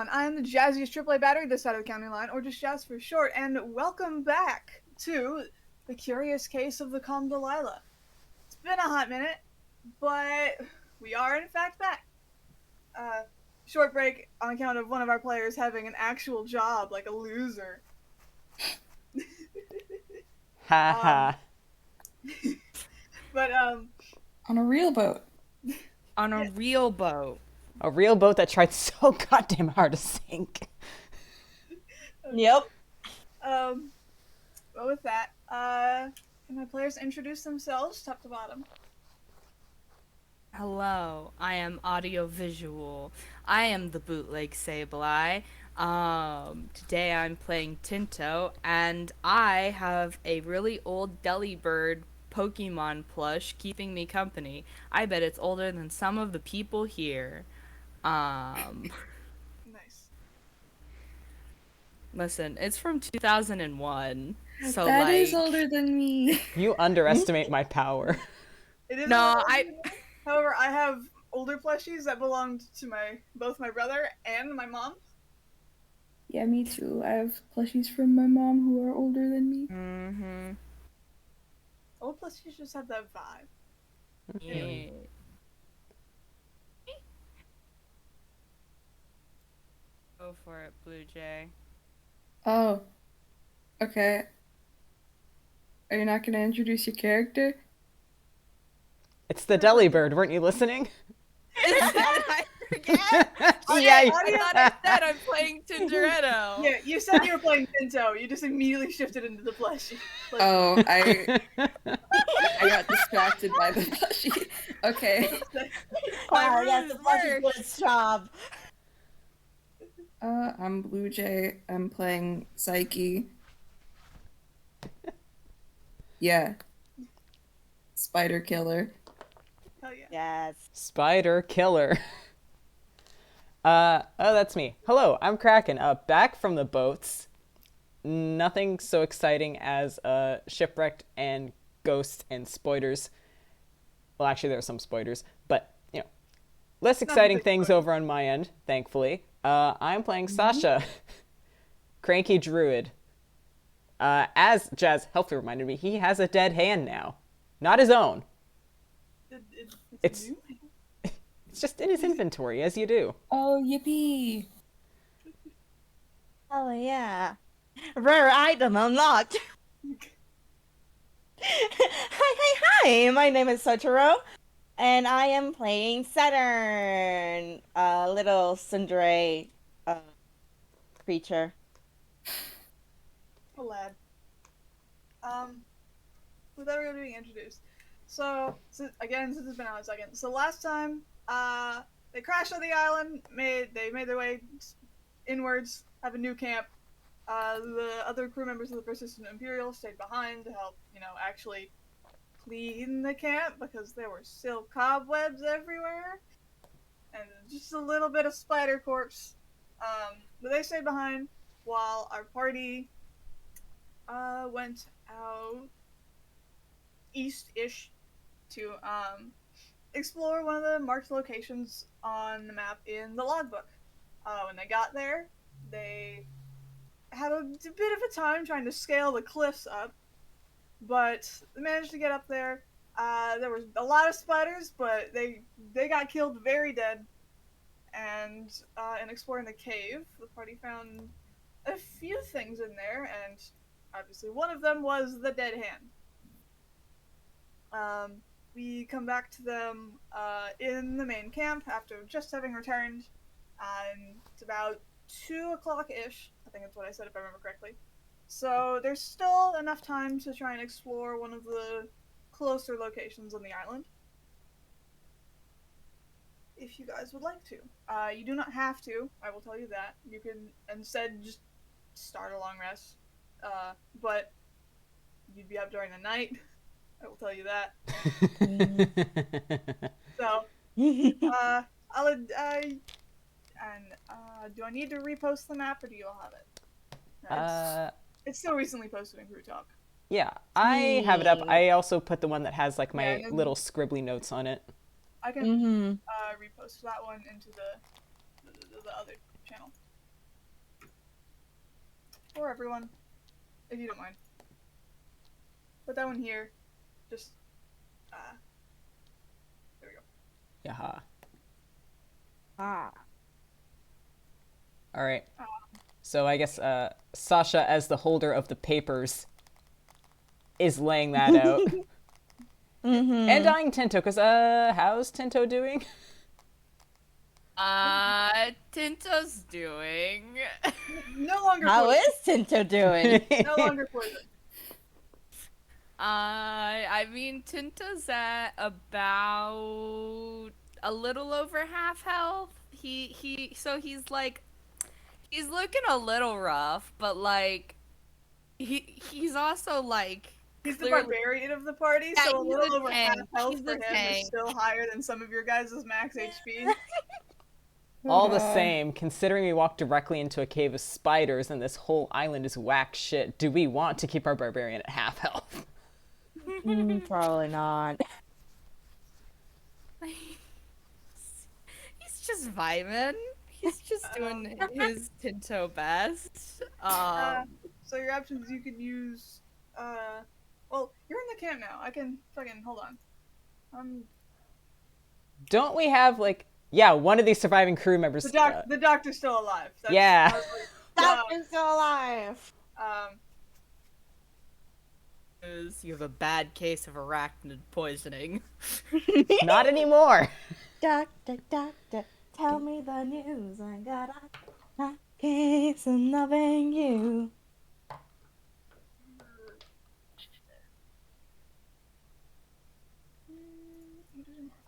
everyone, I am the jazziest AAA battery this side of the county line, or just Jazz for short, and welcome back to The Curious Case of the Calm Delilah. It's been a hot minute, but we are in fact back. Short break on account of one of our players having an actual job, like a loser. Ha. But, On a real boat. On a real boat. A real boat that tried so goddamn hard to sink. Yep. Well, with that, can my players introduce themselves, top to bottom? Hello, I am AudioVizual. I am the bootleg Sableye. Today I'm playing Tinto, and I have a really old Delibird Pokemon plush keeping me company. I bet it's older than some of the people here. Nice. Listen, it's from 2001, so That like... is older than me. You underestimate my power. It is No, However, I have older plushies that belonged to both my brother and my mom. Yeah, me too. I have plushies from my mom who are older than me. Mm-hmm. Old plushies just have that vibe. Yeah. Go for it, Bluejay. Oh. Okay. Are you not going to introduce your character? It's the Delibird, weren't you listening? I forget. Yeah, I thought I said I'm playing Tintoretto. Yeah, you said you were playing Tinto. You just immediately shifted into the plushie. Like, Oh, I got distracted by the plushie. Okay. Wow, that's a fucking good job. I'm Bluejay. I'm playing Saiki. Yeah. Spider killer. hell yeah. Yes. Spider killer. Oh, that's me. Hello, I'm Kraken. Back from the boats. Nothing so exciting as shipwrecked and ghosts and spoilers. Well, actually, there are some spoilers, but less exciting things over on my end, thankfully. I'm playing Sasha, cranky druid. As Jazz helpfully reminded me, he has a dead hand now, not his own. It's new? It's just in his inventory, as you do. Oh, yippee! Oh yeah. Rare item unlocked. Hi, my name is Sotoro, and I am playing Saturn, a little tsundere creature. A lad. Without really being introduced. So, since it's been out a second. So last time, they crashed on the island, they made their way inwards, have a new camp. The other crew members of the Persistent Imperial stayed behind to help, actually clean the camp because there were still cobwebs everywhere. And just a little bit of spider corpse. But they stayed behind while our party went out east-ish to explore one of the marked locations on the map in the logbook. When they got there, they had a bit of a time trying to scale the cliffs up, but they managed to get up there. There was a lot of spiders, but they got killed very dead. And in exploring the cave, the party found a few things in there, and obviously one of them was the dead hand. We come back to them in the main camp after just having returned, and it's about 2 o'clock-ish. I think that's what I said if I remember correctly. So there's still enough time to try and explore one of the closer locations on the island. If you guys would like to. You do not have to, I will tell you that. You can instead just start a long rest. But you'd be up during the night. I will tell you that. So, do I need to repost the map, or do you all have it? It's still recently posted in Crew Talk. Yeah, I have it up. I also put the one that has like my Yeah, little scribbly notes on it. I can repost that one into the other channel. for everyone, if you don't mind. Put that one here. Just, there we go. Yaha. Ah. All right. So I guess Sasha, as the holder of the papers, is laying that out. Mm-hmm. And eyeing Tinto, because, how's Tinto doing? Tinto's doing. No longer How poison. is Tinto doing? No longer poison. I mean, Tinto's at about a little over half health. So he's like, he's looking a little rough, but like, he's also like, He's the clearly- barbarian of the party, Yeah, so a he's little a over half tank. health He's for a him tank. is still higher than some of your guys' max HP. All the same, considering we walked directly into a cave of spiders and this whole island is whack shit, do we want to keep our barbarian at half health? Probably not. He's just vibing. He's just doing his Tinto best. So your options, you could use, well, you're in the camp now. I can fucking, hold on. Don't we have, like, yeah, one of these surviving crew members... The doctor's still alive. That's, Yeah. I was like, Doctor's still alive. You have a bad case of arachnid poisoning. Not anymore! Doctor, tell me the news. I got a case of loving you.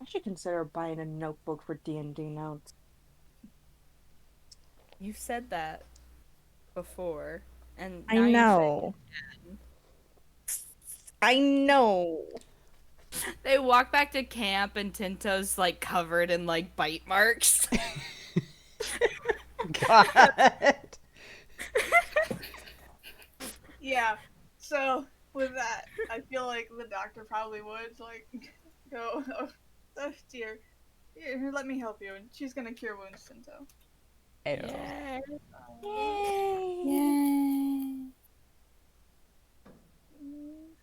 I should consider buying a notebook for D&D notes. You've said that before, and I now know. I know. They walk back to camp, and Tinto's like covered in like bite marks. God. yeah. So, with that, I feel like the doctor probably would, like, go, oh dear. Here, let me help you. And she's gonna cure wounds, Tinto. Ayo. Yay.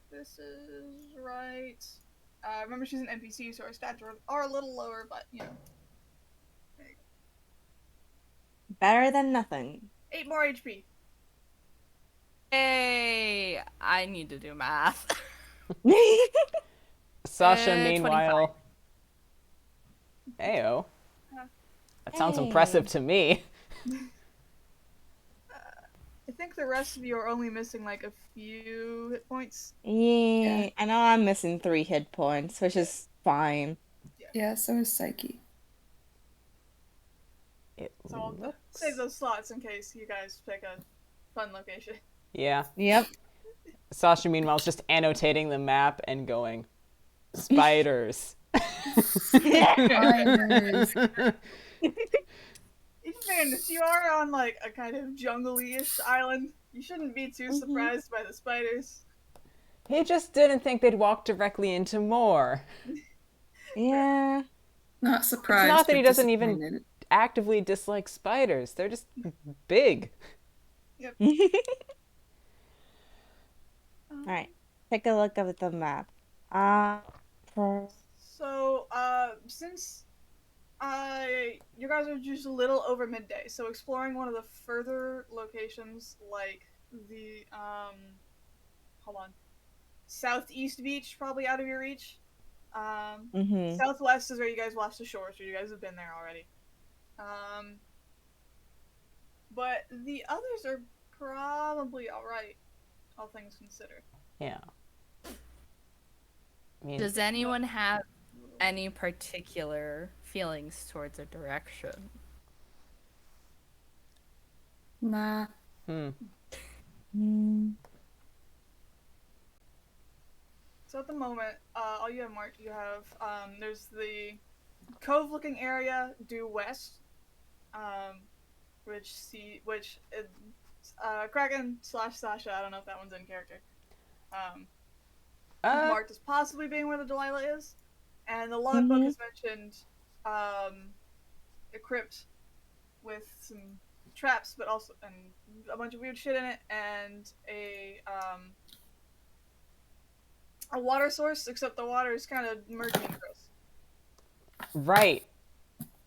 This is right. Remember, she's an NPC, so her stats are a little lower, but, you know. There you go. Better than nothing. 8 more HP. Hey, I need to do math. Sasha, meanwhile... Ayo. That sounds impressive to me. I think the rest of you are only missing, like, a few hit points. Yeah, I know I'm missing 3 hit points, which is fine. Yeah, so is Saiki. It So I'll looks... save those slots in case you guys pick a fun location. Yeah. Yep. Sasha, meanwhile, is just annotating the map and going, spiders. Spiders. In fairness, you are on, like, a kind of jungle-ish island. You shouldn't be too surprised by the spiders. He just didn't think they'd walk directly into more. Yeah. Not surprised. It's not that he but doesn't even disappointed. actively dislike spiders. They're just big. Alright. Take a look at the map. So, since you guys are just a little over midday, so exploring one of the further locations, like the, hold on, southeast beach, probably out of your reach. Southwest is where you guys watch the shore, so you guys have been there already. But the others are probably alright, all things considered. Yeah. I mean, Does anyone have any particular feelings towards a direction? Nah. So at the moment, all you have marked, you have, there's the cove-looking area due west, Kraken / Sasha, I don't know if that one's in character, marked as possibly being where the Delilah is, and the logbook has mentioned, a crypt with some traps, but also and a bunch of weird shit in it, and a water source. Except the water is kind of murky and gross. Right.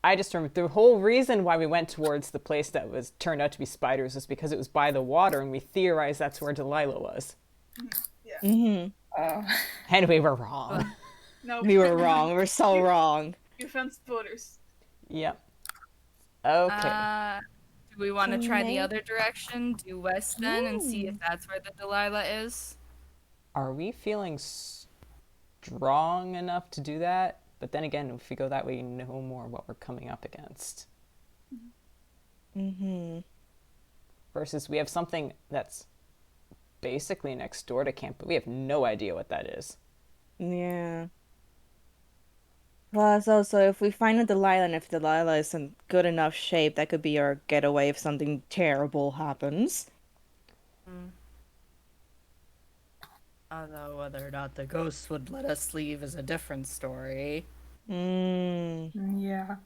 I just remember the whole reason why we went towards the place that was turned out to be spiders was because it was by the water, and we theorized that's where Delilah was. Yeah. Mm-hmm. Oh. And we were wrong. No. We were wrong. We were so wrong. You fenced voters. Yep. Okay. Do we want to try the Maybe- other direction? Do west then and see if that's where the Delilah is? Are we feeling strong enough to do that? But then again, if we go that way, we know more what we're coming up against. Mm-hmm. Versus we have something that's basically next door to camp, but we have no idea what that is. Yeah. Plus, also, if we find a Delilah and if Delilah is in good enough shape, that could be our getaway if something terrible happens. Although whether or not the ghosts would let us leave is a different story. Mm. Yeah.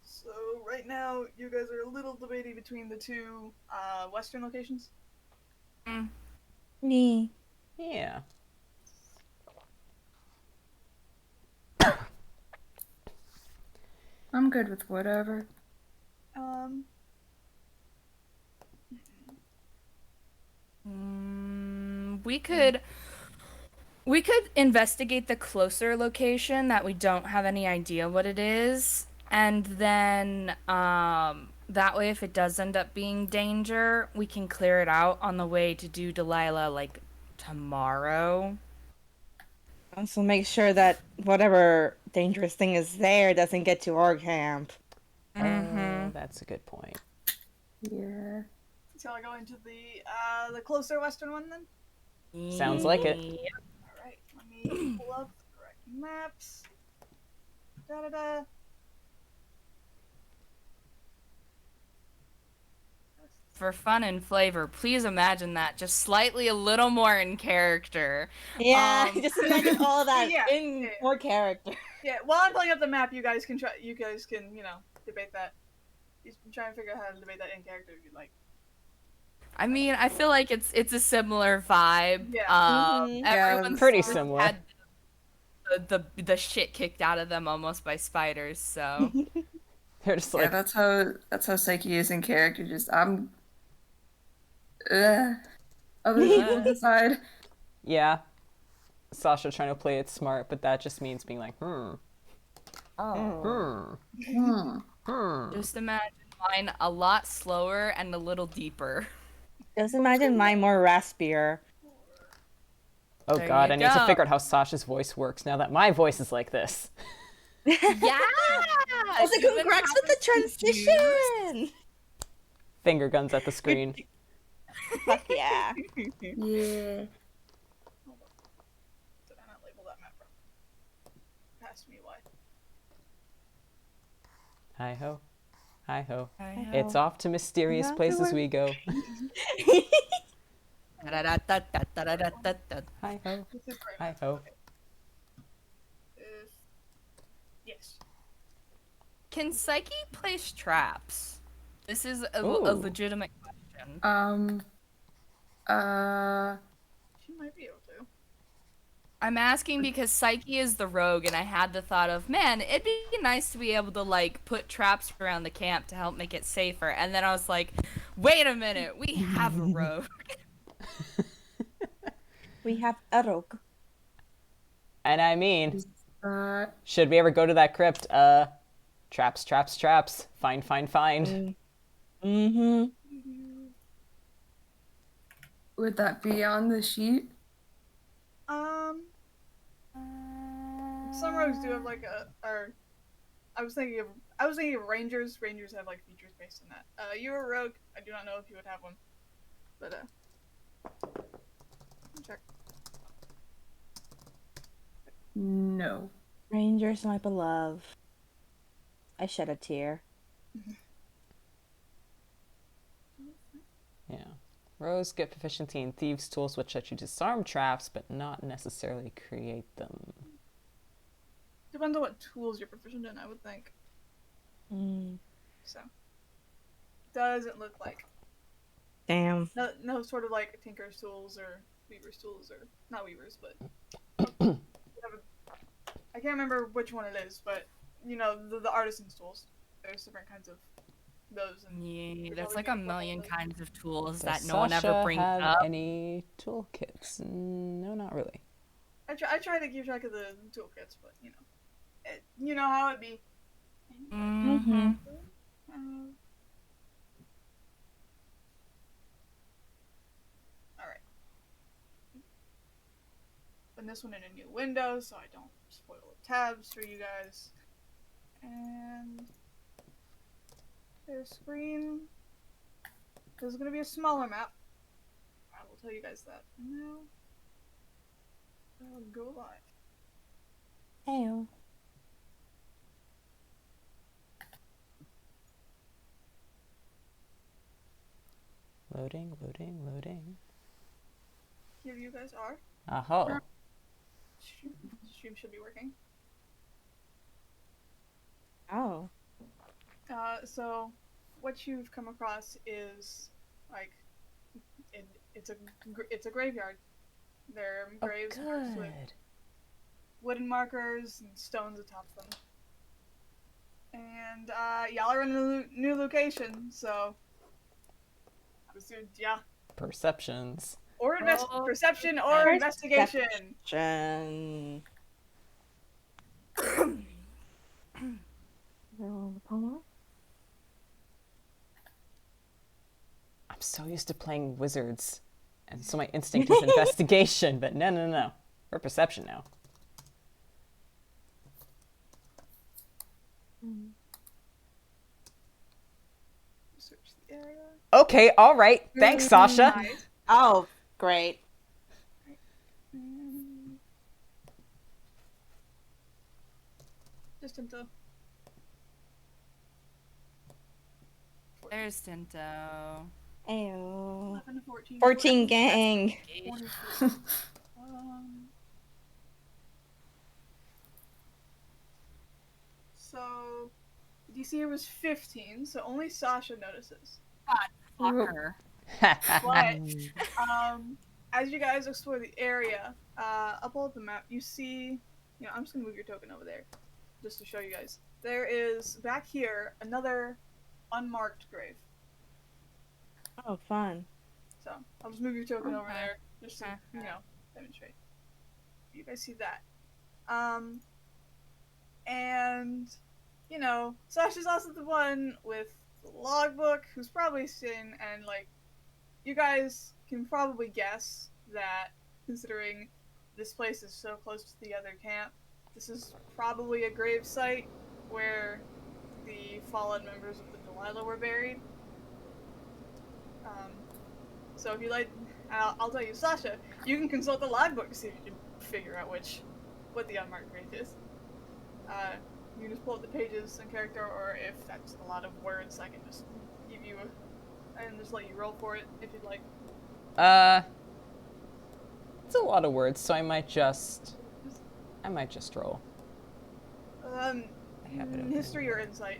So right now, you guys are a little debating between the two western locations. Me. Yeah. I'm good with whatever. We could investigate the closer location that we don't have any idea what it is, and then that way if it does end up being danger, we can clear it out on the way to do Delilah like tomorrow. Also, make sure that whatever dangerous thing is there doesn't get to our camp. Oh, that's a good point. Yeah. Shall I go into the closer western one then? Sounds like it. Alright, let me pull up the correct maps. Da-da-da. For fun and flavor, please imagine that just slightly a little more in character. Yeah, just imagine all that yeah, in yeah. more character. Yeah, while I'm pulling up the map, you guys can, debate that. You can try and figure out how to debate that in character if you'd like. I mean, I feel like it's a similar vibe. Yeah. Mhm. Everyone's Pretty sort of similar. had the shit kicked out of them almost by spiders. So They're just Yeah, like, that's how Saiki is in character. Just other people decide. yeah. Sasha trying to play it smart, but that just means being like, just imagine mine a lot slower and a little deeper. Just imagine mine more raspier. Oh There god, you I need to go. figure out how Sasha's voice works now that my voice is like this. Yeah. Also, You've been congrats with the having to use- transition! Finger guns at the screen. Fuck yeah. Yeah. Did I not label that map properly? Ask me why. Hi ho. Hi ho. Hi-ho. It's off to mysterious Not to places worry. we go. Da-da-da-da-da-da-da-da. Hi ho. This is right Hi map. ho. If... Yes. Can Saiki place traps? This is a Ooh. legitimate question. She might be able to. I'm asking because Saiki is the rogue, and I had the thought of, man, it'd be nice to be able to, like, put traps around the camp to help make it safer. And then I was like, wait a minute, we have a rogue. We have a rogue. And I mean, Uh, should we ever go to that crypt? Traps, traps, traps. Find, find, find. Mm-hmm. would that be on the sheet? Some rogues do have like I was thinking of rangers. Rangers have like features based on that. You're a rogue. I do not know if you would have one, but check. No. Rangers, my beloved. I shed a tear. Yeah. Rogues get proficiency in thieves' tools, which let you disarm traps, but not necessarily create them. Depends on what tools you're proficient in, I would think. So doesn't look like Damn. no sort of like tinker's tools or weaver's tools, or not weavers, but I can't remember which one it is, but you know, the artisan's tools. There's different kinds of those. And Yeah, you're there's probably like a gonna put million all the- kinds of tools Does that no one ever Sasha brings have up. any toolkits? No, not really. I try to keep track of the toolkits, but you know, you know how it be. Mm-hmm. All right. Put this one in a new window so I don't spoil the tabs for you guys. And their screen. This is gonna be a smaller map. I will tell you guys that now. I'll go live. Heyo. Loading, loading, loading. Here you guys are. Oh. Stream should be working. Oh. So what you've come across is like it's a graveyard. There are graves marked with Good. wooden markers and stones atop them. And y'all are in a new location, so yeah. Perceptions. Or Roll perception or investigation. Perception. Roll the poem. I'm so used to playing wizards, and so my instinct is investigation, but no. We're perception now. Search the area. Okay, all right. Thanks, Sasha. Nice. Oh, great. Just into There's Tinto. Ayo. 11 to 14. 14 gang. 22. um, so DC here was 15, so only Sasha notices. Fucker. But as you guys explore the area, up on the map, you see. You know, I'm just gonna move your token over there, just to show you guys. There is back here another unmarked grave. Oh, fun. So I'll just move your token over Okay. there, just to Okay. demonstrate. You guys see that? And you know, Sasha's also the one with the logbook, who's probably seen, and like, you guys can probably guess that, considering this place is so close to the other camp, this is probably a grave site where the fallen members of the Delilah were buried. So if you like, I'll tell you, Sasha, you can consult the logbook to see if you can figure out what the unmarked grave is. You can just pull up the pages in character, or if that's a lot of words, I can just give you and just let you roll for it if you'd like. It's a lot of words, so I might just roll. I have it open. History or insight,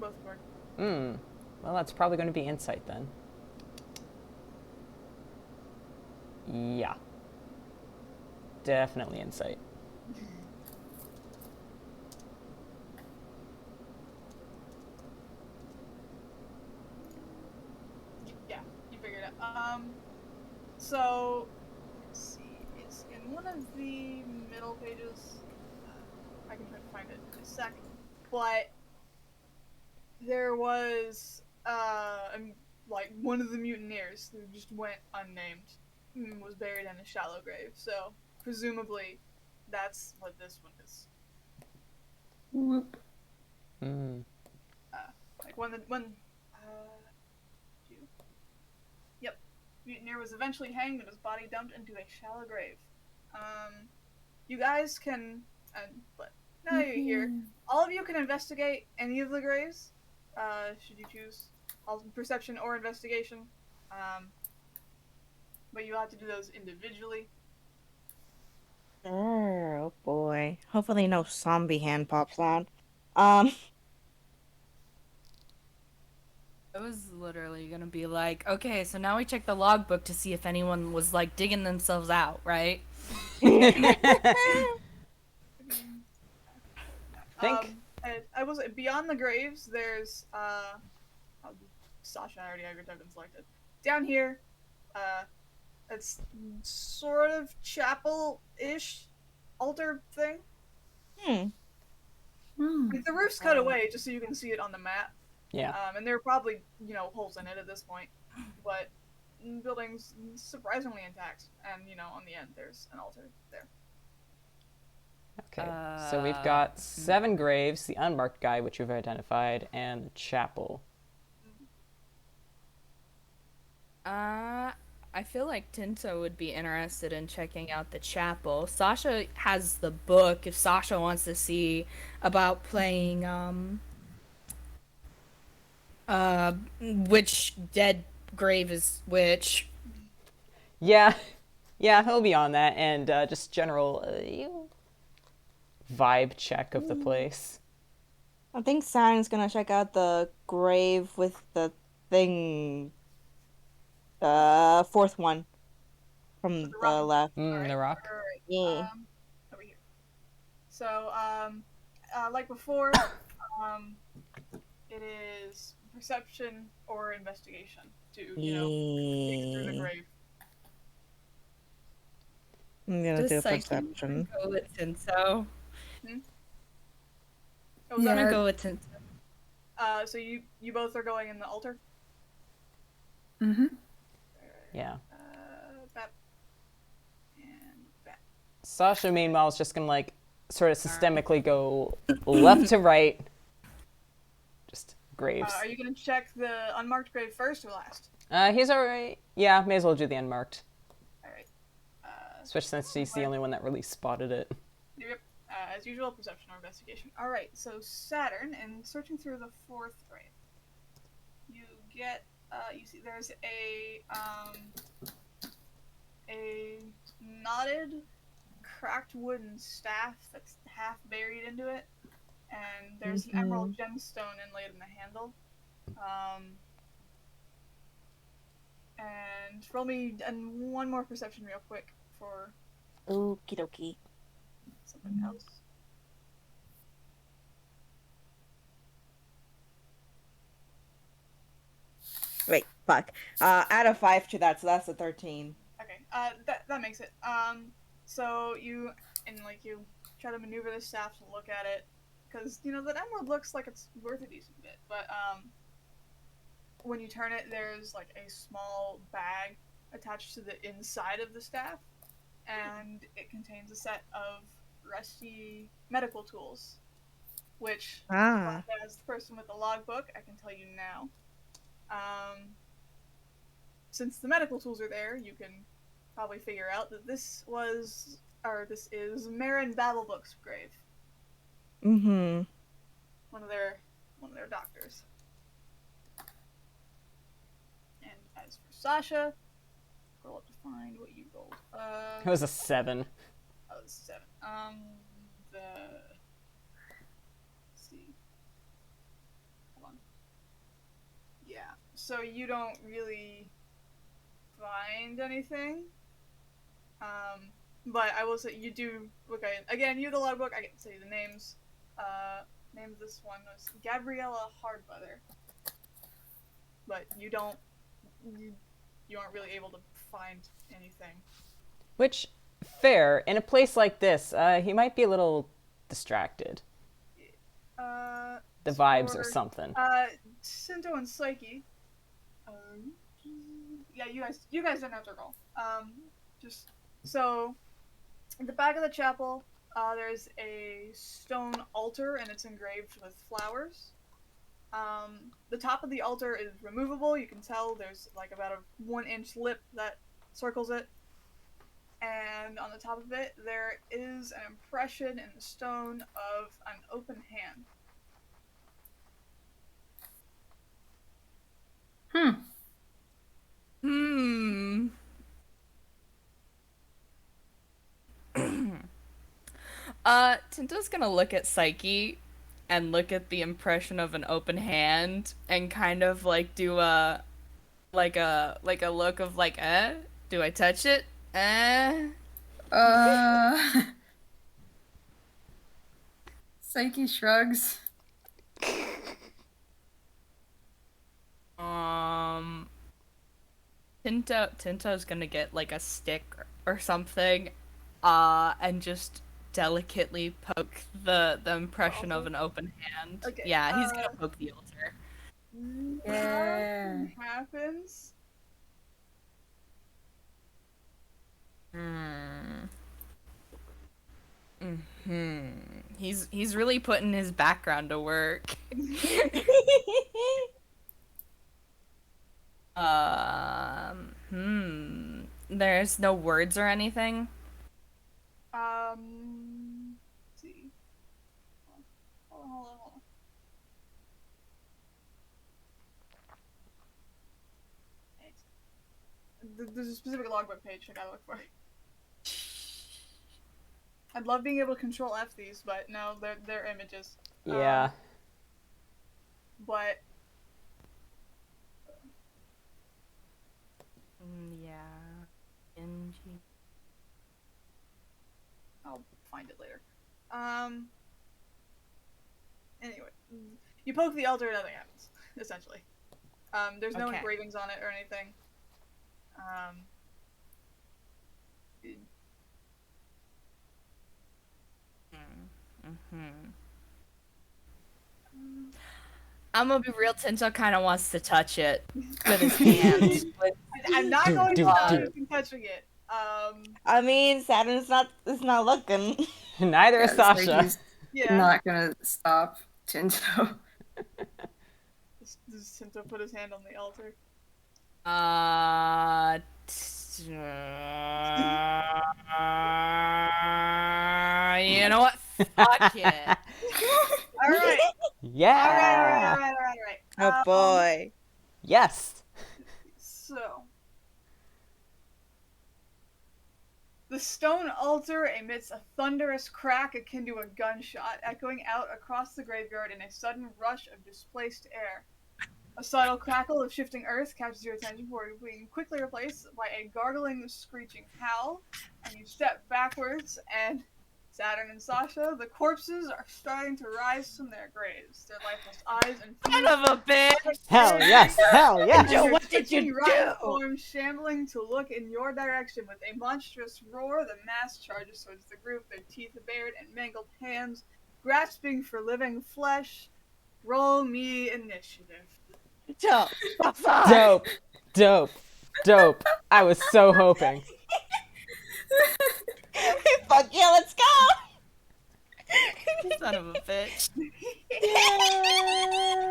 both work. Well, that's probably going to be insight then. Yeah. Definitely insight. Yeah, you figured it out. So, let's see, it's in one of the middle pages. I can try to find it in a sec. But there was, like, one of the mutineers who just went unnamed and was buried in a shallow grave. So, presumably, that's what this one is. Whoop. Like, Yep. Mutineer was eventually hanged and his body dumped into a shallow grave. You guys can, but now you're here, all of you can investigate any of the graves, should you choose, perception or investigation, but you'll have to do those individually. Oh boy. Hopefully no zombie hand pops out. I was literally gonna be like, okay, so now we check the logbook to see if anyone was like digging themselves out, right? Think. And I was beyond the graves. There's oh, Sasha. I already have your token selected. Down here, it's sort of chapel-ish altar thing. Hmm. Like, the roof's cut away just so you can see it on the map. Yeah. And there are probably holes in it at this point, but building's surprisingly intact. And on the end there's an altar there. Okay. So we've got 7 graves, the unmarked guy, which you've identified, and the chapel. I feel like Tinto would be interested in checking out the chapel. Sasha has the book if Sasha wants to see about playing which dead grave is which. Yeah. Yeah, he'll be on that, and just general vibe check of the place. I think Saturn's gonna check out the grave with the thing. Fourth one from the left. The rock. Alright, Yeah. over here. So, like before, it is perception or investigation to, dig through the grave. I'm gonna do a Saiki perception. Go with Tinto. Oh, I'm gonna Yeah. go with Tinto. So you both are going in the altar? Mm-hmm. Yeah. Bap. And bap. Sasha, meanwhile, is just gonna sort of systemically go left to right. Just graves. Are you gonna check the unmarked grave first or last? He's alright. Yeah, may as well do the unmarked. Alright. Especially since he's the only one that really spotted it. Yep. As usual, perception or investigation. Alright, so Saturn, and searching through the 4th grave, you get, you see there's a knotted, cracked wooden staff that's half buried into it, and there's an emerald gemstone inlaid in the handle. And roll me one more perception real quick for Okie dokie. something else. Wait, fuck. Add a 5 to that, so that's a 13. Okay, that makes it. So you try to maneuver the staff to look at it, because that emerald looks like it's worth a decent bit, but when you turn it, there's like a small bag attached to the inside of the staff, and it contains a set of rusty medical tools, which, as the person with the logbook, I can tell you now. Since the medical tools are there, you can probably figure out that this is Marin Babelbook's grave. Mm-hmm. One of their doctors. And as for Sasha, roll up to find what you rolled. It was a 7. Oh, 7. Let's see. Hold on. Yeah. So you don't really find anything. But I will say you do look at it. Again, you have the logbook, I can tell you the names. Name of this one was Gabriella Hardweather. But you aren't really able to find anything. Which, fair. In a place like this, he might be a little distracted. The vibes or something. Sinto and Saiki. Yeah, you guys don't have to roll. Just so, at the back of the chapel, there's a stone altar, and it's engraved with flowers. The top of the altar is removable. You can tell there's like about a 1-inch lip that circles it. And on the top of it, there is an impression in the stone of an open hand. Tinto's gonna look at Saiki and look at the impression of an open hand and kind of like do a look of like, do I touch it? Saiki shrugs. Tinto's gonna get like a stick or something, and just delicately poke the impression of an open hand. Okay, Yeah, he's gonna poke the altar. Yeah. Nothing happens. He's really putting his background to work. There's no words or anything. Let's see. Hold on. There's a specific logbook page I gotta look for. I'd love being able to control F these, but no, they're images. Yeah. But Yeah. NG. I'll find it later. Anyway, you poke the altar, nothing happens. Essentially, there's no Okay. engravings on it or anything. I'm gonna be real. Tinto kind of wants to touch it with his hands. I'm not going to stop you from touching it. I mean, Saturn's not looking. Neither is Sasha. Saiki's Yeah. not gonna stop Tinto. Does Tinto put his hand on the altar? You know what? Fuck it. All right. Yeah. All right. Oh boy. Yes. So, the stone altar emits a thunderous crack akin to a gunshot, echoing out across the graveyard in a sudden rush of displaced air. A subtle crackle of shifting earth catches your attention before being quickly replaced by a gargling, screeching howl, and you step backwards, and Saturn and Sasha, the corpses are starting to rise from their graves, their lifeless eyes and Son of a bitch! Hell yes. Hell yes. Joe, what did you do? Forms shambling to look in your direction with a monstrous roar. The mass charges towards the group, their teeth bared and mangled hands grasping for living flesh. Roll me initiative. Joe, Dope. I was so hoping. fuck yeah, let's go. Son of a bitch.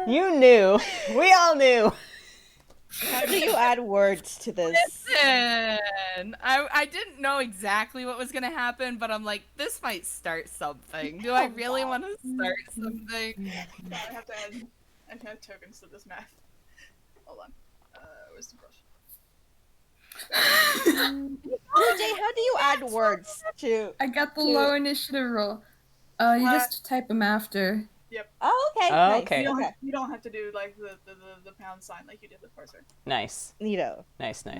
You knew. We all knew. How do you add words to this? Listen, I didn't know exactly what was gonna happen, but I'm like, this might start something. Do I really want to start something? I have to add tokens to this math. Hold on. Where's the brush? Bluejay, how do you add words to? I got the low initiative roll. You just type them after. Oh, okay. Oh, Nice. okay. You don't have to do like the pound sign like you did with parser. Nice. Neato. Nice. How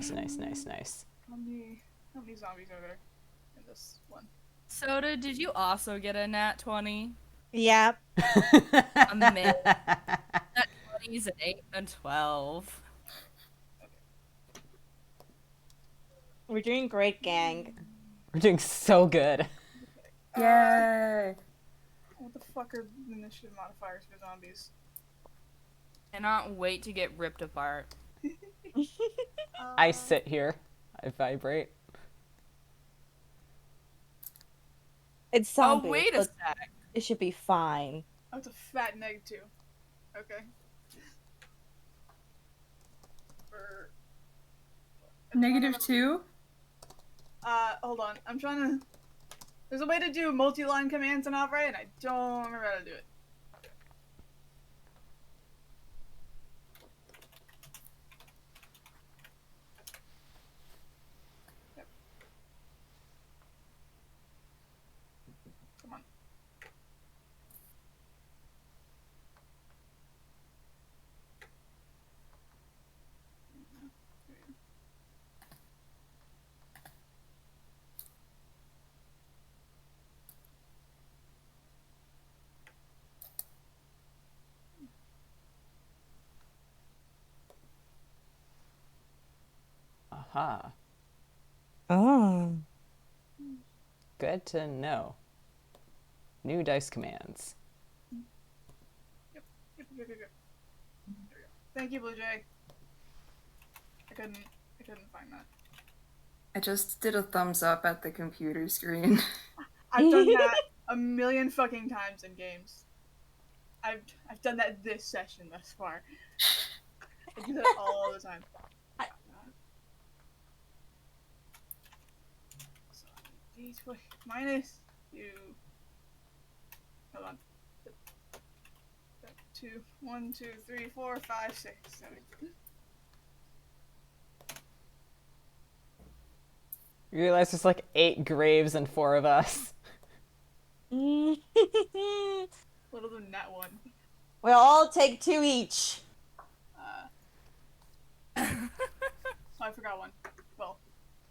many zombies are there in this one? Soda, did you also get a nat 20? Yep. Amazing. Nat 20's an 8 and 12. We're doing great, gang. We're doing so good. Yay! What the fuck are the initiative modifiers for zombies? Cannot wait to get ripped apart. I sit here. I vibrate. It's Oh, zombies. wait a but sec. It should be fine. Oh, it's a fat -2. Okay. -2? Hold on. I'm trying to... There's a way to do multi-line commands in Opera, and I don't remember how to do it. Yep. Come on. Aha. Oh. Good to know. New dice commands. Yep. There we go. Thank you, Bluejay. I couldn't find that. I just did a thumbs up at the computer screen. I've done that a million fucking times in games. I've done that this session thus far. I do that all the time. So, minus you. Hold on. 2, 1, 2, 3, 4, 5, 6, 7. You realize there's like 8 graves and 4 of us. Little than that one. We'll all take 2 each. So I forgot one. Well,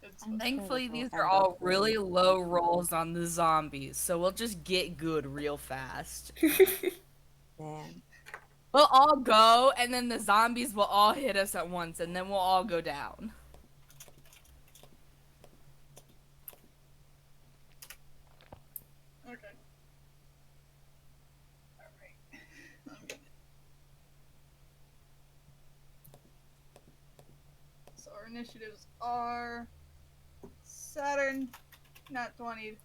it's Thankfully, these are all really low rolls on the zombies, so we'll just get good real fast. Man. We'll all go, and then the zombies will all hit us at once, and then we'll all go down. okay. Alright. So our initiatives are Saturn, nat 20.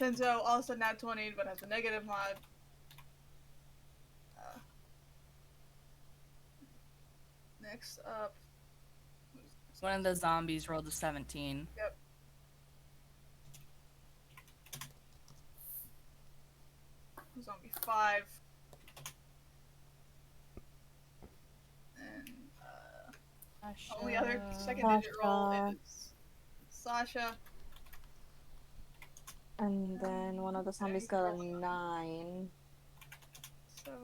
Tenzo also nat 20, but has a negative mod. Next up. One of the zombies rolled a 17. Yep. Zombie 5. And only other second digit roll is Sasha. And then one of the zombies got a 9. 7.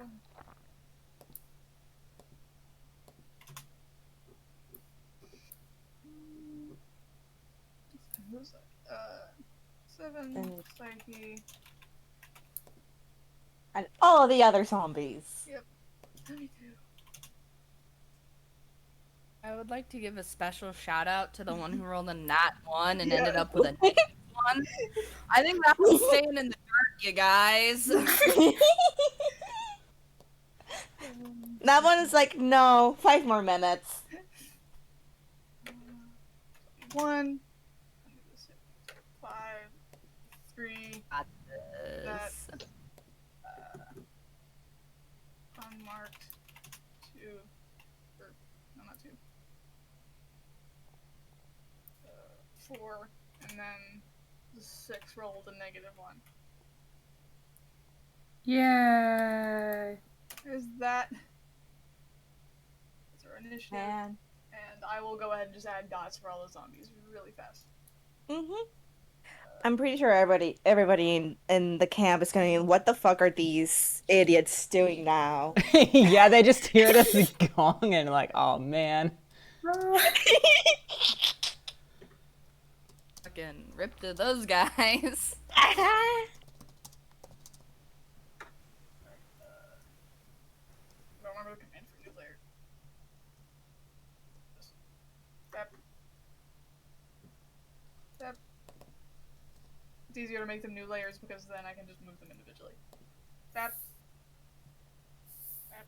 Who's that? 7. And- Saiki. And all the other zombies. Yep. 32. I would like to give a special shout out to the one who rolled a nat 1 and Yeah. ended up with a negative 1. I think that was staying in the dirt, you guys. That one is like, no, 5 more minutes. 1. 5. 3. Got That. this. Unmarked. 2. Or, no, not 2. 4. And then the 6 rolled a negative 1. Yay! There's that. That's our initiative. Man. And I will go ahead and just add dots for all the zombies really fast. I'm pretty sure everybody in the camp is going, what the fuck are these idiots doing now? Yeah, they just hear this gong and like, oh man. Fucking rip to those guys. I don't remember the command for new layer. Step. Step. It's easier to make them new layers because then I can just move them individually. Step. Step.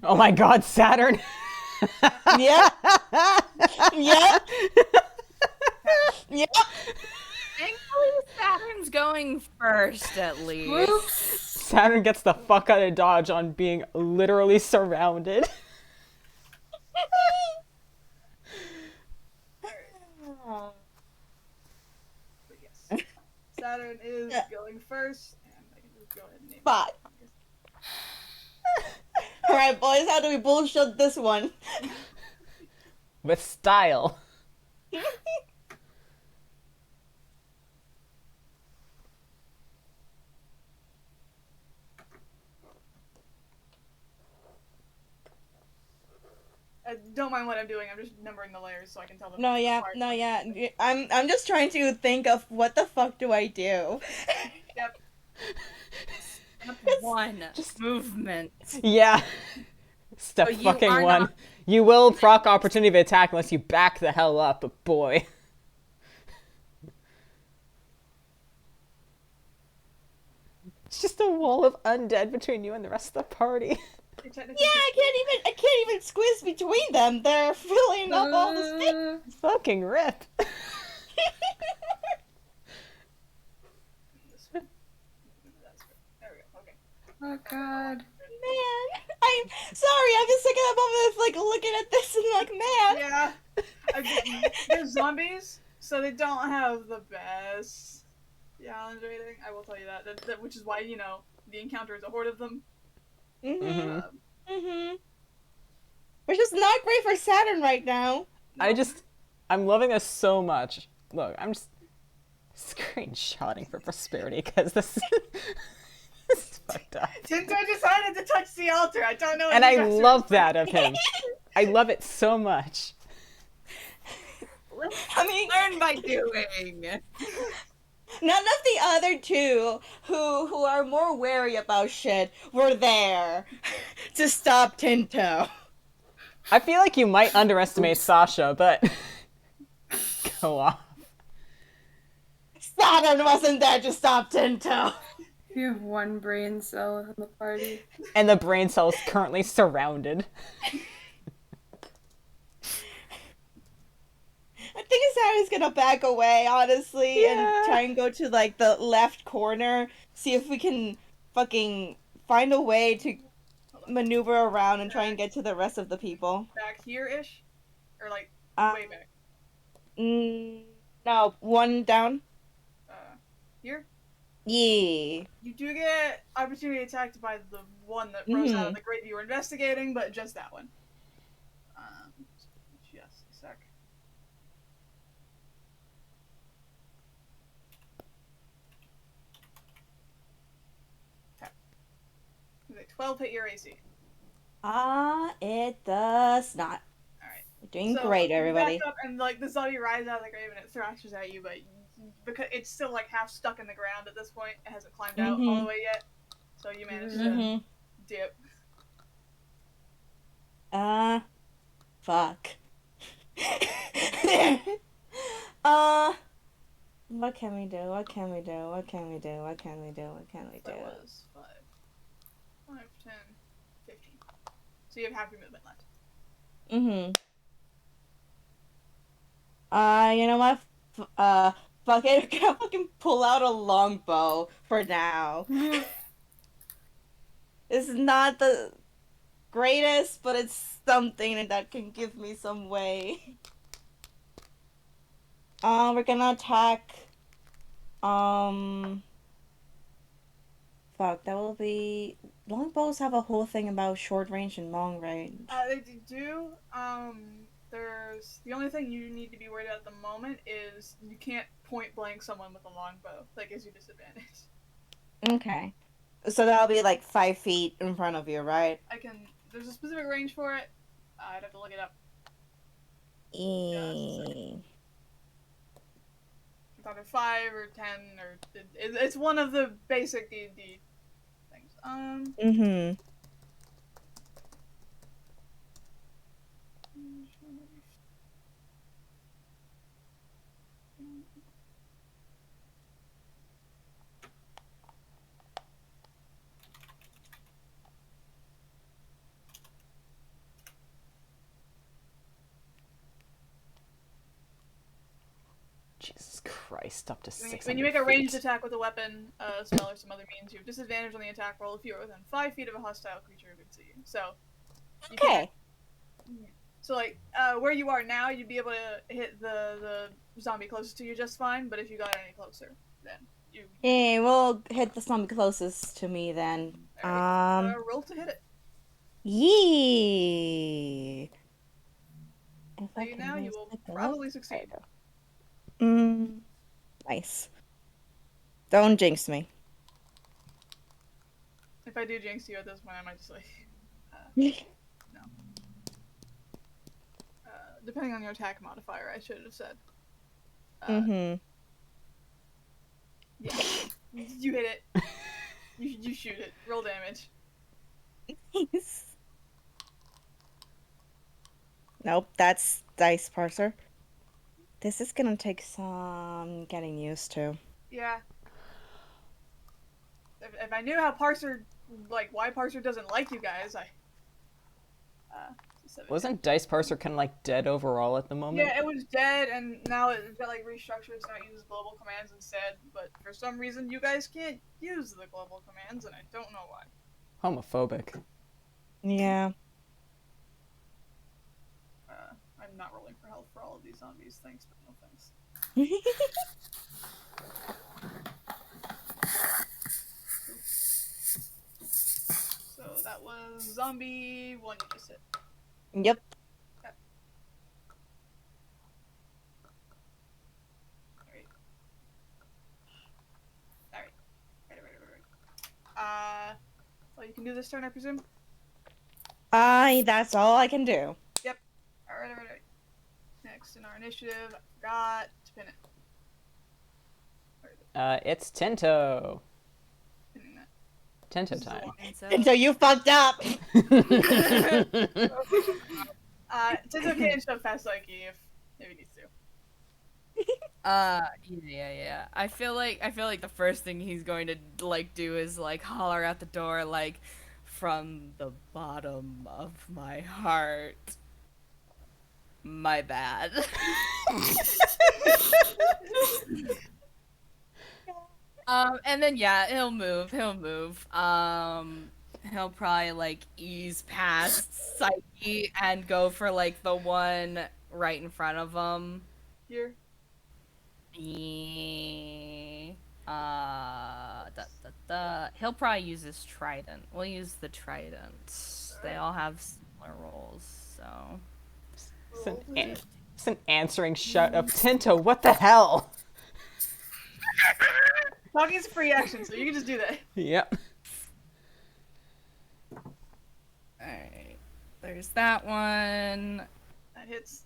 Oh my god, Saturn. Yep. Yep. Yep. Thankfully, Saturn's going first, at least. Saturn gets the fuck out of Dodge on being literally surrounded. But yes. Saturn is going first, and I can just go ahead and name Fuck. Alright, boys, how do we bullshit this one? With style. Don't mind what I'm doing. I'm just numbering the layers so I can tell them. No, yeah, apart. no, yeah. I'm just trying to think of what the fuck do I do? Yep. Step 1, just movement. Yeah. Step Oh, you fucking are one. not- You will proc opportunity of attack unless you back the hell up, but boy. It's just a wall of undead between you and the rest of the party. They technically Yeah, I can't even squeeze between them. They're filling up all the space. Fucking rip. There we go. Okay. Oh god. Man, I'm sorry. I'm just thinking about this, like looking at this and like, man. Yeah. They're zombies, so they don't have the best challenge rating. I will tell you that. Which is why, you know, the encounter is a horde of them. Mhm. Um, Mhm. Which is not great for Saturn right now. I'm loving this so much. Look, I'm just screenshotting for prosperity because this is fucked up. Tinto decided to touch the altar. I don't know. And I love that of him. I love it so much. I mean, Learn by doing. none of the other two who are more wary about shit were there to stop Tinto. I feel like you might underestimate Sasha, but go off. Saturn wasn't there to stop Tinto. You have one brain cell in the party. And the brain cell is currently surrounded. I think Saturn's gonna back away, honestly, Yeah. and try and go to like the left corner, see if we can fucking find a way to maneuver around and try and get to the rest of the people. Back here-ish? Or, like, Uh, way back? No, one down. Here? Yeah. You do get opportunity attacked by the one that rose out of the grave you were investigating, but just that one. Just a sec. Okay. 12 hit your AC. It does not. Alright. We're doing So, great, you everybody. back up and, like, the zombie rises out of the grave and it thrashes at you, but because it's still, like, half stuck in the ground at this point. It hasn't climbed out all the way yet. So you managed to dip. Fuck. What can we do? What can we do? What can we do? What can we do? What can we do? That was 5, 10, 15. So you have half your movement left. You know what? Fuck it. I'm gonna fucking pull out a longbow for now. It's not the greatest, but it's something that can give me some way. We're gonna attack. Fuck, that will be. Longbows have a whole thing about short range and long range. They do. There's the only thing you need to be worried about at the moment is you can't point blank someone with a longbow. That gives you disadvantage. Okay. So that'll be like 5 feet in front of you, right? There's a specific range for it. I'd have to look it up. It's either 5 or 10 or it's one of the basic D&D things. Jesus Christ, up to 600 When you make a ranged feet. attack with a weapon, spell, or some other means, you have disadvantage on the attack roll if you are within 5 feet of a hostile creature who can see you. So, Okay. So, like, where you are now, you'd be able to hit the zombie closest to you just fine, but if you got any closer, then you... Yeah, we'll hit the zombie closest to me then. Alright, roll to hit it. Yee. If So I now can you will stick it probably up. succeed. Nice. Don't jinx me. If I do jinx you at this point, I might just, like... no. Depending on your attack modifier, I should have said. Yeah. You hit it. You shoot it. Roll damage. Nice. Nope, that's dice parser. This is gonna take some getting used to. Yeah. If I knew how parser, like, why parser doesn't like you guys, Wasn't Dice Parser kind of like dead overall at the moment? Yeah, it was dead, and now it got like restructured, so now it uses global commands instead. But for some reason, you guys can't use the global commands, and I don't know why. Homophobic. Yeah. I'm not rolling for health for all of these zombies. Thanks, but no thanks. So that was zombie 1 you just hit. Yep. Alright. Well, you can do this turn, I presume? That's all I can do. Yep. Alright. Next in our initiative, I forgot to pin it. Where is it? It's Tinto. Pinning that. Tinto This is the time. one. Until you fucked up! Tinto can shove past Saiki if he needs to. Yeah. I feel like the first thing he's going to like do is like holler at the door like, from the bottom of my heart. My bad. And then yeah, he'll move. He'll probably like ease past Saiki and go for like the one right in front of him. Here. Yeah. He'll probably use his trident. We'll use the trident. They all have similar rolls, so. It's an answering shot of Tinto. What the hell? Talking is a free action, so you can just do that. Yep. Alright. There's that one. That hits.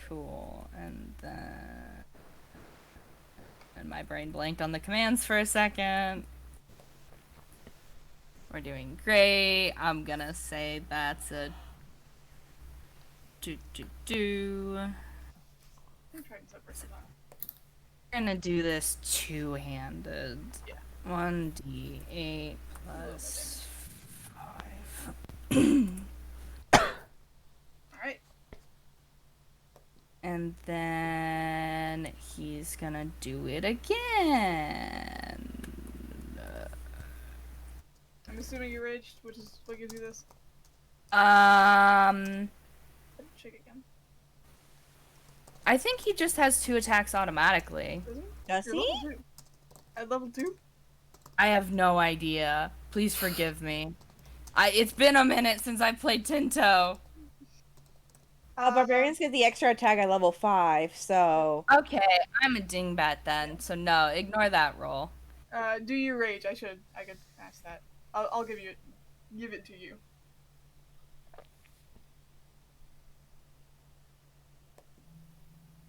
Cool. And then. And my brain blanked on the commands for a second. We're doing great. I'm gonna say that's a. I'm trying to separate them out. We're gonna do this two-handed. Yeah. 1d8 plus 5. Alright. And then he's gonna do it again. I'm assuming you raged, which is what gives you this. Shake again. I think he just has 2 attacks automatically. Does Does he? You're he? level 2. At level 2? I have no idea. Please forgive me. It's been a minute since I played Tinto. Barbarians get the extra attack at level 5, so... Okay, I'm a dingbat then, so no, ignore that roll. Do you rage? I could ask that. I'll give it to you.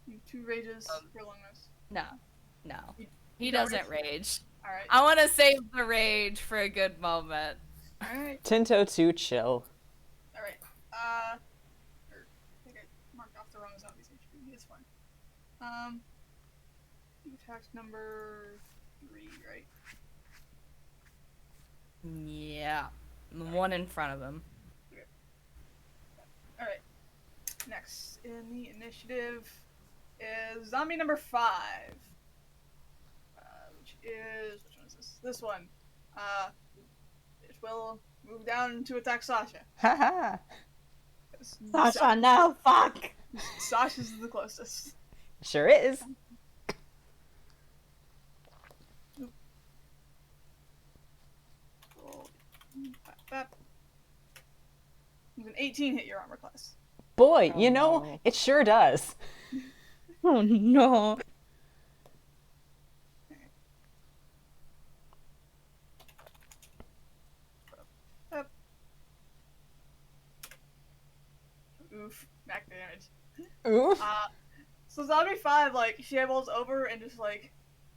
You have 2 rages for longness. No. He don't doesn't rage. Alright. I want to save the rage for a good moment. Alright. Tinto to chill. Alright. I think I marked off the wrong zombies HP. It's fine. You attacked number 3, right? Yeah. The one in front of him. Alright. Next in the initiative is zombie number 5. Which one is this? This one. It will move down to attack Sasha. Haha. Sasha, no, fuck! Sasha's the closest. Sure is. Does an 18 hit your armor class? Boy, Oh, you know, no. it sure does. Oh no. Oof, back damage. Oof. So zombie 5, like, she rolls over and just, like,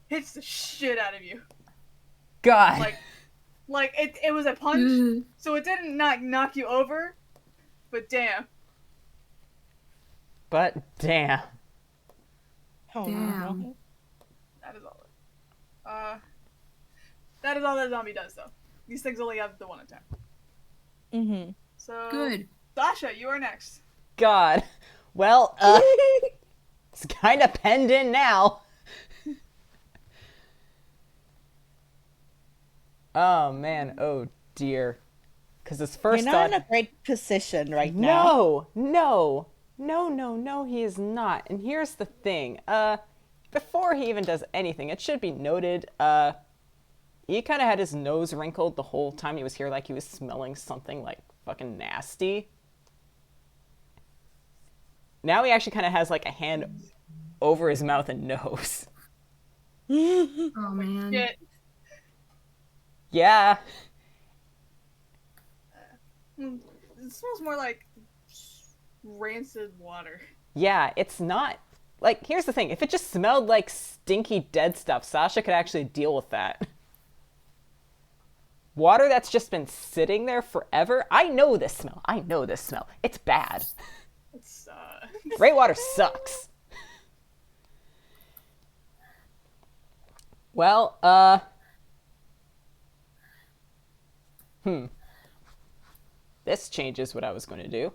hits the shit out of you. God. Like it was a punch, so it didn't knock you over, But damn. But damn. Oh Damn. no. That is all. That is all that zombie does, though. These things only have the one attack. Mm-hmm. So Good. Sasha, you are next. God. Well, it's kind of penned in now. Oh man, oh dear. Because his first You're not thought. in a great position right now. No, he is not. And here's the thing. Before he even does anything, it should be noted, he kind of had his nose wrinkled the whole time he was here, like he was smelling something, like, fucking nasty. Now he actually kind of has, like, a hand over his mouth and nose. Oh man. Shit. Yeah. It smells more like rancid water. Yeah, it's not... Like, here's the thing. If it just smelled like stinky dead stuff, Sasha could actually deal with that. Water that's just been sitting there forever? I know this smell. It's bad. It's, Gray water sucks. Well, this changes what I was going to do.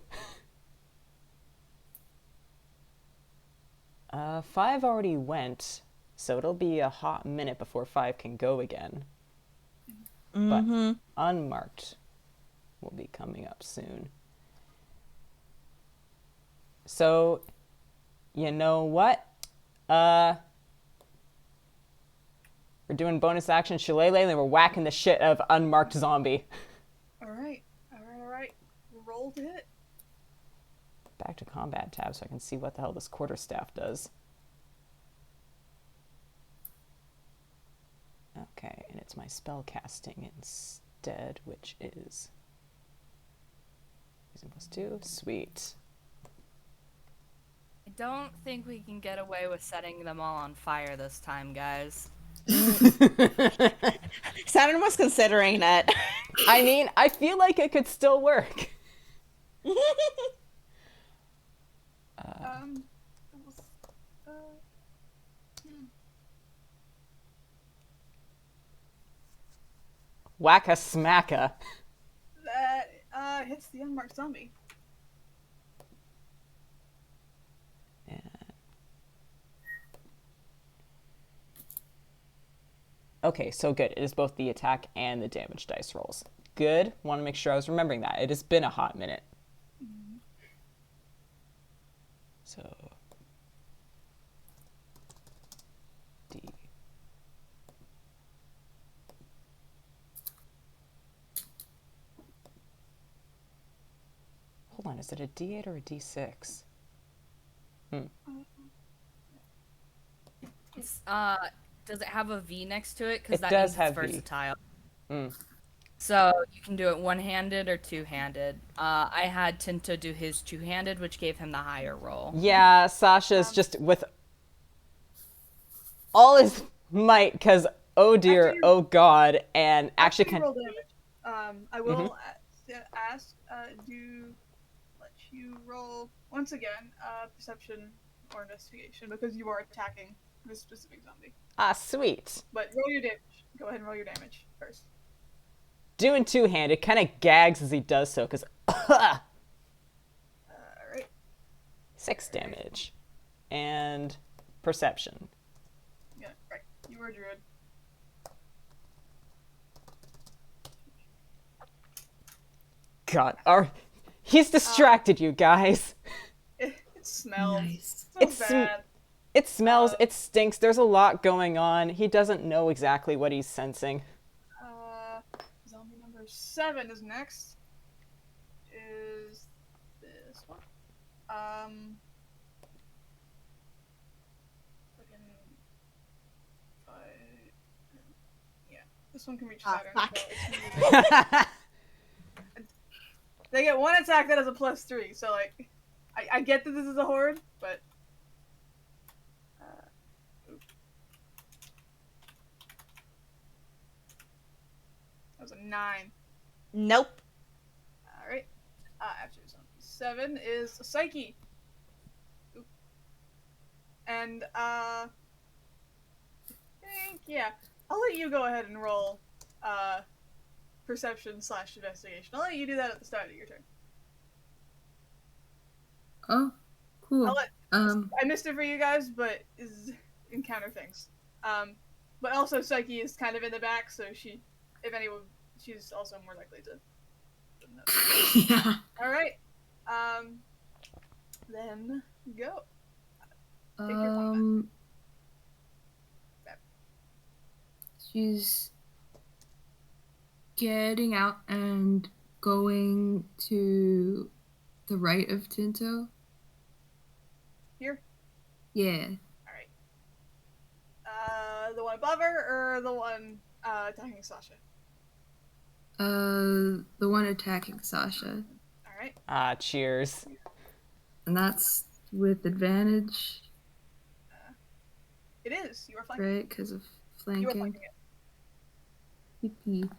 5 already went, so it'll be a hot minute before 5 can go again. Mm-hmm. But unmarked will be coming up soon. So, you know what? We're doing bonus action shillelagh, and then we're whacking the shit out of unmarked zombie. Alright. Roll to hit. Back to combat tab so I can see what the hell this quarterstaff does. Okay, and it's my spell casting instead, which is using +2. Sweet. I don't think we can get away with setting them all on fire this time, guys. Saturn was considering that. I mean, I feel like it could still work. That was, Whack a smacka. that hits the unmarked zombie. Yeah. Okay, so good. It is both the attack and the damage dice rolls. Good. Want to make sure I was remembering that. It has been a hot minute. So, D. Hold on, is it a D8 or a D6? It's, does it have a V next to it? It Because that does means have it's V. versatile. Mm. So you can do it one-handed or two-handed. I had Tinto do his two-handed, which gave him the higher roll. Yeah, Sasha's just with all his might, because oh dear, After you- oh god, and After actually you can. roll damage, I will ask, let you roll once again, perception or investigation, because you are attacking this specific zombie. Ah, sweet. But roll your damage. Go ahead and roll your damage first. Doing two-handed, kind of gags as he does so, because Alright. 6 damage. And perception. Yeah, right. You were a druid. God, he's distracted you guys. It smells Nice. so It's bad. It smells, it stinks, there's a lot going on. He doesn't know exactly what he's sensing. Zombie number 7 is next. Is this one? Fucking yeah, this one can reach Saturn. Fuck. So it's gonna be they get one attack that has a +3, so like, I get that this is a horde, but that was a 9. Nope. Alright. After zombies. 7 is Saiki. Oop. And, I think, yeah. I'll let you go ahead and roll, perception/investigation. I'll let you do that at the start of your turn. Oh, cool. I missed it for you guys, but is encounter things. But also Saiki is kind of in the back, so she's also more likely to know. Yeah. All right. Then go. Take your time. She's getting out and going to the right of Tinto. Here. Yeah. All right. The one above her, or the one attacking Sasha? The one attacking Sasha. All right. Cheers. And that's with advantage, It is. You are flanking. right? Because of You are flanking. flanking it. Yippee.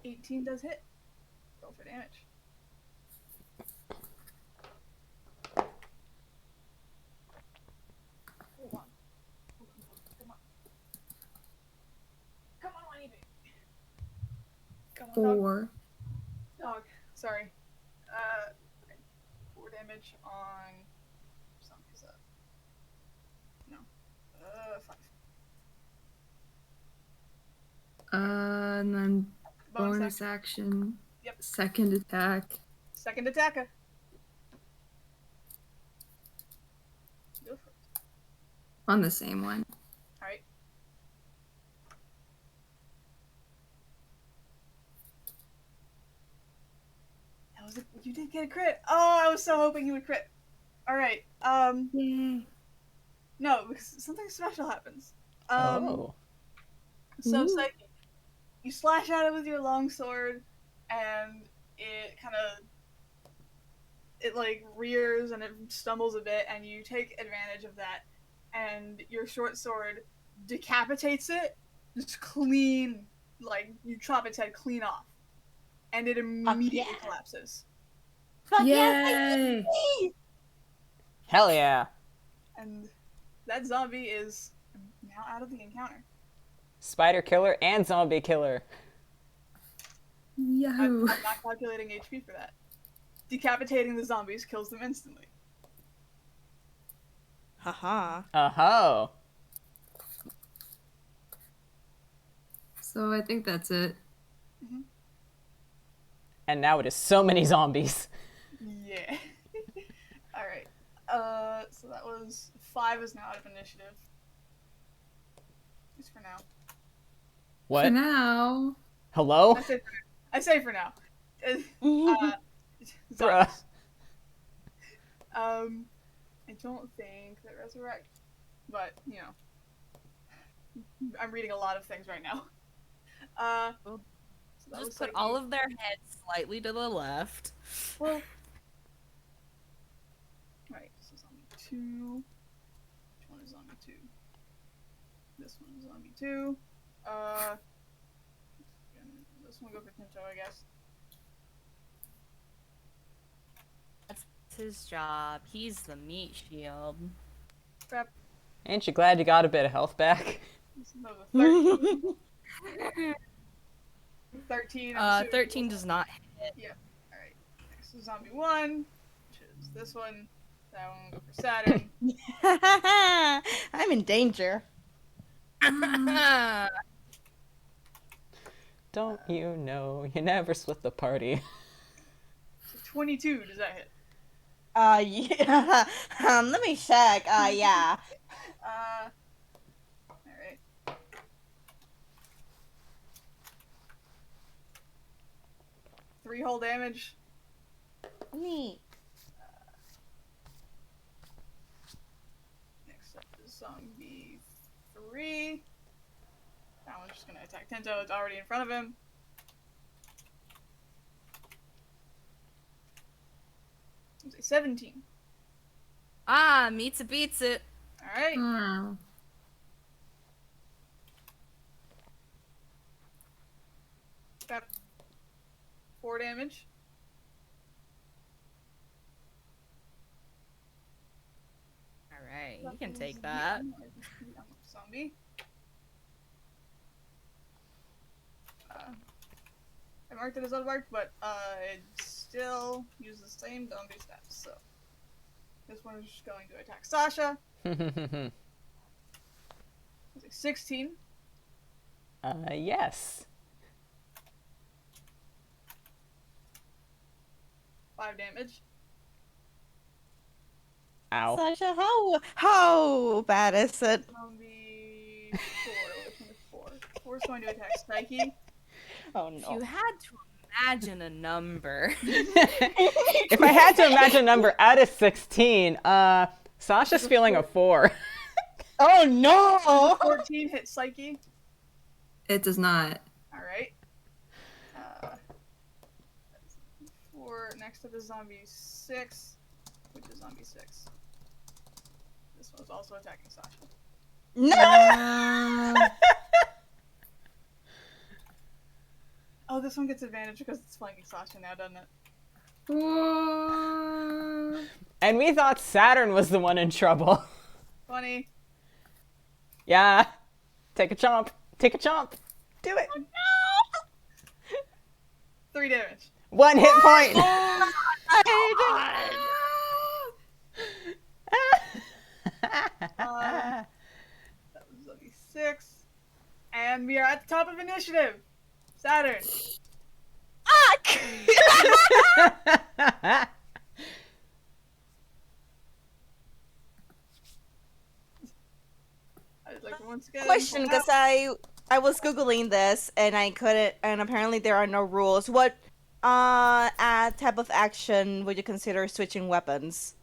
18 does hit. Roll for damage. Hold on. Come on. Come on, Winnie baby. Come on, dog. 4. Dog. Sorry. 4 damage on something's up. No. 5. And then bonus action. action. Yep. Second attack. Second attacker. Go for it. On the same one. Alright. That was you did get a crit. Oh, I was so hoping you would crit. Alright. Yay. No, because something special happens. Oh. So, Ooh. Saiki, you slash at it with your longsword, and it like rears and it stumbles a bit, and you take advantage of that, and your short sword decapitates it, just clean, like you chop its head clean off, and it immediately collapses. Fuck Yay! Hell yeah. And that zombie is now out of the encounter. Spider killer and zombie killer. Yahoo! I'm not calculating HP for that. Decapitating the zombies kills them instantly. Haha. Oh. So I think that's it. And now it is so many zombies. Yeah. Alright. So that was 5 is now out of initiative. At least for now. What? For now. Hello? I say for now. Bruh. Zombies. I don't think that resurrect, but you know, I'm reading a lot of things right now. So that Just was put like all of their heads slightly to the left. well. Right, this is zombie 2. Which one is zombie 2? This one is zombie 2. This one will go for Tinto, I guess. That's his job. He's the meat shield. Crap. Ain't you glad you got a bit of health back? This is another 13. 13. 13 does not hit. Yeah. Alright. Next is zombie 1, which is this one. That one will go for Saturn. I'm in danger. Don't you know you never split the party? So 22, does that hit? Yeah. Let me check. Yeah. Alright. Three whole damage. Neat. Next up is zombie 3. That one's just gonna attack Tinto. It's already in front of him. It's a 17. Meets it beats it. Alright. Wow. Got 4 damage. Alright, you can take that. Zombie. I marked it as unmarked, but it still uses the same zombie stats, so this one is just going to attack Sasha. It's a 16. Yes. 5 damage. Ow. Sasha, how bad is it? Zombie 4. Which one is 4? 4 is going to attack Saiki. Oh If no. you had to imagine a number. If I had to imagine a number out of 16, Sasha's feeling a 4. Oh no! 14 hits Saiki. It does not. Alright. 4 next to the zombie 6, which is zombie 6. This one's also attacking Sasha. No! Oh, this one gets advantage because it's flanking Sasha now, doesn't it? What? And we thought Saturn was the one in trouble. Funny. Yeah. Take a chomp. Take a chomp. Do it. 3 damage. 1 hit point. That was zombie 6. And we are at the top of initiative. Saturn. I'd like to once again Question, because I was googling this and I couldn't, and apparently there are no rules. What type of action would you consider switching weapons?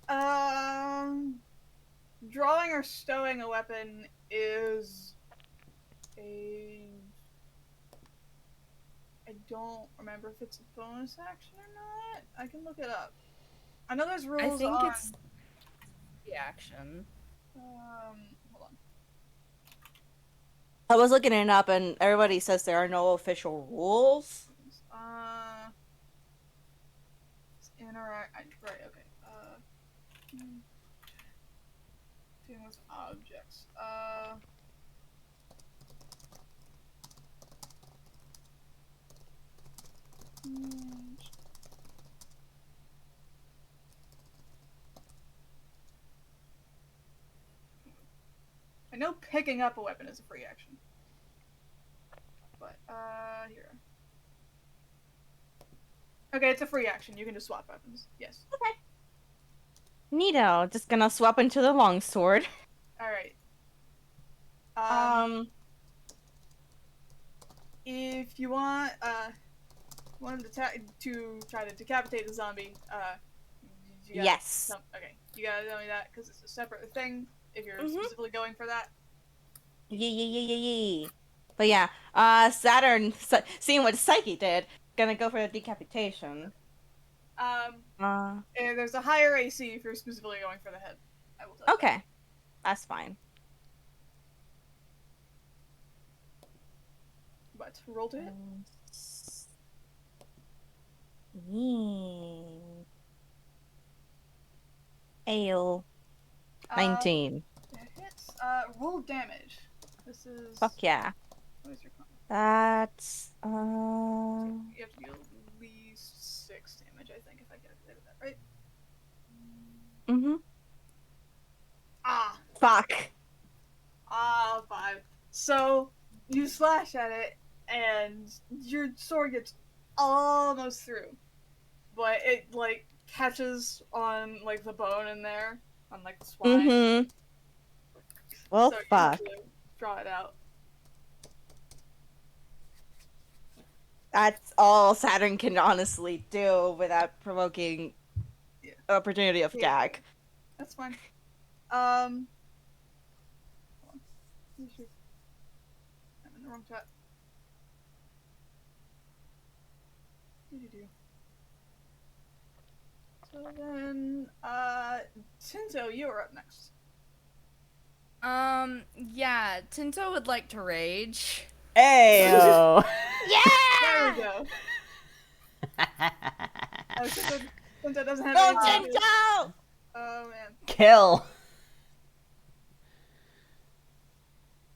Drawing or stowing a weapon is a. I don't remember if it's a bonus action or not. I can look it up. I know there's rules I think on. it's the action. Hold on. I was looking it up and everybody says there are no official rules. Interact. Right. Okay. Dealing with objects. I know picking up a weapon is a free action. But, here. Okay, it's a free action. You can just swap weapons. Yes. Okay. Neato. Just gonna swap into the longsword. Alright. If you want, wanted to try to decapitate the zombie, you gotta Yes. okay, you gotta tell me that, because it's a separate thing, if you're specifically going for that. Yeah. But yeah, Saturn, seeing what Saiki did, gonna go for the decapitation. And there's a higher AC if you're specifically going for the head. I will tell you. Okay. That's fine. But roll to hit. Ale. 19. That hits. Roll damage. This is. Fuck yeah. What is your con? That's, You have to deal at least 6 damage, I think, if I calculated that right. Mm-hmm. Ah! Fuck. 5. So, you slash at it, and your sword gets almost through. But it, like, catches on, like, the bone in there, on, like, the spine. Mm-hmm. Well, So you fuck. have to draw it out. That's all Saturn can honestly do without provoking opportunity of attack. That's fine. Hold on. I'm in the wrong chat. So then, Tinto, you are up next. Yeah, Tinto would like to rage. Ayo! There we go. Oh, Tinto doesn't have Go anything to do. Tinto! Oh man, Kill!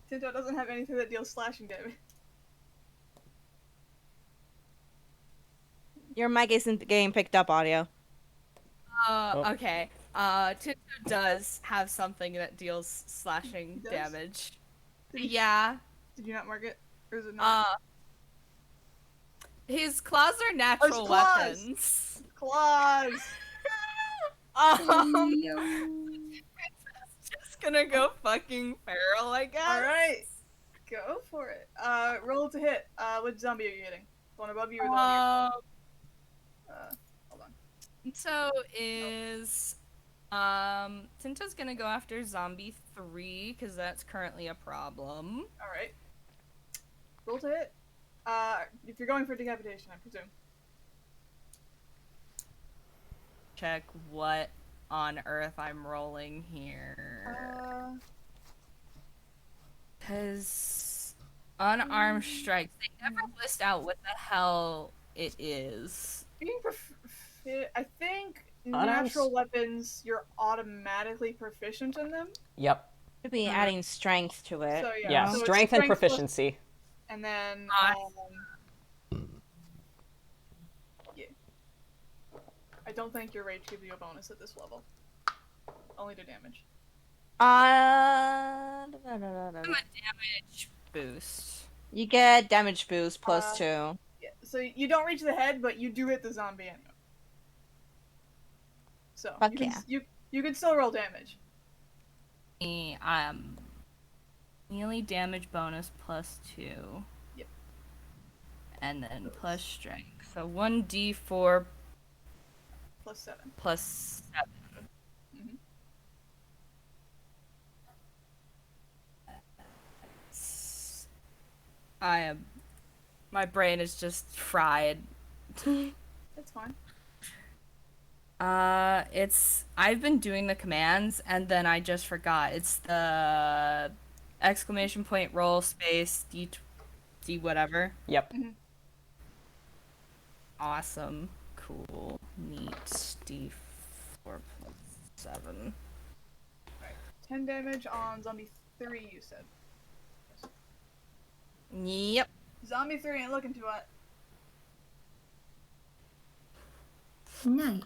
Tinto doesn't have anything that deals slashing damage. Your mic isn't getting picked up, audio. Oh. Okay. Tinto does have something that deals slashing Does? damage. Did you- Yeah. Did you not mark it, or is it not? His claws are natural claws! weapons. Claws. Just gonna go fucking feral, I guess. All right, go for it. Roll to hit. Which zombie are you hitting? The one above you or the one Um, hold on. Tinto is Tinto's gonna go after zombie 3 because that's currently a problem. All right. Roll to hit. If you're going for decapitation, I presume. Check what on earth I'm rolling here. Because unarmed strikes, they never list out what the hell it is. I think Unarmed natural weapons, you're automatically proficient in them. Yep. Should be adding strength to it. So yeah, Yeah, so it's strength and plus- proficiency. and then yeah. I don't think your rage gives you a bonus at this level. Only to damage. Da, da, da, da, da. I'm a damage boost. You get damage boost plus 2. Yeah. So you don't reach the head, but you do hit the zombie anyway. So Fuck you can, yeah. you can still roll damage. Melee damage bonus plus 2. Yep. And then plus strength. So 1d4 Plus 7. plus 7. Mhm. My brain is just fried. That's fine. I've been doing the commands and then I just forgot. It's the exclamation point roll space D whatever. Yep. Awesome. Cool. Neat. D4 plus 7. 10 damage on zombie 3, you said. Yep. Zombie 3 ain't looking too hot. Nice.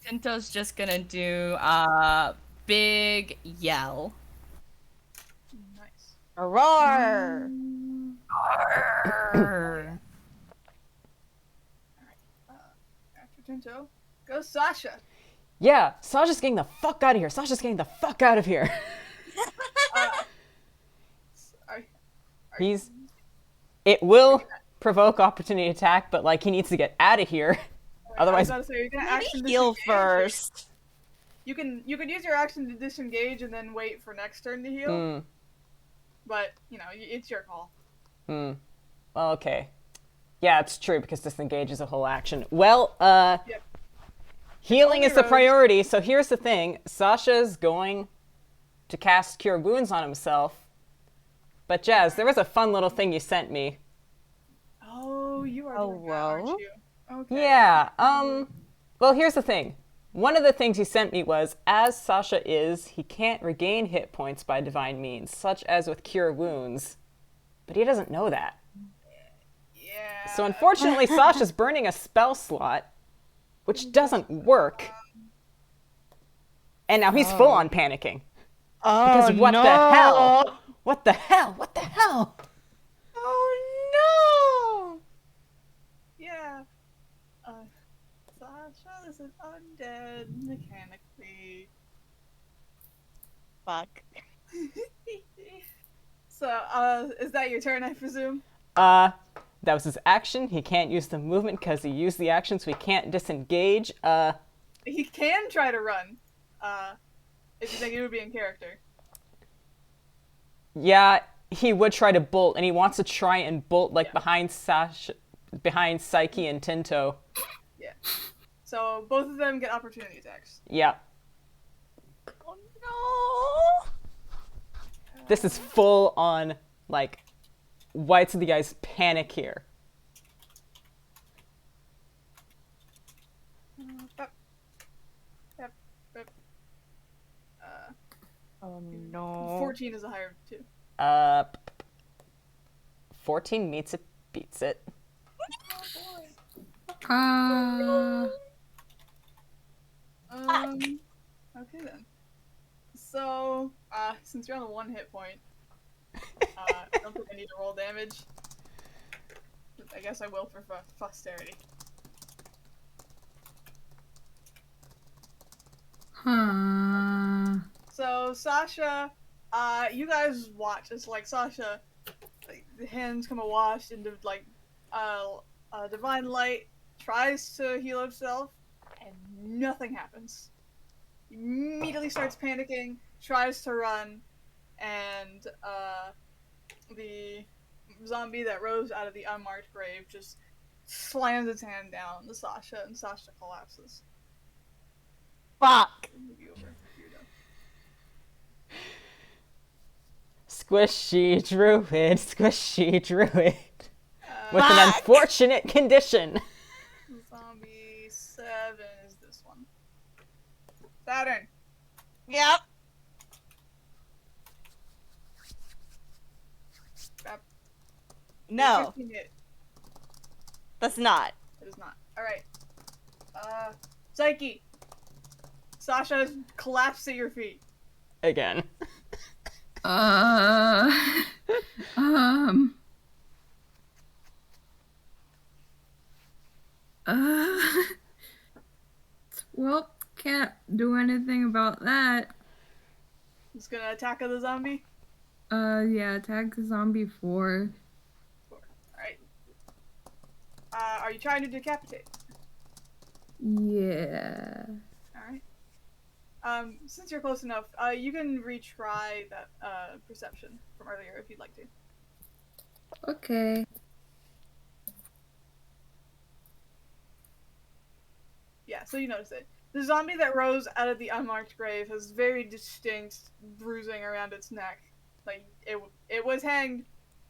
Tinto's just gonna do big yell. Nice. A roar! After Tinto, goes Sasha. Yeah, Sasha's getting the fuck out of here. Sasha's getting the fuck out of here. It will provoke opportunity attack, but like he needs to get out of here. Otherwise, I was about to say, you're gonna action Heal disengage. first. You can use your action to disengage and then wait for next turn to heal. But you know, it's your call. Well, okay. Yeah, it's true because disengage is a whole action. Well, Yep. healing is the Heroes. priority. So here's the thing: Sasha's going to cast Cure Wounds on himself. But Jazz, there was a fun little thing you sent me. Oh, you are Oh, doing that, aren't whoa. you? Okay. Yeah. Well, here's the thing. One of the things he sent me was, as Sasha is, he can't regain hit points by divine means, such as with Cure Wounds. But he doesn't know that. Yeah. So unfortunately, Sasha's burning a spell slot, which doesn't work. And now he's full on panicking. Oh, Because what no. the hell? What the hell? What the hell? Oh, no! Yeah. Sasha is an undead mechanically. Fuck. So, is that your turn, I presume? That was his action. He can't use the movement because he used the action, so he can't disengage. He can try to run. If you think it would be in character. Yeah, he would try to bolt, and he wants to try and bolt like behind Sasha, behind Saiki and Tinto. Yeah. So both of them get opportunity attacks. Yeah. Oh, no! This is full on, like, whites of the eyes panic here. Yep. Yep. Yep. Oh no. 14 is a higher too. 14 meets it, beats it. Okay then. So, since you're on the 1 hit point, I don't think I need to roll damage. I guess I will for posterity. So, Sasha, you guys watch as, like, Sasha, like, the hands come awash into, like, divine light, tries to heal herself, and nothing happens. Immediately starts panicking, tries to run, and, the zombie that rose out of the unmarked grave just slams its hand down on Sasha, and Sasha collapses. Fuck. Move you over. You're done. Squishy druid, squishy druid. With Uh, an Fuck. unfortunate condition. Zombie 7 is this one. Saturn. Yep. That No, 15 hit. that's not. It is not. Alright. Saiki. Sasha has collapsed at your feet. Again. Um. Well, can't do anything about that. Just gonna attack the zombie. Yeah, attack the zombie 4. Alright. Are you trying to decapitate? Yeah. Alright. Since you're close enough, you can retry that, perception from earlier if you'd like to. Okay. Yeah, so you notice it. The zombie that rose out of the unmarked grave has very distinct bruising around its neck. Like, it was hanged.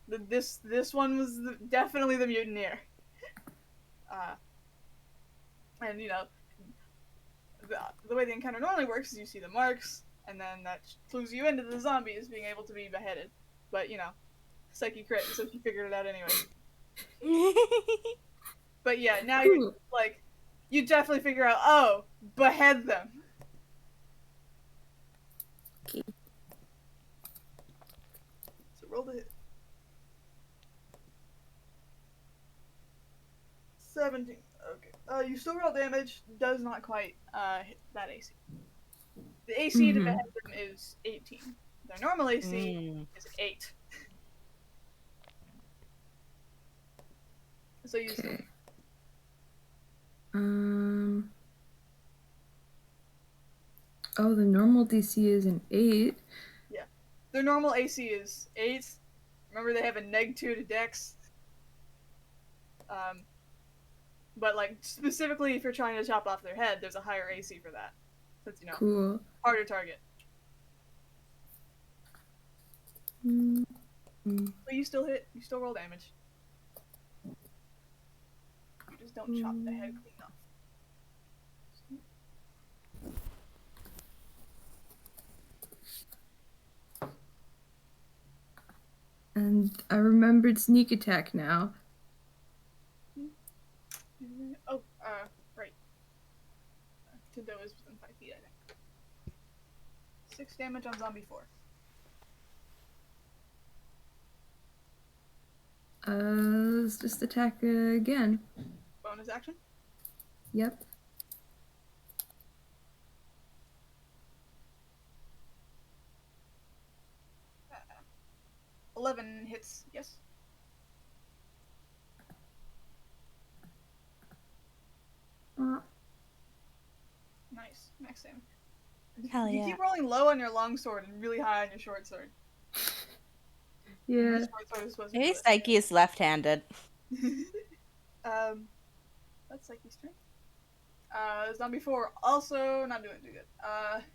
This one was definitely the mutineer. And, you know, the way the encounter normally works is you see the marks, and then that clues you into the zombie as being able to be beheaded. But, you know, Saiki crit, so she figured it out anyway. But yeah, now you're, Cool. like, you definitely figure out, oh, behead them. Okay. So roll the hit. 17. Okay. You still roll damage. Does not quite hit that AC. The AC to behead them is 18. Their normal AC is 8. So you still. Okay. Oh, the normal DC is an 8. Their normal AC is 8. Remember, they have a -2 to Dex. But, like, specifically if you're trying to chop off their head, there's a higher AC for that. Since, you know, Cool. harder target. But you still hit. You still roll damage. You just don't chop the head clean off. And I remembered sneak attack now. Oh, right. Tinto is within 5 feet, I think. 6 damage on zombie 4. Let's just attack again. Bonus action. Yep. 11 hits, yes. Nice, max damage. Hell You yeah. keep rolling low on your long sword and really high on your short sword. Yeah. Your short sword is supposed to Maybe do Saiki is left-handed. it. That's Psyche's turn. Zombie 4 also not doing too good.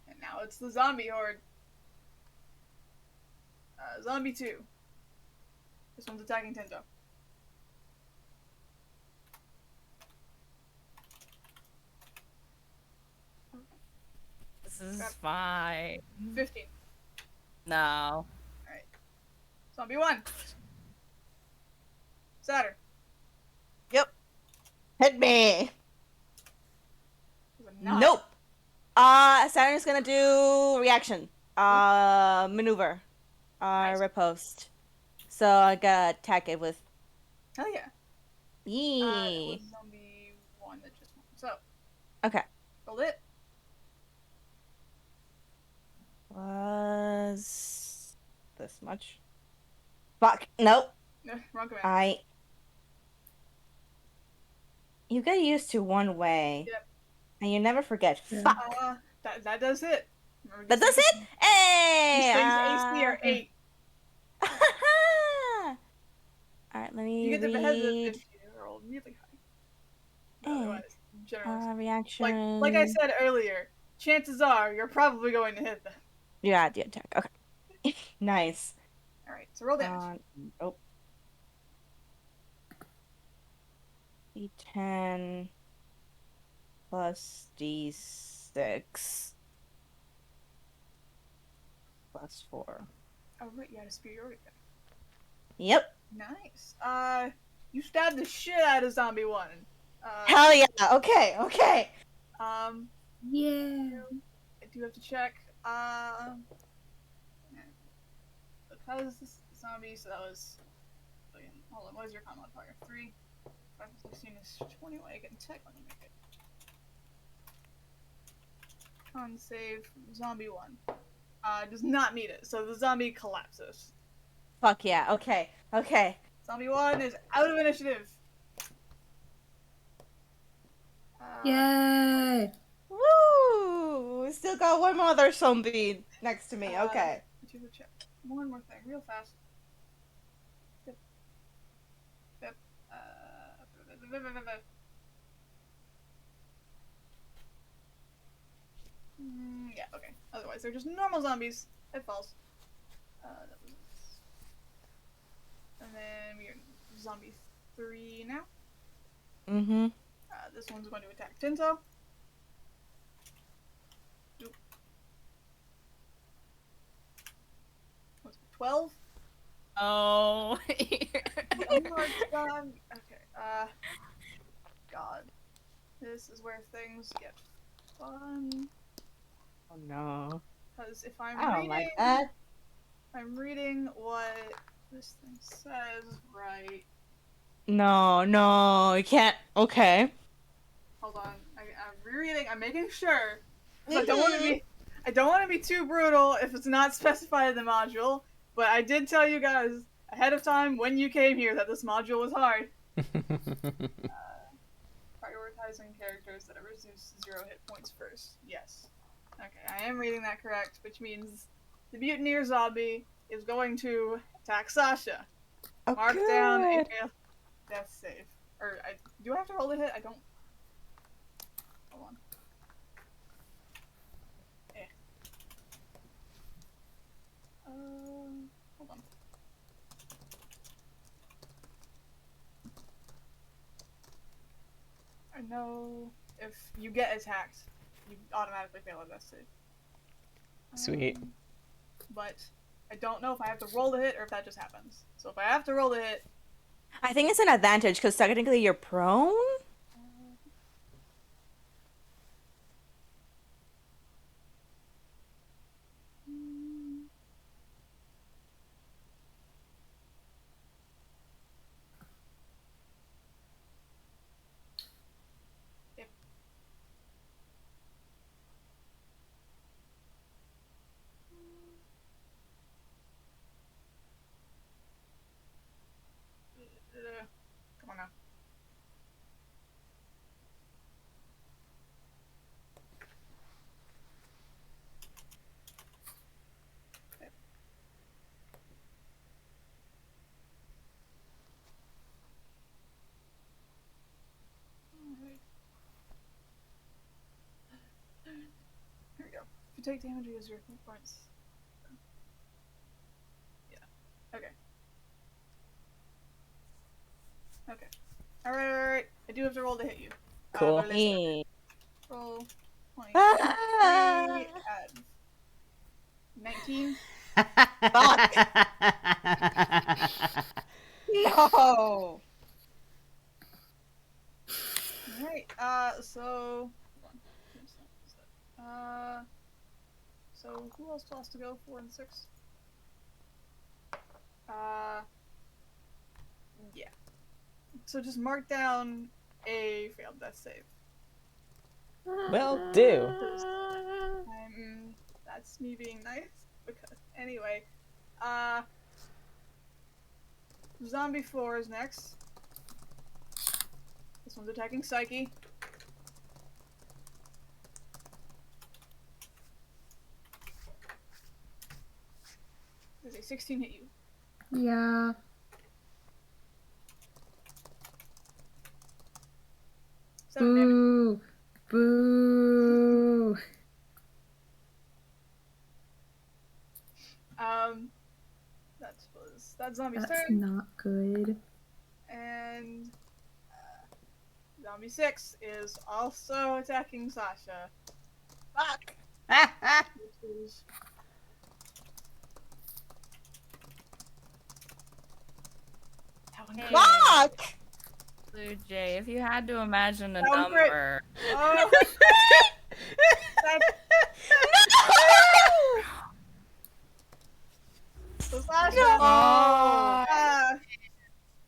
And now it's the zombie horde. Zombie 2. This one's attacking Tinto. This is fine. 15. No. Alright. Zombie 1. Saturn. Yep. Hit me. This is a 9. Nope. Saturn's gonna do reaction. Maneuver. Nice. Riposte. So I gotta attack it with. Hell yeah. That Yee. was zombie 1 that just won. So, Okay. roll it. Was this much? Fuck. Nope. No, wrong command. You get used to one way. Yep. And you never forget. Yeah. Fuck. That does it. Remember That these does it? Hey! These things AC are 8. Alright, let me You get the beheaded read. if you roll really high. Hey. Otherwise, generous. Reaction. Like I said earlier, chances are you're probably going to hit them. Yeah, the attack. Okay. Nice. Alright, so roll damage. Nope. D10 plus D6 plus 4. Oh, right, you had a superiority. Yep. Nice. You stabbed the shit out of zombie 1. Hell yeah. Okay. Yeah. I do have to check. Because this is zombie, so that was. Hold on, what is your con modifier? 3. 5, 16 is 20. I can check when I make it. Con save zombie 1. Does not meet it, so the zombie collapses. Fuck yeah. Okay. Zombie 1 is out of initiative. Yay! Woo! We still got one more other zombie next to me. Okay. To check. One more thing, real fast. Yep. Yeah, okay. Otherwise, they're just normal zombies. It falls. That was. And then we're zombie 3 now. Mm-hmm. This one's going to attack Tinto. Nope. What's it, 12? Oh. Oh my god. Okay, God. This is where things get fun. Oh no. Because if I'm I don't reading... like that. I'm reading what this thing says, right? No, you can't. Okay. Hold on. I'm rereading. I'm making sure. 'Cause I don't want to be too brutal if it's not specified in the module. But I did tell you guys ahead of time when you came here that this module was hard. Prioritizing characters that are reduced to 0 hit points first. Yes. Okay, I am reading that correct, which means the mutineer zombie is going to attack Sasha. Oh, Mark good. down a death save. Do I have to roll a hit? I don't. Hold on. Hold on. I know if you get attacked, you automatically fail a death save. Sweet. But I don't know if I have to roll the hit or if that just happens. So if I have to roll the hit, I think it's an advantage because technically you're prone. Yep. Come on now. Okay. Alright. Here we go. If you take damage, you use your hit points. Yeah. Okay. Okay. Alright. I do have to roll to hit you. Cool. But let's Eh. roll 20. Ah! Add 19. No! Alright, so... hold on. So who else has to go? 4 and 6? Yeah. So just mark down a failed death save. Will do. That's me being nice. Because, anyway, Zombie 4 is next. This one's attacking Saiki. Does a 16 hit you? Yeah. 7 damage. Boo. Boo. That's Zombie's That's turn. not good. And Zombie 6 is also attacking Sasha. Fuck! Which is... That one Hey. Fuck! Bluejay, if you had to imagine a That one crit. number. Oh! That's... So Sasha... No!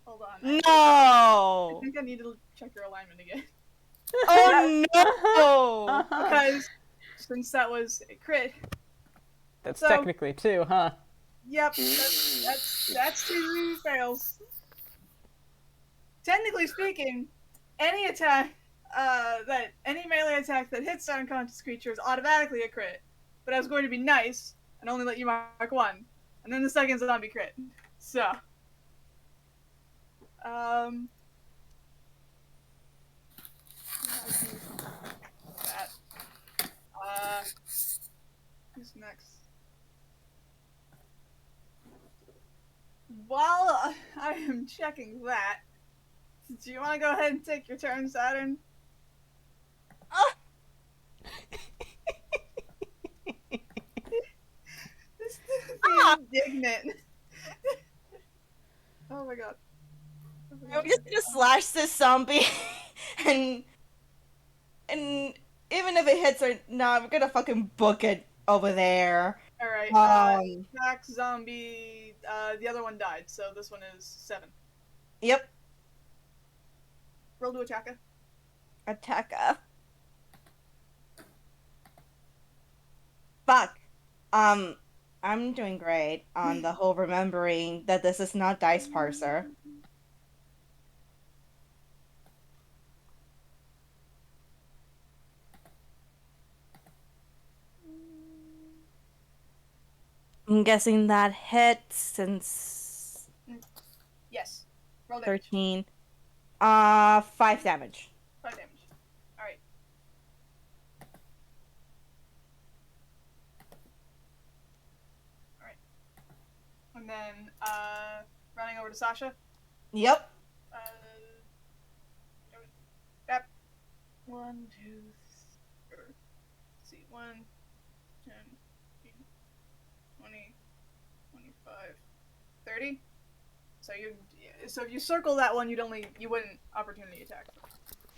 Hold on. I No! think I need to check your alignment again. Oh no! Because since that was a crit, That's So- technically 2, huh? yep, that's 2 fails. Technically speaking, any attack, any melee attack that hits an unconscious creature is automatically a crit. But I was going to be nice and only let you mark 1, and then the second zombie crit. So, that. Who's next? While I am checking that, do you want to go ahead and take your turn, Saturn? This is indignant. Oh my god. I'm just gonna slash this zombie, and even if it hits or not, I'm gonna fucking book it over there. Alright, attack zombie, the other one died, so this one is 7. Yep, Roll to attacker. attacker. Fuck. I'm doing great on the whole remembering that this is not dice parser. I'm guessing that hits since Yes. Roll damage. 13. 5 damage. 5 damage. Alright. Alright. And then, running over to Sasha. Yep. Yep. 1, 2, 3, let's see, 1, 10, 15, 20, 25, 30. So if you circle that one, you wouldn't opportunity attack.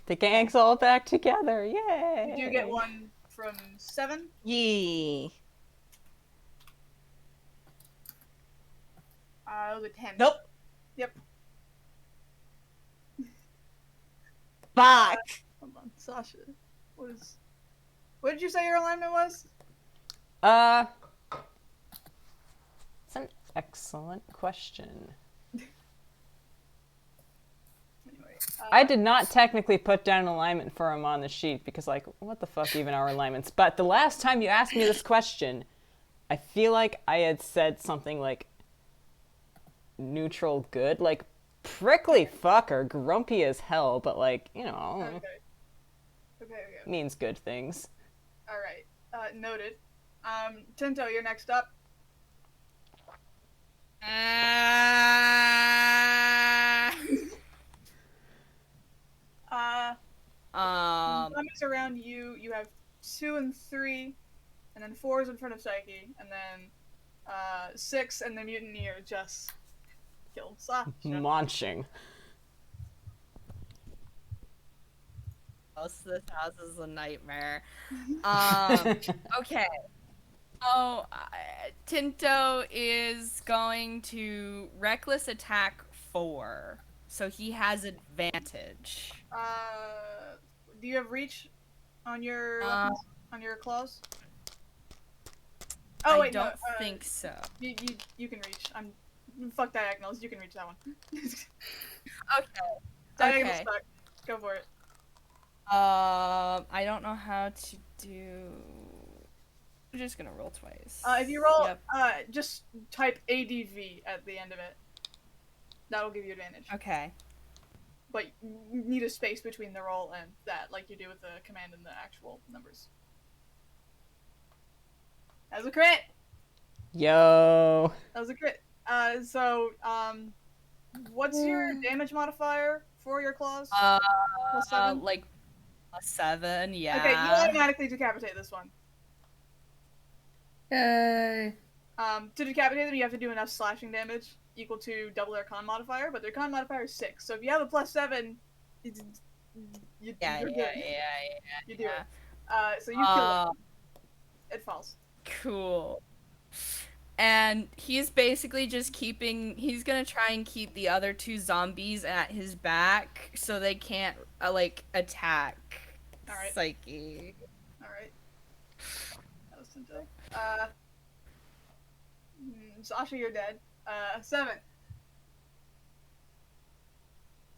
The gang's all back together. Yay! You do get 1 from 7. Yee. It was a 10. Nope. Yep. Fuck. Hold on, Sasha. What did you say your alignment was? It's an excellent question. Anyway, I did not technically put down an alignment for him on the sheet because, like, what the fuck even are alignments? But the last time you asked me this question, I feel like I had said something like neutral good, like prickly fucker, grumpy as hell, but like, you know, Okay. means good things. Alright. Noted. Tinto, you're next up. zombies around you, you have 2 and 3, and then 4 is in front of Saiki, and then 6 and the mutineer just killed Sasha. Munching. Most of this house is a nightmare. Okay. So, Tinto is going to reckless attack 4, so he has advantage. Do you have reach on your weapons? On your claws? Oh I wait, don't no. think so. You can reach. Fuck diagonals. You can reach that one. Okay. Diagonal Okay. stuck. Go for it. I don't know how to do. I'm just gonna roll twice. If you roll, Yep. just type ADV at the end of it. That'll give you advantage. Okay. But you need a space between the roll and that, like you do with the command and the actual numbers. That was a crit! Yo. That was a crit. What's your damage modifier for your claws? +7? Like +7, yeah. Okay, you automatically decapitate this one. Yay. To decapitate them, you have to do enough slashing damage equal to double their con modifier, but their con modifier is 6. So if you have a +7, you're good. You do it. So you kill it. It falls. Cool. And he's basically just he's gonna try and keep the other 2 zombies at his back so they can't, attack Alright. Saiki. Alright. That was Tinto. Sasha, you're dead. 7.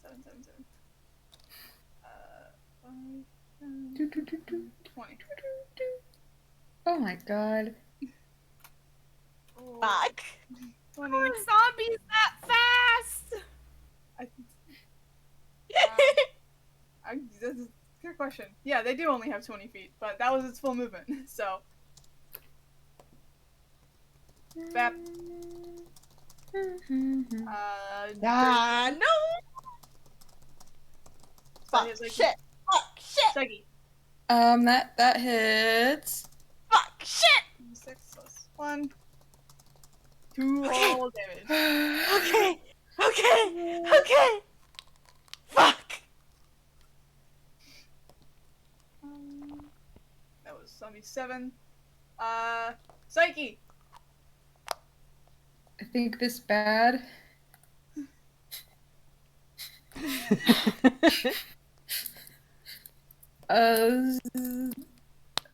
7. 5, 10, 20. Oh my god. Fuck. 20. Are zombies that fast? That's a good question. Yeah, they do only have 20 feet, but that was its full movement, so. Bap. No! Fuck, shit! Fuck, shit! Saiki. That hits. Fuck, shit! 6 + 1. 2 Okay. whole damage. Okay! Fuck! That was zombie 7. Saiki! I think this bad.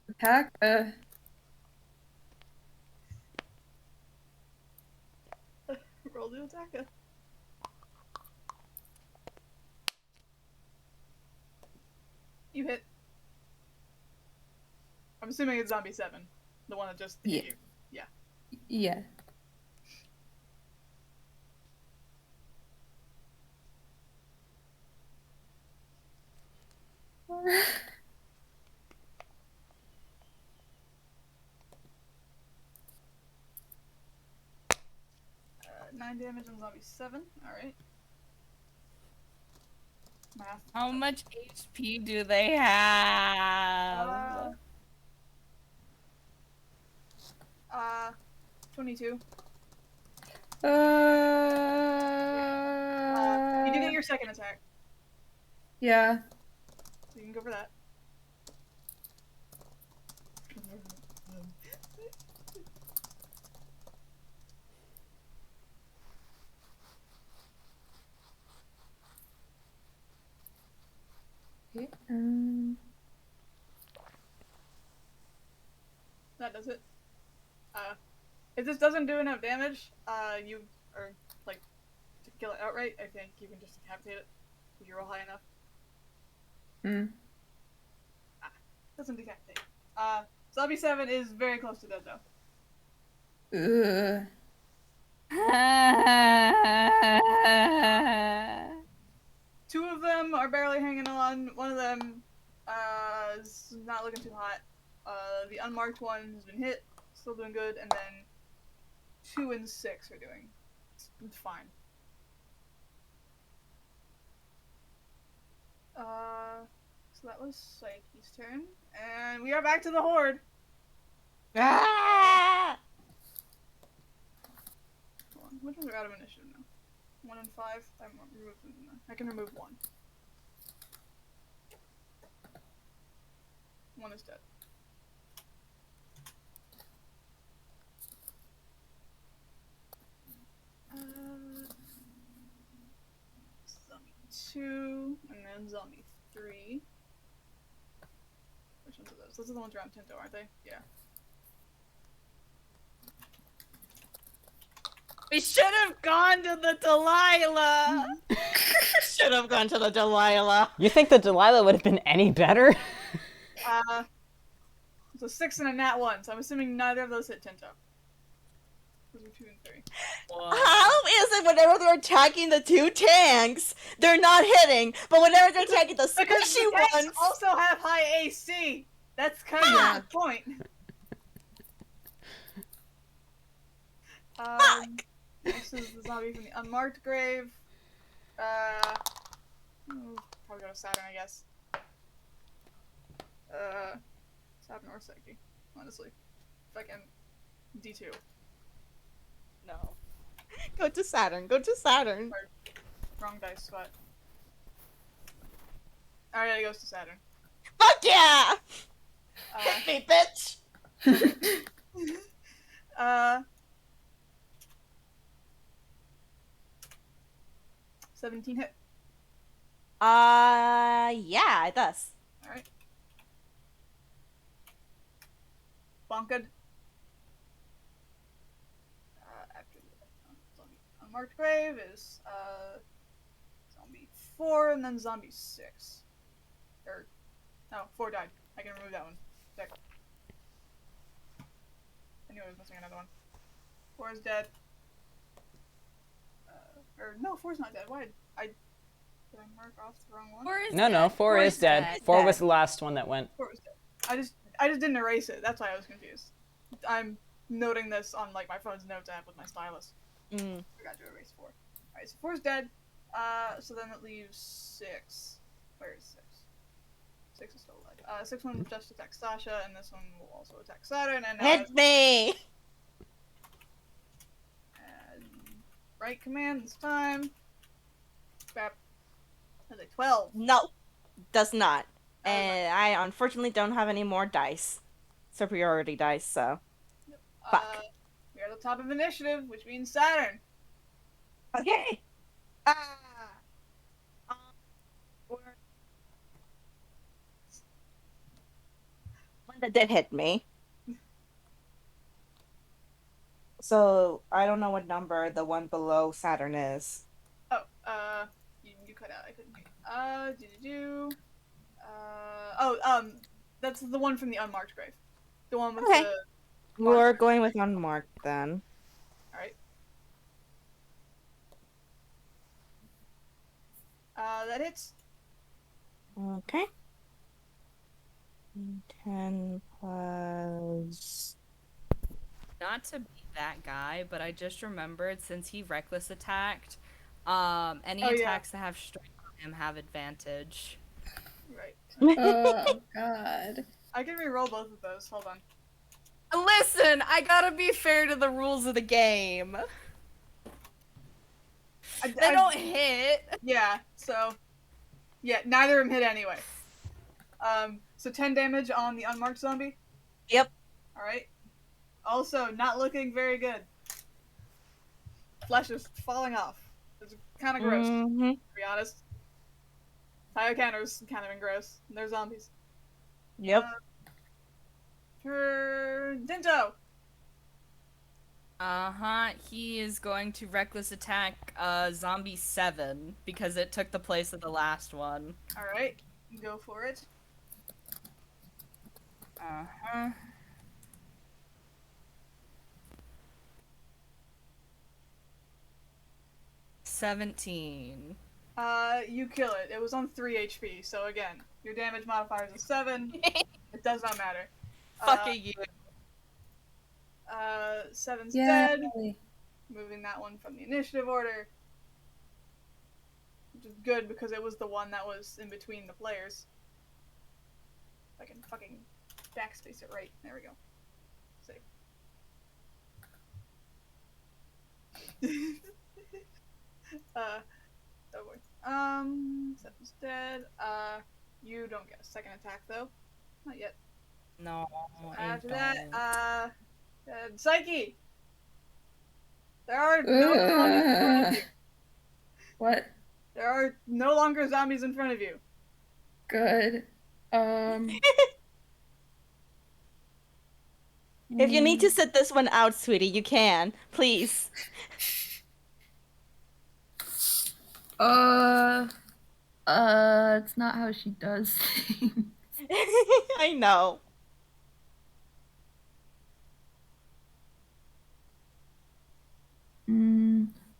Attack. Roll to attack her. You hit. I'm assuming it's zombie 7. The one that just hit you. Yeah. Nine damage on zombie 7. Alright. Math. How much HP do they have? 22. You You do get your second attack, Yeah. so you can go for that. Okay, That does it. If this doesn't do enough damage, you are like to kill it outright. I think you can just decapitate it if you roll high enough. Doesn't decapitate. Zombie 7 is very close to dead though. Ugh. 2 of them are barely hanging on. One of them is not looking too hot. The unmarked one has been hit, still doing good, and then 2 and 6 are doing fine. So that that was Saiki's turn. And we are back to the Horde. Ah! Hold on. Which ones are out of initiative now? 1 and 5. I can remove 1. 1 is dead. Zombie 2, and then zombie 3. Which ones are those? Those are the ones around Tinto, aren't they? Yeah. We should have gone to the Delilah. Should have gone to the Delilah. You think the Delilah would have been any better? So 6 and a nat 1, so I'm assuming neither of those hit Tinto. Those are 2 and 3. How is it whenever they're attacking the 2 tanks, they're not hitting, but whenever they're attacking the Because squishy the tanks ones... also have high AC! That's kind of the point. This is the zombie from the unmarked grave. Probably go to Saturn, I guess. Saturn or Saiki, honestly. If I can. D2. No. Go to Saturn, go to Saturn. Wrong dice spot. Alright, it goes to Saturn. Fuck yeah! Hit me, bitch! 17 hit. Yeah, it does. Alright. Bonked. After the zombie unmarked grave is zombie 4 and then zombie 6. Or no, 4 died. I can remove that one. Sick. I knew I was missing another one. 4 is dead. Or no, 4's not dead. Why did I mark off the wrong one? No, 4 is dead. 4 was the last one that went. 4 was dead. I just didn't erase it. That's why I was confused. I'm noting this on like my phone's notes app with my stylus. Forgot to erase 4. Alright, so 4 is dead. So then it leaves 6. Where is 6? 6 is still alive. 6 one just attacks Sasha, and this one will also attack Saturn. And Hit me! Right command this time. Bap. That's a 12. No, does not. And I unfortunately don't have any more dice. Superiority dice, so. Fuck. We are at the top of initiative, which means Saturn. Okay. One that did hit me. So, I don't know what number the one below Saturn is. Oh, you cut out. I couldn't hear. That's the one from the unmarked grave. The one with Okay. the... We're going with unmarked then. Alright. That hits. Okay. 10 plus... Not to be that guy, but I just remembered since he reckless attacked, any attacks that have strength on him have advantage. Right. Oh, God. I can re-roll both of those. Hold on. Listen, I gotta be fair to the rules of the game. They don't hit. Yeah, so... Yeah, neither of them hit anyway. So 10 damage on the unmarked zombie? Yep. Alright. Also, not looking very good. Flesh is falling off. It's kind of gross, to be honest. Tire counters kind of gross. They're zombies. Yep. For Dinto. He is going to reckless attack zombie 7 because it took the place of the last one. Alright, go for it. 17. You kill it. It was on 3 HP, so again, your damage modifier is a 7. It does not matter. Fucking you. 7's Yay. dead. Moving that one from the initiative order. Which is good because it was the one that was in between the players. I can fucking backspace it right. There we go. Save. Oh boy. Seven's dead. You don't get a second attack though. Not yet. No. After I that, don't. Saiki! There are no zombies in front of you. What? There are no longer zombies in front of you. Good. If you need to sit this one out, sweetie, you can. Please. It's not how she does things. I know.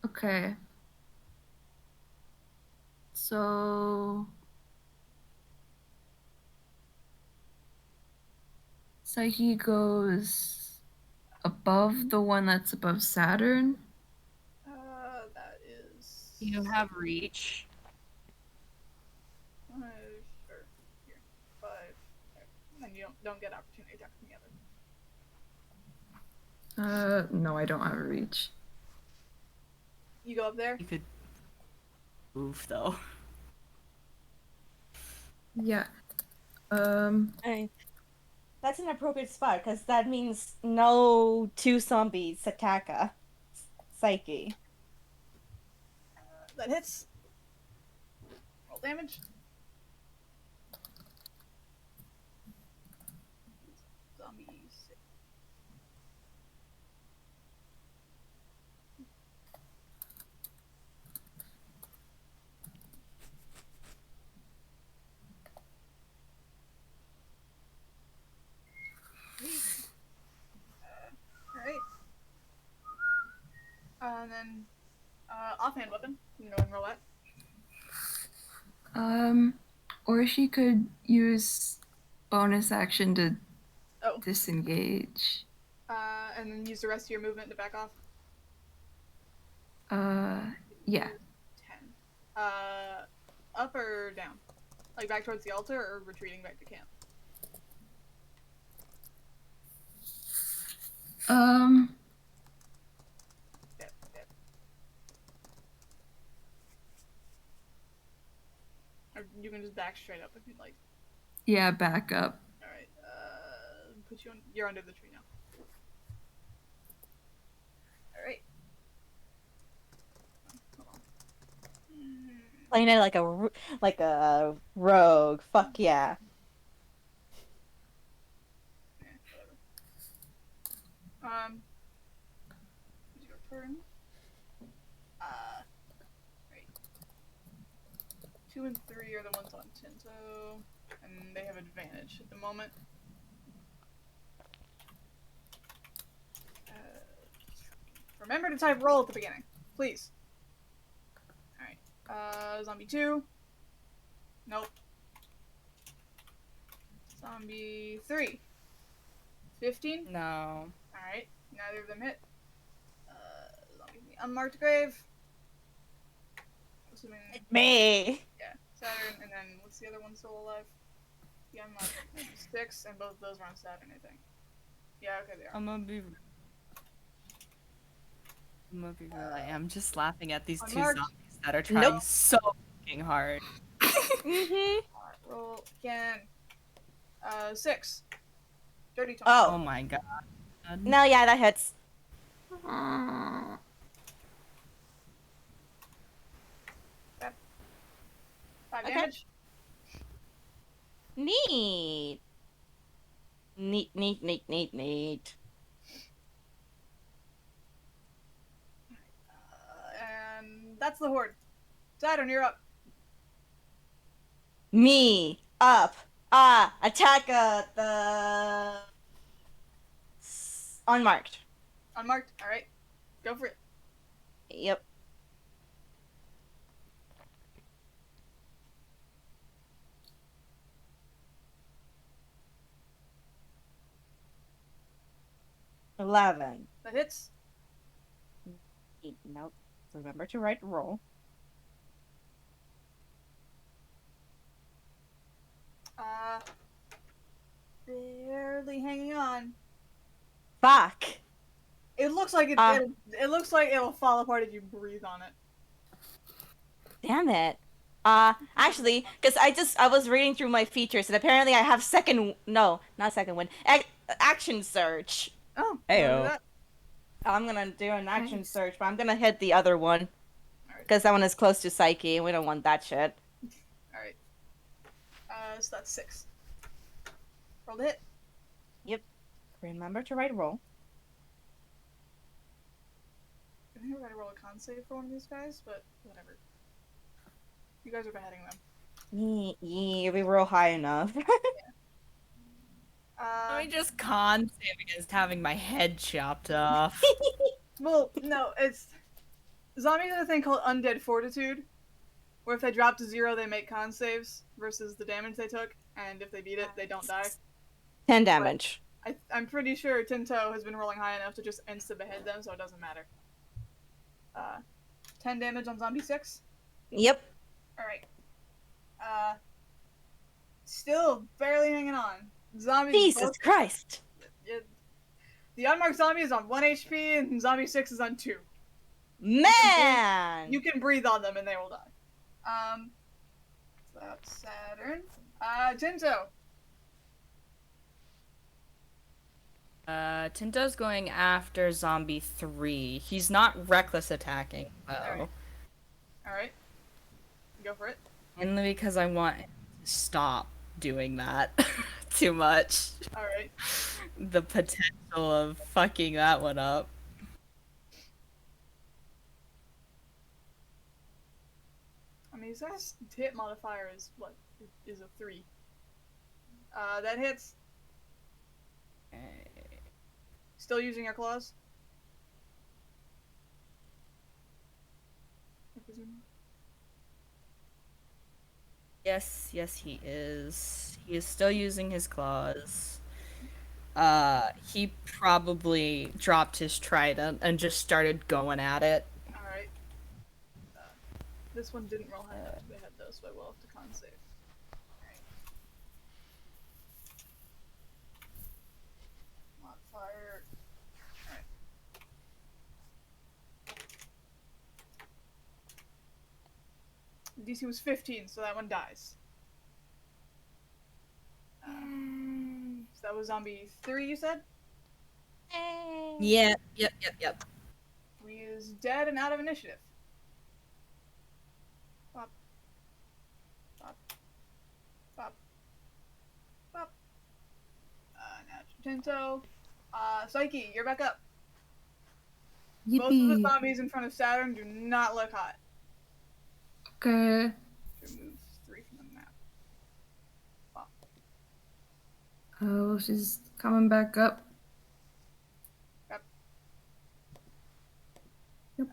Okay. So Saiki goes above the one that's above Saturn. That is. You have reach. Sure. Here. 5. And you don't get opportunity attack from the other. No, I don't have a reach. You go up there. You could move though. Yeah. That's an appropriate spot, because that means no two zombies attack Saiki. That hits. Roll damage. Zombie 6. Alright. And then, offhand weapon. You can go and roll that. Or she could use bonus action to Oh. disengage. And then use the rest of your movement to back off. Yeah. 10. Up or down? Like back towards the altar or retreating back to camp? Yep. Or you can just back straight up if you'd like. Yeah, back up. Alright, put you on. You're under the tree now. Alright. Hold on. Playing it like a rogue. Fuck yeah. Whatever. It's your turn. Right. 2 and 3 are the ones on Tinto, and they have advantage at the moment. Remember to type roll at the beginning, please. Alright. Zombie 2. Nope. Zombie 3. 15? No. Alright. Neither of them hit. Zombie in the unmarked grave. Assuming. Me. Yeah. Saturn, and then what's the other one still alive? The unmarked 6, and both of those are on Saturn, I think. Yeah, okay, they are. I'm gonna be real. I'm just laughing at these two Unmarked. zombies that are trying Nope. so fucking hard. Mm-hmm. Alright, roll again. 6. Dirty 20. Oh Oh. my god. No, yeah, that hits. 5 Okay. damage. Neat. Neat. And that's the horde. Saturn, you're up. Me. Up. Attack the... Unmarked. Unmarked. Alright. Go for it. Yep. $11. That hits. Nope. Remember to write roll. barely hanging on. Fuck. It looks like it looks like it'll fall apart if you breathe on it. Damn it. Actually, because I was reading through my features, and apparently I have not second wind, action search. Oh, Ayo. wanna do that? I'm gonna do an action Nice. search, but I'm gonna hit the other one. Because that one is close to Saiki, and we don't want that shit. All right. So that's 6. Roll the hit. Yep. Remember to write roll. I think I gotta roll a con save for one of these guys, but whatever. You guys are beheading them. Yeah, we roll high enough. Let me just con save against having my head chopped off. Well, no, it's zombies have a thing called undead fortitude, where if they drop to 0, they make con saves versus the damage they took, and if they beat it, they don't die. 10 damage. I'm pretty sure Tinto has been rolling high enough to just insta behead them, so it doesn't matter. 10 damage on zombie 6. Yep. All right. Still barely hanging on. Zombies. Jesus Christ. The unmarked zombie is on 1 HP, and zombie 6 is on 2. Man! You can breathe on them, and they will die. So that's Saturn. Tinto. Tinto's going after zombie 3. He's not reckless attacking, though. Alright. Alright. Go for it. Mainly because I want him to stop doing that too much. Alright. The potential of fucking that one up. I mean, his guy's hit modifier is what? Is a 3. That hits. Still using your claws? I presume. Yes, he is. He is still using his claws. He probably dropped his trident and just started going at it. Alright. This one didn't roll high enough to behead though, so I will have to con save. Alright. Modifier. Alright. DC was 15, so that one dies. So that was zombie 3, you said? Yeah, yep. He is dead and out of initiative. Bop. Bop. Bop. Bop. Now Tinto. Saiki, you're back up. Both of the Yippee. zombies in front of Saturn do not look hot. Okay. Remove 3 from the map. Bop. Oh, she's coming back up. Yep. Yep.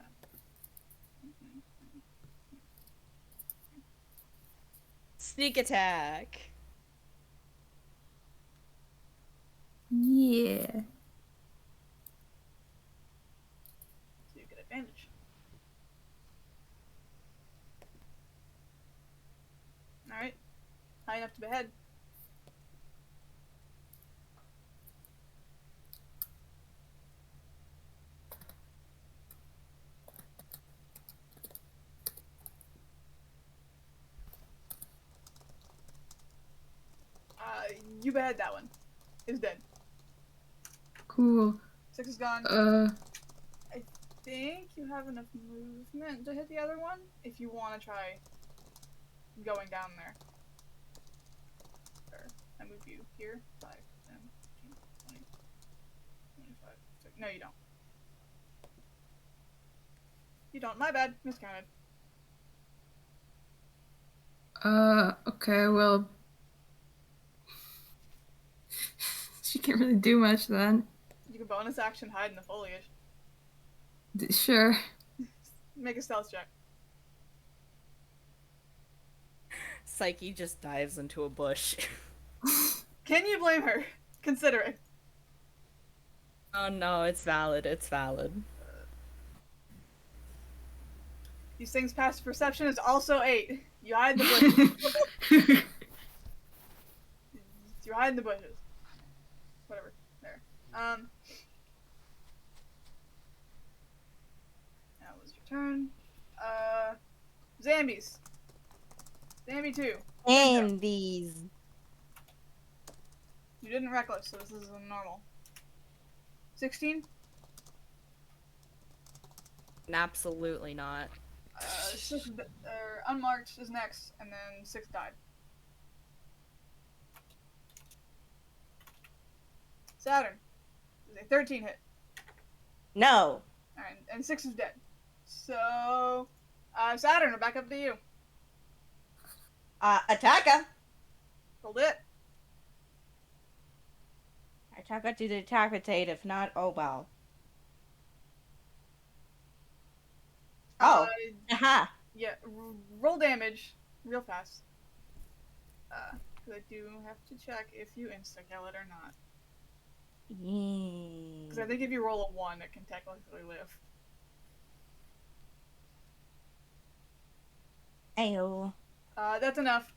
Sneak attack. Yeah. So you get advantage. Alright. High enough to behead. You behead that one. It's dead. Cool. 6 is gone. I think you have enough movement to hit the other one if you want to try going down there. Or, I move you here. 5, 10, 15, 20, 25. No, you don't. You don't. My bad. Miscounted. Okay, well. She can't really do much then. You can bonus action hide in the foliage. Sure. Make a stealth check. Saiki just dives into a bush. Can you blame her? Consider it. Oh no, it's valid. These things' passive perception is also 8. You hide in the bushes. You hide in the bushes. whatever. There. Now was your turn. Zambies. Zambi 2. And these. You didn't reckless, so this is a normal. 16? Absolutely not. 6 unmarked is next, and then 6 died. Saturn. Is a 13 hit. No. Alright, and 6 is dead. So, Saturn, we're back up to you. Attacker. Hold it. Attacker to decapitate, if not, oh well. Oh. Aha. Yeah, roll damage real fast. Because I do have to check if you insta-kill it or not. Because I think if you roll a 1, it can technically live. Ayo. That's enough.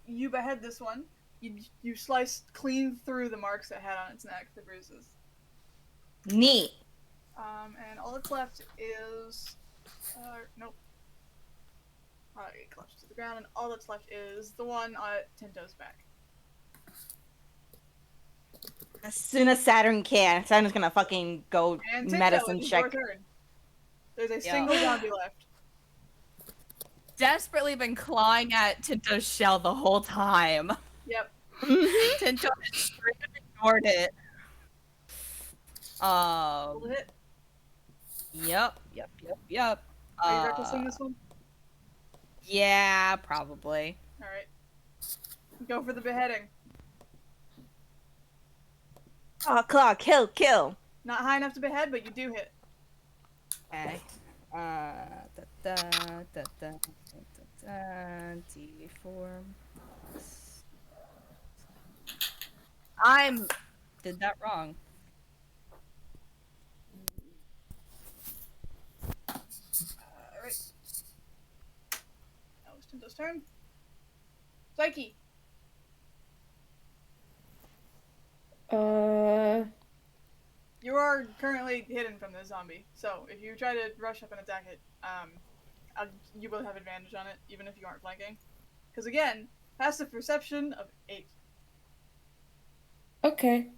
You behead this one. You slice clean through the marks it had on its neck, the bruises. Neat. And all that's left is... nope. It collapsed to the ground, and all that's left is the one on Tinto's back. As soon as Saturn can, Saturn's gonna fucking go And Tinto, medicine it's check. your turn. There's a Yeah. single zombie left. Desperately been clawing at Tinto's shell the whole time. Yep. Tinto has straight up ignored it. Roll the hit. Yep. Are you recklessing this one? Yeah, probably. Alright. Go for the beheading. Oh, claw, kill. Not high enough to behead, but you do hit. Okay. D4. Did that wrong. Alright. That was Tinto's turn. Saiki. You are currently hidden from the zombie, so if you try to rush up and attack it, you will have advantage on it, even if you aren't flanking. Because again, passive perception of 8. Okay.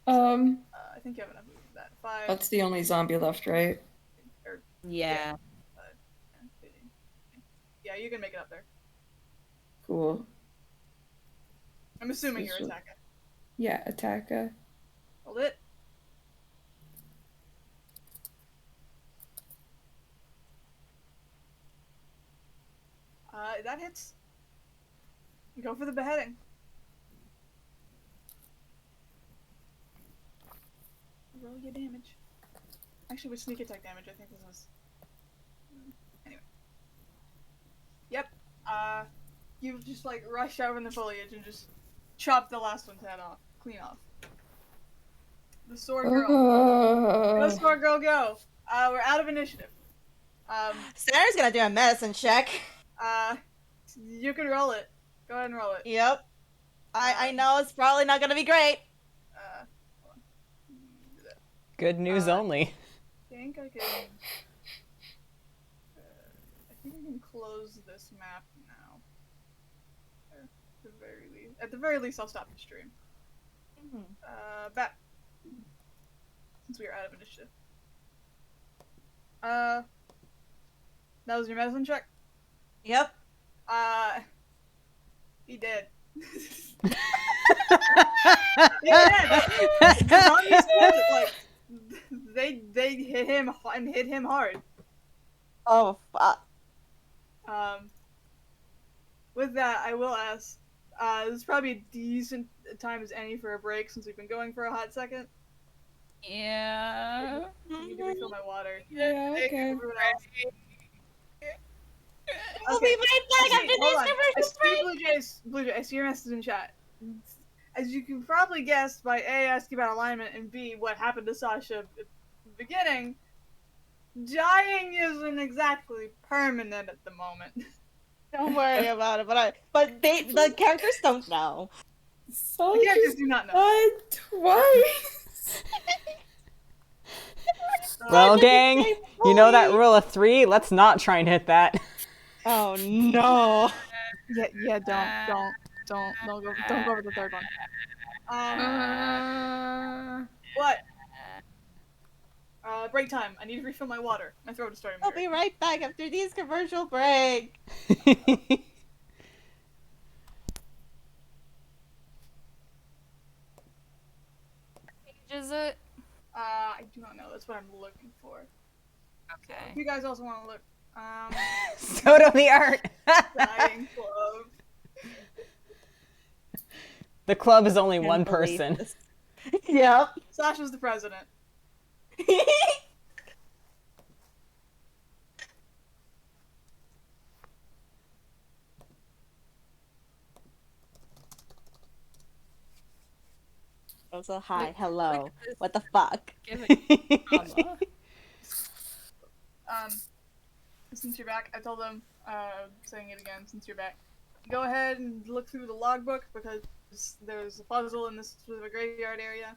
I think you have enough movement for that. 5. That's the only zombie left, right? Or, Yeah. yeah, you can make it up there. Cool. I'm assuming you're attacking. Yeah, attacker. Hold it. That hits. Go for the beheading. Roll your damage. Actually, with sneak attack damage, I think this is... Anyway. Yep. You just, like, rush out in the foliage and just chop the last one's head off. Clean off. The sword girl. Go, sword girl, go! We're out of initiative. Saturn's gonna do a medicine check. You can roll it. Go ahead and roll it. Yep. I know it's probably not gonna be great. Hold on. Do that. Good news only. I think I can... I think I can close this map now. At the very least, I'll stop the stream. Back. Since we are out of initiative. That was your medicine check? Yep. He did. Zombies, like, they hit him and hit him hard. Oh, fuck. With that, I will ask, this is probably a decent time as any for a break since we've been going for a hot second. Yeah. I need to refill my water. Yeah, okay. Everyone else. I'll be right back after Hold on. this commercial break. Bluejay, I see your message in chat. As you can probably guess by A, asking about alignment, and B, what happened to Sasha at the beginning, dying isn't exactly permanent at the moment. Don't worry about it, but the characters don't know. Sasha The characters do not know. died twice. Well, Sasha can gang, say you know that bully. rule of 3? Let's not try and hit that. Oh no. Yeah, don't go over the third one. What? Break time. I need to refill my water. My throat is starting to I'll hurt. be right back after these commercial break. Is it? I do not know. That's what I'm looking for. So, Okay. if you guys also want to look, Soto the art! dying club. The club is only Can't one believe person. this. Yep. Sasha's the president. Also, hi, Look- hello. look at this. What the fuck? Give it drama. Since you're back, I told them, saying it again, since you're back, go ahead and look through the logbook because there's a puzzle in this specific graveyard area.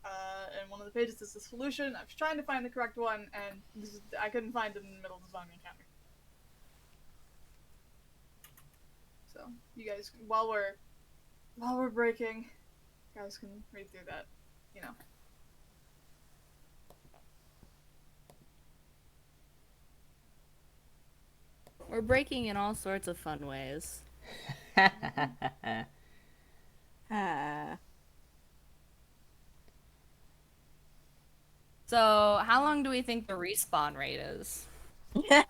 And one of the pages is the solution. I was trying to find the correct one, and I couldn't find it in the middle of the zombie encounter. So, you guys, while we're breaking, you guys can read through that, you know. We're breaking in all sorts of fun ways. Ah. So, how long do we think the respawn rate is? I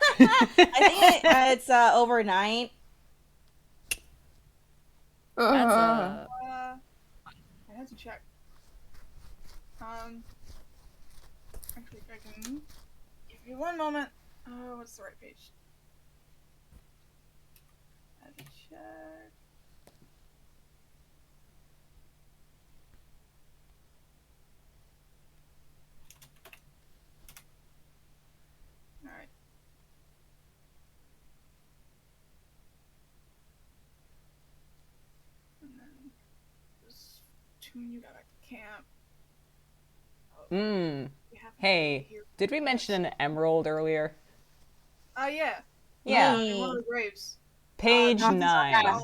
think it's overnight. That's Uh, I have to check. Actually, I can give me one moment. Oh, what's the right page? Let me check. Alright. And then this tune you got at camp. Oh, Mmm. we have Hey, here. did we mention an emerald earlier? Yeah. Yeah. In one of the graves. Page Not 9. Sasha.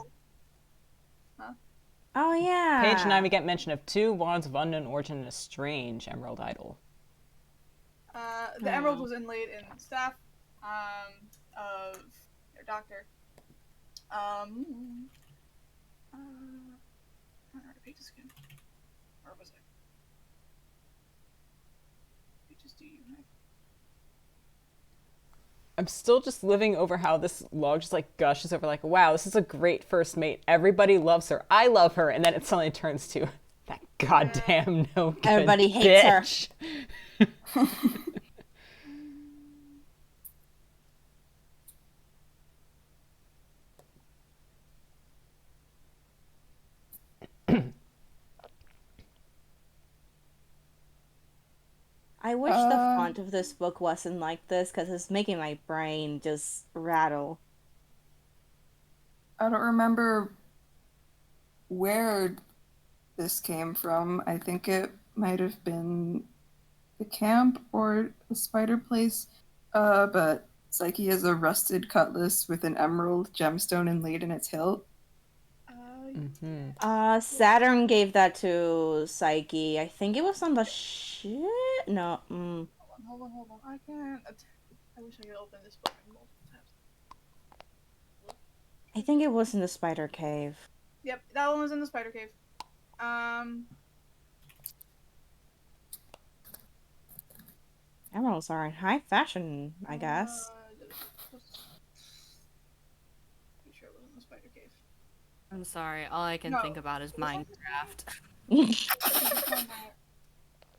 Oh yeah. Page 9, we get mention of 2 wands of unknown origin and a strange emerald idol. The emerald was inlaid in the staff of their doctor. I don't know where the pages again. Where was it? Pages do you have? I'm still just living over how this log just like gushes over like, wow, this is a great first mate. Everybody loves her. I love her. And then it suddenly turns to that goddamn no good Everybody hates her. bitch. I wish the font of this book wasn't like this because it's making my brain just rattle. I don't remember where this came from. I think it might have been the camp or the spider place. But Saiki has a rusted cutlass with an emerald gemstone inlaid in its hilt. Saturn gave that to Saiki. I think it was on the shit. No. Hold on. I can't. I wish I could open this book in multiple tabs. I think it was in the spider cave. Yep, that one was in the spider cave. Emeralds are in high fashion, I guess. Pretty sure it was in the spider cave. I'm sorry, all I can No. think about is Minecraft.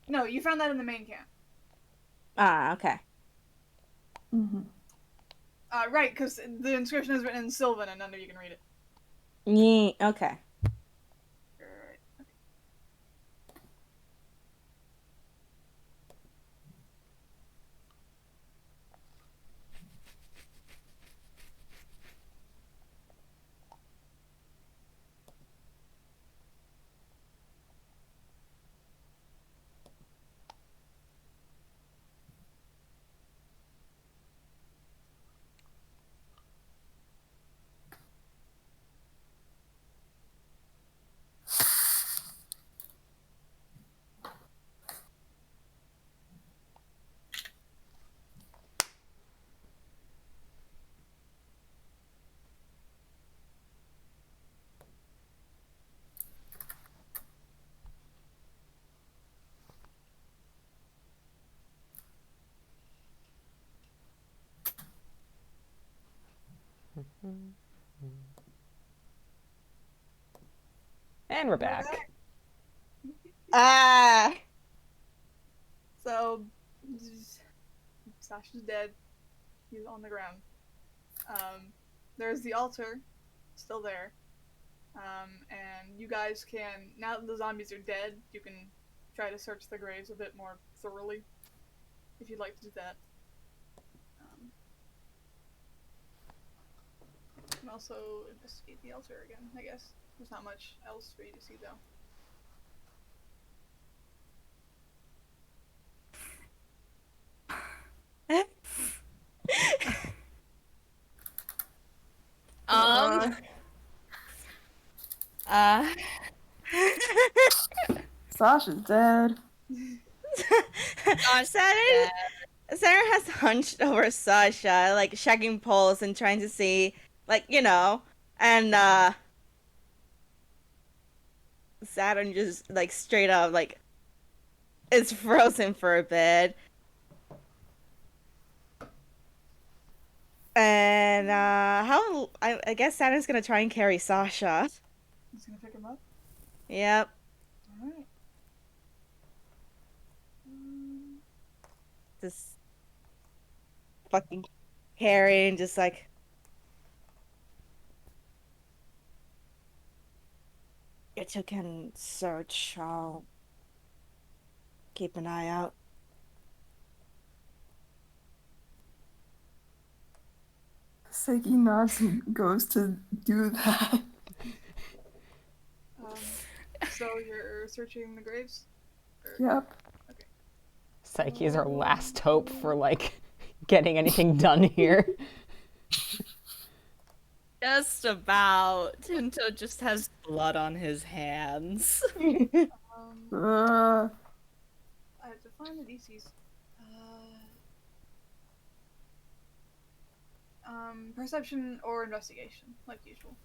No, you found that in the main camp. Okay. Mm-hmm. Right, because the inscription is written in Sylvan and none of you can read it. Yeah, okay. Right. Okay. And we're back. Ah! So, Sasha's dead. He's on the ground. There's the altar, still there. And you guys can, now that the zombies are dead, you can try to search the graves a bit more thoroughly, if you'd like to do that. You can also investigate the altar again, I guess. There's not much else for you to see, though. Um. Sasha's dead. Saturn has hunched over Sasha, like checking pulse and trying to see, like, and Saturn just like straight up like is frozen for a bit. And I guess Saturn's gonna try and carry Sasha. He's gonna pick him up? Yep. Alright. Just fucking carrying, just like. You two can search. I'll keep an eye out. Saiki nods and goes to do that. So you're searching the graves? Yep. Okay. Saiki is our last hope for, like, getting anything done here. Just about. Tinto just has blood on his hands. I have to find the DCs. Perception or investigation, like usual.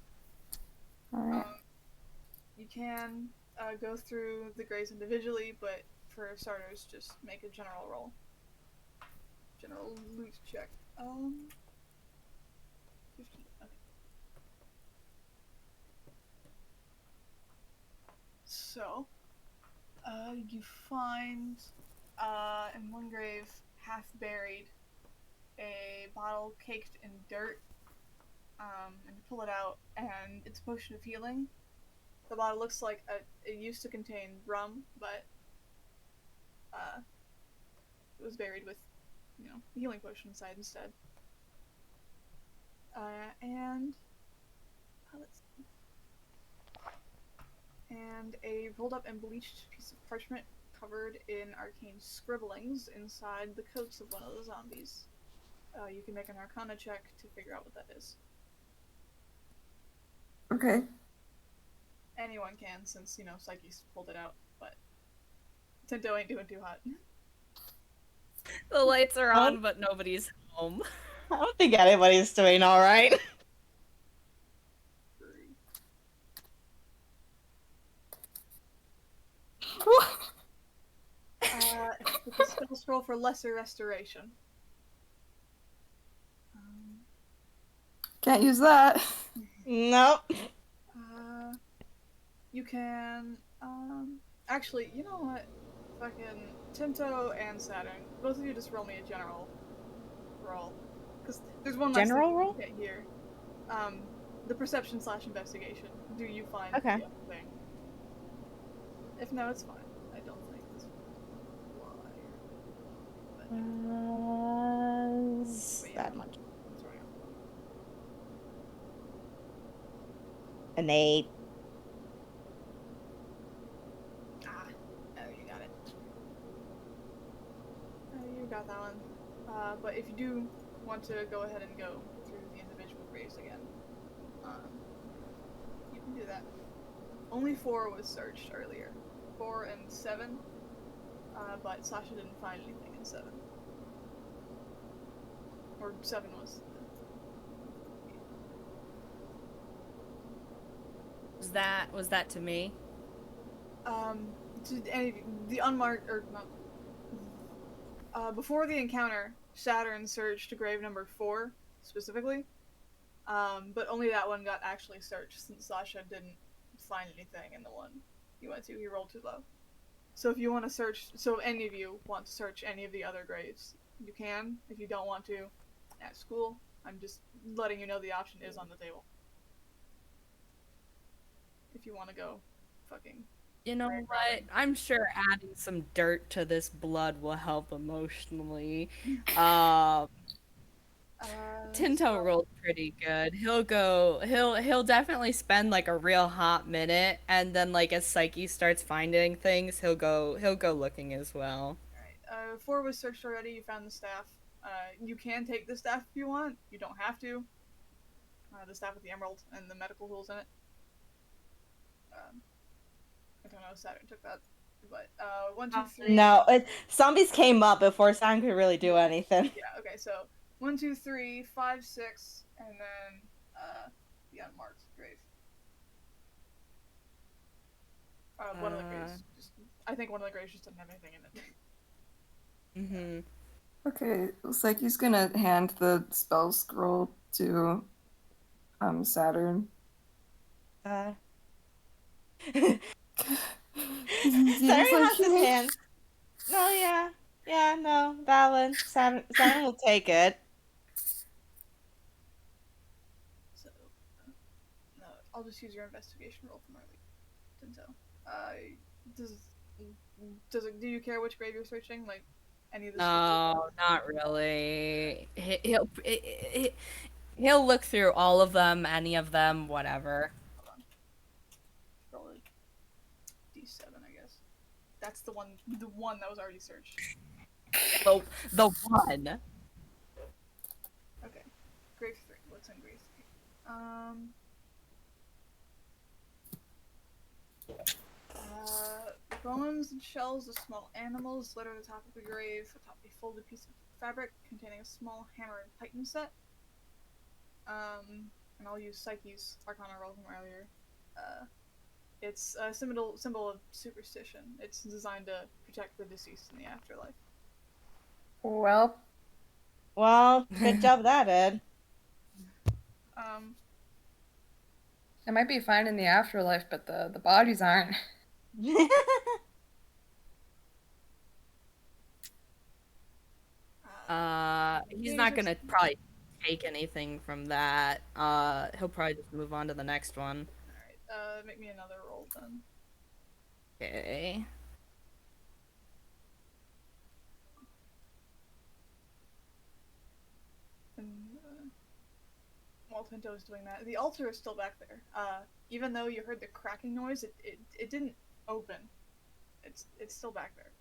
Alright. You can go through the graves individually, but for starters, just make a general roll. General loot check. 15. Okay. So, you find in one grave, half buried, a bottle caked in dirt, and you pull it out, and it's a potion of healing. The bottle looks like it used to contain rum, but it was buried with, a healing potion inside instead. And a rolled up and bleached piece of parchment covered in arcane scribblings inside the coats of one of the zombies. You can make an Arcana check to figure out what that is. Okay. Anyone can, since, Saiki's pulled it out, but Tinto ain't doing too hot. The lights are on, but nobody's home. I don't think anybody's doing alright. It's a spell scroll for lesser restoration. Can't use that. Nope. You can, actually, you know what? Fucking Tinto and Saturn, both of you just roll me a general roll. Because there's one less General thing roll? you get here. The perception / investigation. Do you find Okay. the other thing? If no, it's fine. I don't think this will fly. That much. Sorry. An 8. Oh, you got it. You got that one. But if you do want to go ahead and go through the individual graves again, you can do that. Only 4 was searched earlier. 4 and 7, but Sasha didn't find anything in 7. Or 7 was. Was that to me? The unmarked, or not. Before the encounter, Saturn searched grave number 4, specifically. But only that one got actually searched since Sasha didn't find anything in the one he went to. He rolled too low. So if you want to search, so if any of you want to search any of the other graves, you can. If you don't want to, at school, I'm just letting you know the option is on the table. If you want to go fucking... You know what? I'm sure adding some dirt to this blood will help emotionally. Tinto rolled pretty good. He'll definitely spend like a real hot minute, and then like as Saiki starts finding things, he'll go looking as well. Alright, 4 was searched already, you found the staff. You can take the staff if you want, you don't have to. The staff with the emerald and the medical tools in it. I don't know if Saturn took that, but 1, 2, 3. No, zombies came up before Saturn could really do anything. Yeah, okay, so 1, 2, 3, 5, 6, and then the unmarked grave. One of the graves. I think one of the graves just didn't have anything in it. Okay, looks like he's gonna hand the spell scroll to Saturn. Saturn Like, has his hand. No, yeah, no, valid. Saturn will take it. So, no, I'll just use your investigation roll from earlier. Tinto. Do you care which grave you're searching? Like, any of the... No, not really. He'll look through all of them, any of them, whatever. Hold on. Roll a D7, I guess. That's the one that was already searched. The one. Okay. Grave 3. What's in grave 3? Bones and shells of small animals litter the top of the grave. Atop a folded piece of fabric containing a small hammer and titan set. And I'll use Saiki's Arcana roll from earlier. It's a symbol of superstition. It's designed to protect the deceased in the afterlife. well, Good job that, Ed. it might be fine in the afterlife, but the bodies aren't. He's not gonna probably take anything from that. He'll probably just move on to the next one. Alright, make me another roll then. Okay. And, while Tinto is doing that, the altar is still back there. Even though you heard the cracking noise, it didn't open. It's still back there.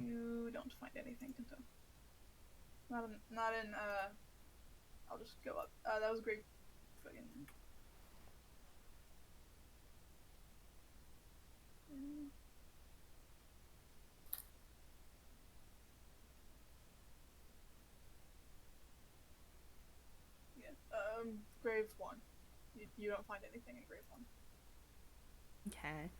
You don't find anything, Tinto. Not in, I'll just go up. That was great. Fucking... Yeah, grave 1. You don't find anything in grave 1. Okay.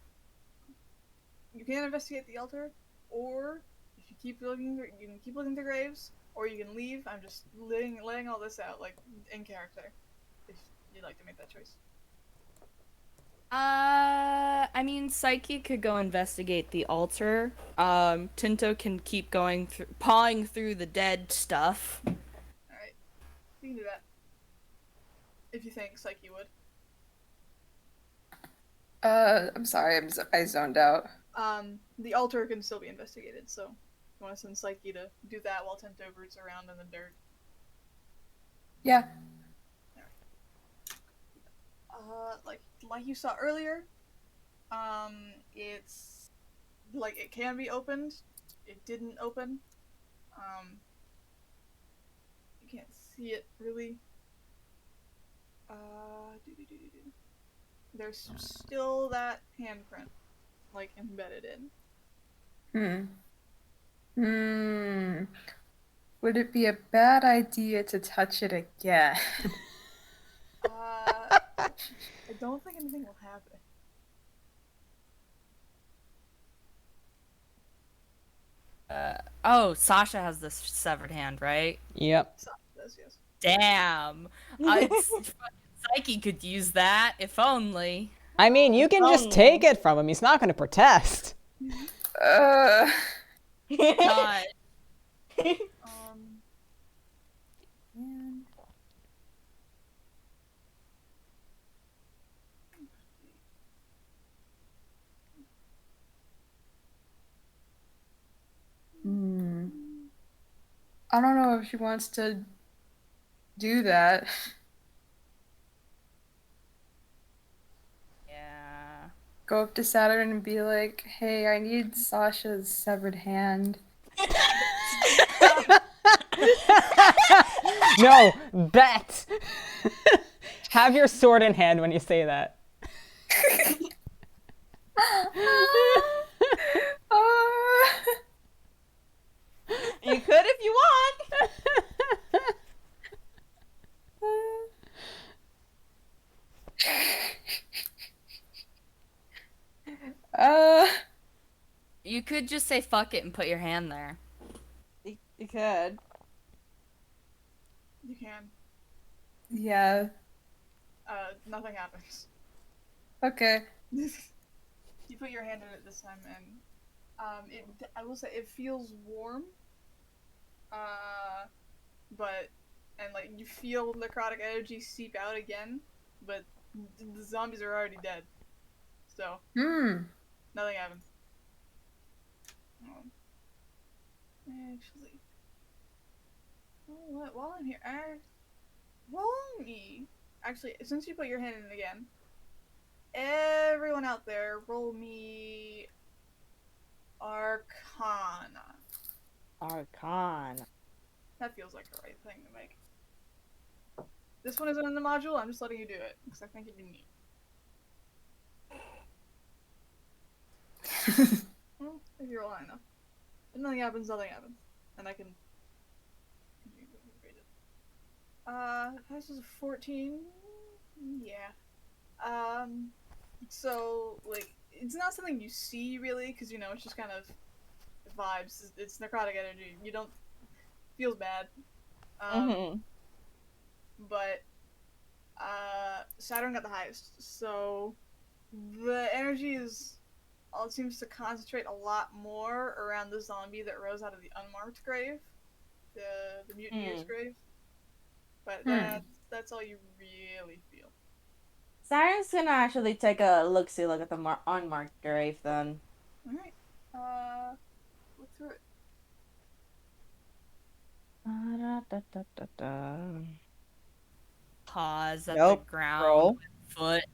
You can investigate the altar, or if you keep looking, you can keep looking through graves, or you can leave. I'm just laying all this out, like, in character, if you'd like to make that choice. I mean, Saiki could go investigate the altar. Tinto can keep going pawing through the dead stuff. Alright. You can do that. If you think Saiki would. I'm sorry, I zoned out. The altar can still be investigated, so you want to send Saiki to do that while Tinto roots around in the dirt. Yeah. Like you saw earlier, it's like it can be opened. It didn't open. You can't see it really. There's still that handprint, like, embedded in. Would it be a bad idea to touch it again? I don't think anything will happen. Oh, Sasha has this severed hand, right? Yep. So, yes. Damn. Fucking Saiki could use that, if only. I mean, you can just take it from him. He's not going to protest. Um, God. and I don't know if she wants to do that. Yeah. Go up to Saturn and be like, hey, I need Sasha's severed hand. No, bet. Have your sword in hand when you say that. You could if you want. You could just say fuck it and put your hand there. You could. you can. Yeah. Nothing happens. Okay. You put your hand in it this time, and I will say it feels warm. But like you feel necrotic energy seep out again, but the zombies are already dead, so nothing happens. Actually, what? While I'm here, roll me. Actually, since you put your hand in it again, everyone out there, roll me Arcana. Arcana. That feels like the right thing to make. This one isn't in the module. I'm just letting you do it because I think it'd be neat. Well, if you roll high enough. If nothing happens, nothing happens. And I can continue to read it. This is a 14. Yeah. So, like, it's not something you see, really, because, you know, it's just kind of vibes. It's necrotic energy. You don't... Feels bad. But, Saturn got the highest. So, the energy is... All it seems to concentrate a lot more around the zombie that rose out of the unmarked grave. The mutineer's grave. But that's all you really feel. Siren's gonna actually take a look at the unmarked grave then. Alright. Look through it. Pause at Nope. the ground Roll. with foot.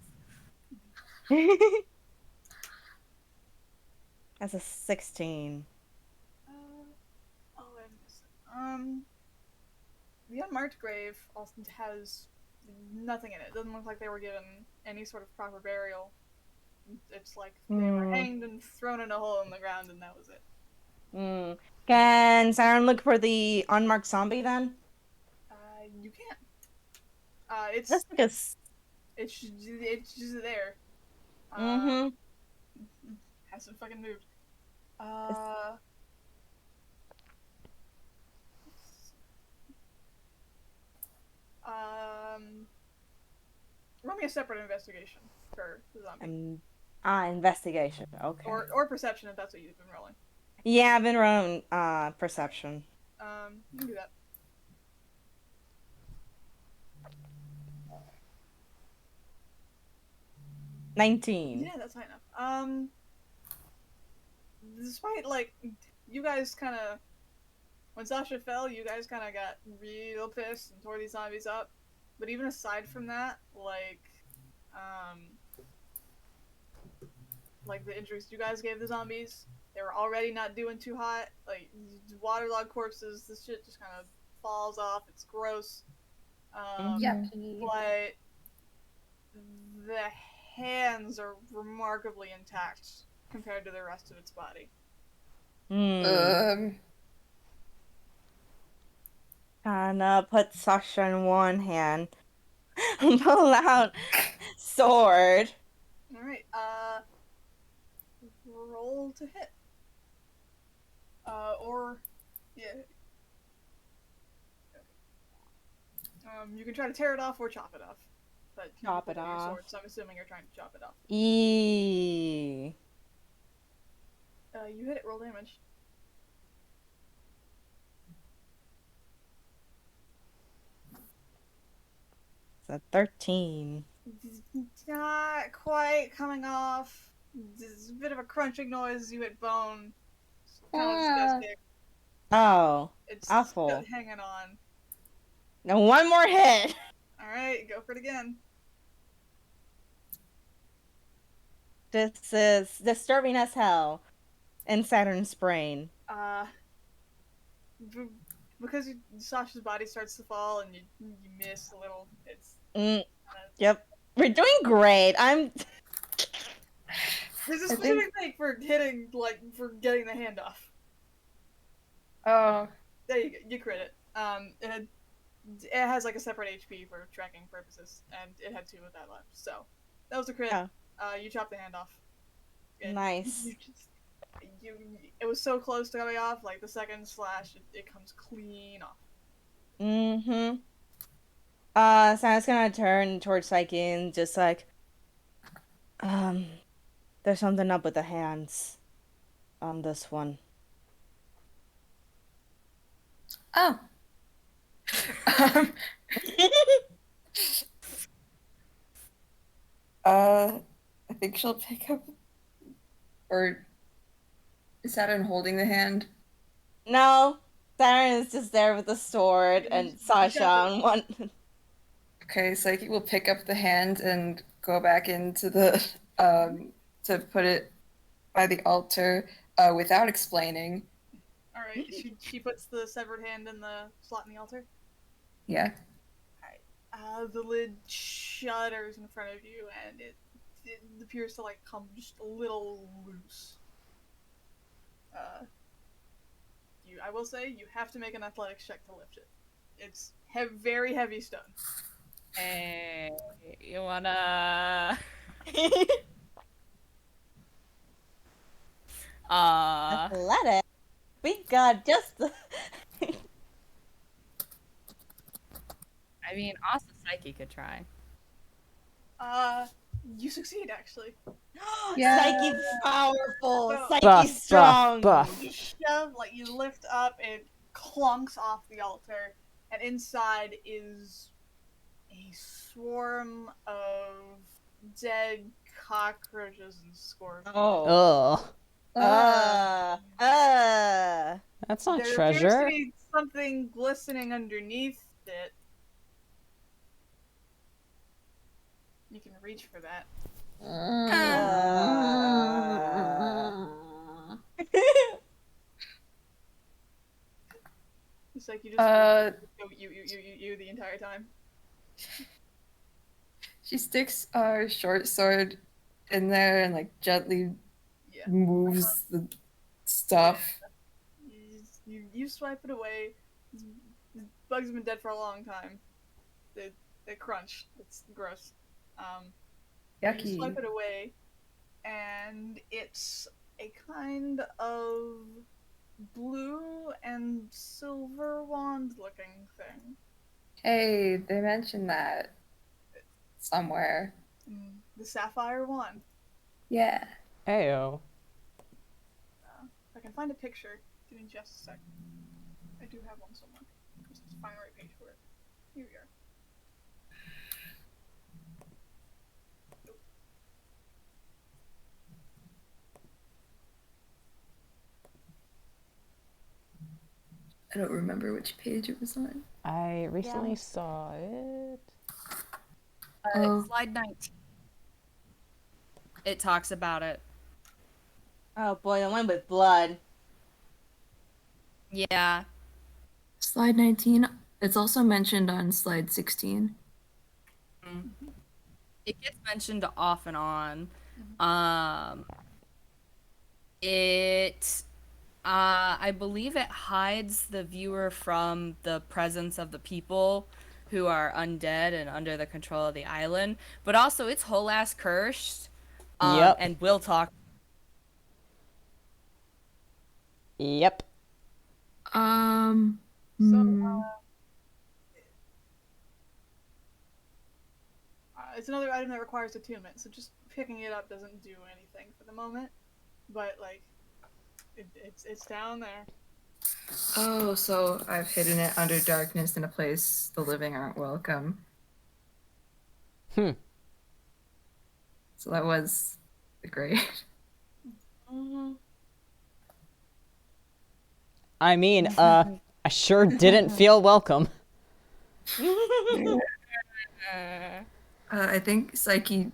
That's a 16. Oh, I missed it. The unmarked grave also has nothing in it. It doesn't look like they were given any sort of proper burial. It's like they were hanged and thrown in a hole in the ground, and that was it. Can Siren look for the unmarked zombie then? You can't. It's That's like a... it's just there. Hasn't fucking moved. Roll me a separate investigation for the zombie. Investigation. Okay. Or perception if that's what you've been rolling. Yeah, I've been rolling perception. You can do that. 19. Yeah, that's high enough. Despite, like, you guys kind of... When Sasha fell, you guys kind of got real pissed and tore these zombies up. But even aside from that, like the injuries you guys gave the zombies, they were already not doing too hot. Like, waterlogged corpses, this shit just kind of falls off. It's gross. Yucky. But the hands are remarkably intact compared to the rest of its body. Kinda put Sasha in one hand. Pull out sword. Alright, roll to hit. Or Yeah. You can try to tear it off or chop it off. But you Chop pull it out your off. sword, so I'm assuming you're trying to chop it off. Eee. You hit it, roll damage. It's a 13. It's not quite coming off. There's a bit of a crunching noise. You hit bone. It's kind of disgusting. Oh, It's awful. hanging on. Now one more hit. Alright, go for it again. This is disturbing as hell. And Saturn's brain. Because Sasha's body starts to fall and you miss a little. It's Yep. We're doing great. there's a specific thing for hitting, like, for getting the hand off. Oh. There you go. You crit it. It has like a separate HP for tracking purposes, and it had 2 of that left. So that was a crit. Oh. You chopped the hand off. And Nice. It was so close to coming off. Like the second slash, it comes clean off. Mm-hmm. Santa's gonna turn towards Saiki and just like, there's something up with the hands on this one. Oh. I think she'll pick up. Or is Saturn holding the hand? No, Saturn is just there with the sword and Sasha on one. Okay, Saiki will pick up the hand and go back into the to put it by the altar without explaining. All right. She puts the severed hand in the slot in the altar. Yeah. The lid shudders in front of you, and it appears to like come just a little loose. I will say you have to make an athletics check to lift it. It's very heavy stone. Hey, you wanna? Athletic. We got just the. I mean, also Saiki could try. You succeed actually. Yeah. Saiki's powerful. So- Saiki's Buff, strong. buff. You shove, like you lift up, it clunks off the altar, and inside is a swarm of dead cockroaches and scorpions. Oh. Ugh. That's not There appears treasure. to be something glistening underneath it. You can reach for that. It's like you just go you the entire time. She sticks our short sword in there and like gently Yeah. moves the stuff. You swipe it away. These bugs have been dead for a long time. They crunch. It's gross. You Yucky. swipe it away, and it's a kind of blue and silver wand looking thing. Hey, they mentioned that somewhere. The sapphire wand. Yeah. Ayo. If I can find a picture, give me just a sec. I do have one somewhere. Just have to find the right page for it. Here we are. I don't remember which page it was on. I recently saw it. Slide 19. It talks about it. Oh boy, the one with blood. Yeah. Slide 19. It's also mentioned on slide 16. It gets mentioned off and on. I believe it hides the viewer from the presence of the people who are undead and under the control of the island, but also it's whole ass cursed. Yep. And we'll talk. Yep. So, Hmm. it's another item that requires attunement, so just picking it up doesn't do anything for the moment. But like, it's down there. Oh, so I've hidden it under darkness in a place the living aren't welcome. Hmm. So that was great. Mm-hmm. I mean, I sure didn't feel welcome. I think Saiki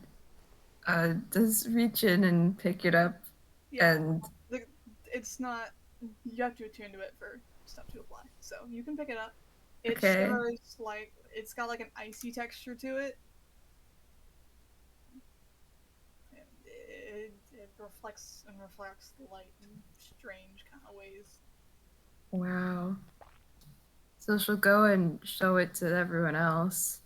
does reach in and pick it up, Yeah, and it's not. You have to attune to it for stuff to apply. So you can pick it up. It okay. shivers like it's got like an icy texture to it. And it reflects the light in strange kind of ways. Wow. So she'll go and show it to everyone else.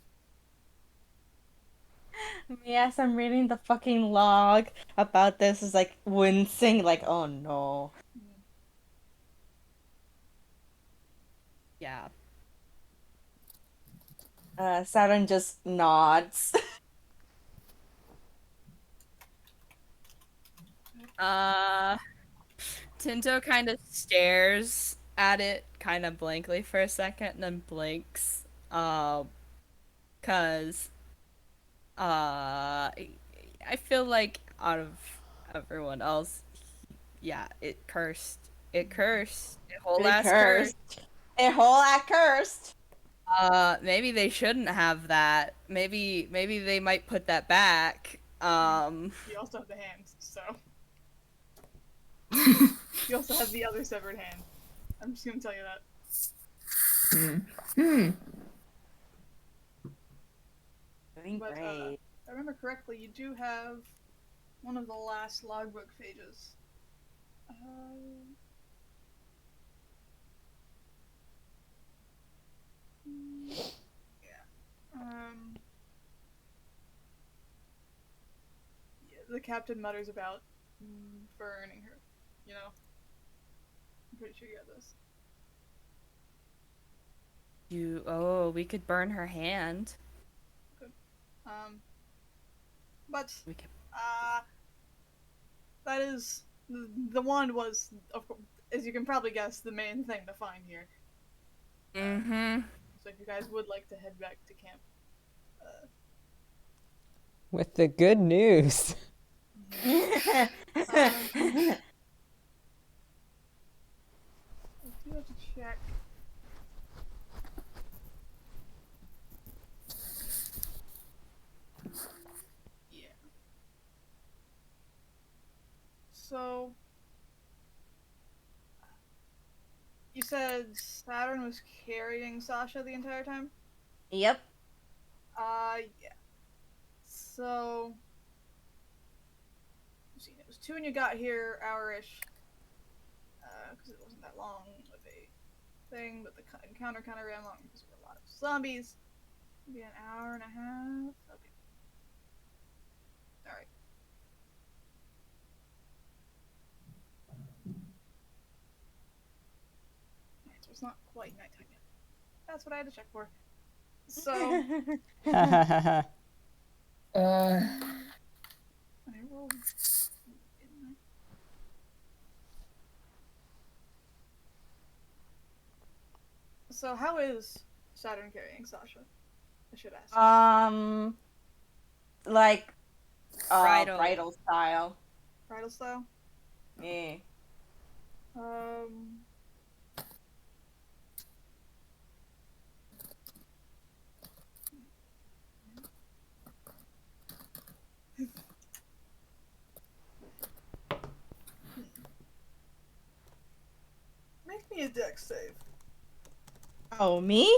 Yes, I'm reading the fucking log about this. Is like wincing, like, oh no. Yeah. Saturn just nods. Tinto kind of stares at it kind of blankly for a second and then blinks. Cause I feel like out of everyone else, yeah, it cursed. It cursed. It whole It ass cursed. cursed. A whole act cursed. Maybe they shouldn't have that. Maybe they might put that back. You also have the hands, so you also have the other severed hand. I'm just gonna tell you that. Hmm. Doing But great. if I remember correctly, you do have one of the last logbook pages. Yeah. Yeah, the captain mutters about burning her. You know, I'm pretty sure you have this. We could burn her hand. Good. But We could. that is the wand was, of course, as you can probably guess, the main thing to find here. Mm-hmm. So if you guys would like to head back to camp, With the good news. I do have to check. Yeah. So you said Saturn was carrying Sasha the entire time? Yep. Yeah. So let's see, it was 2 when you got here, hour-ish. Because it wasn't that long of a thing, but the encounter kind of ran long because there were a lot of zombies. Maybe an hour and a half. Okay. All right. Alright, so it's not quite nighttime yet. That's what I had to check for. So Ha I rolled. So how is Saturn carrying Sasha? I should ask. Like, Bridal. bridal style. Bridal style. Yeah. Um. Make me a dex save. Oh, me?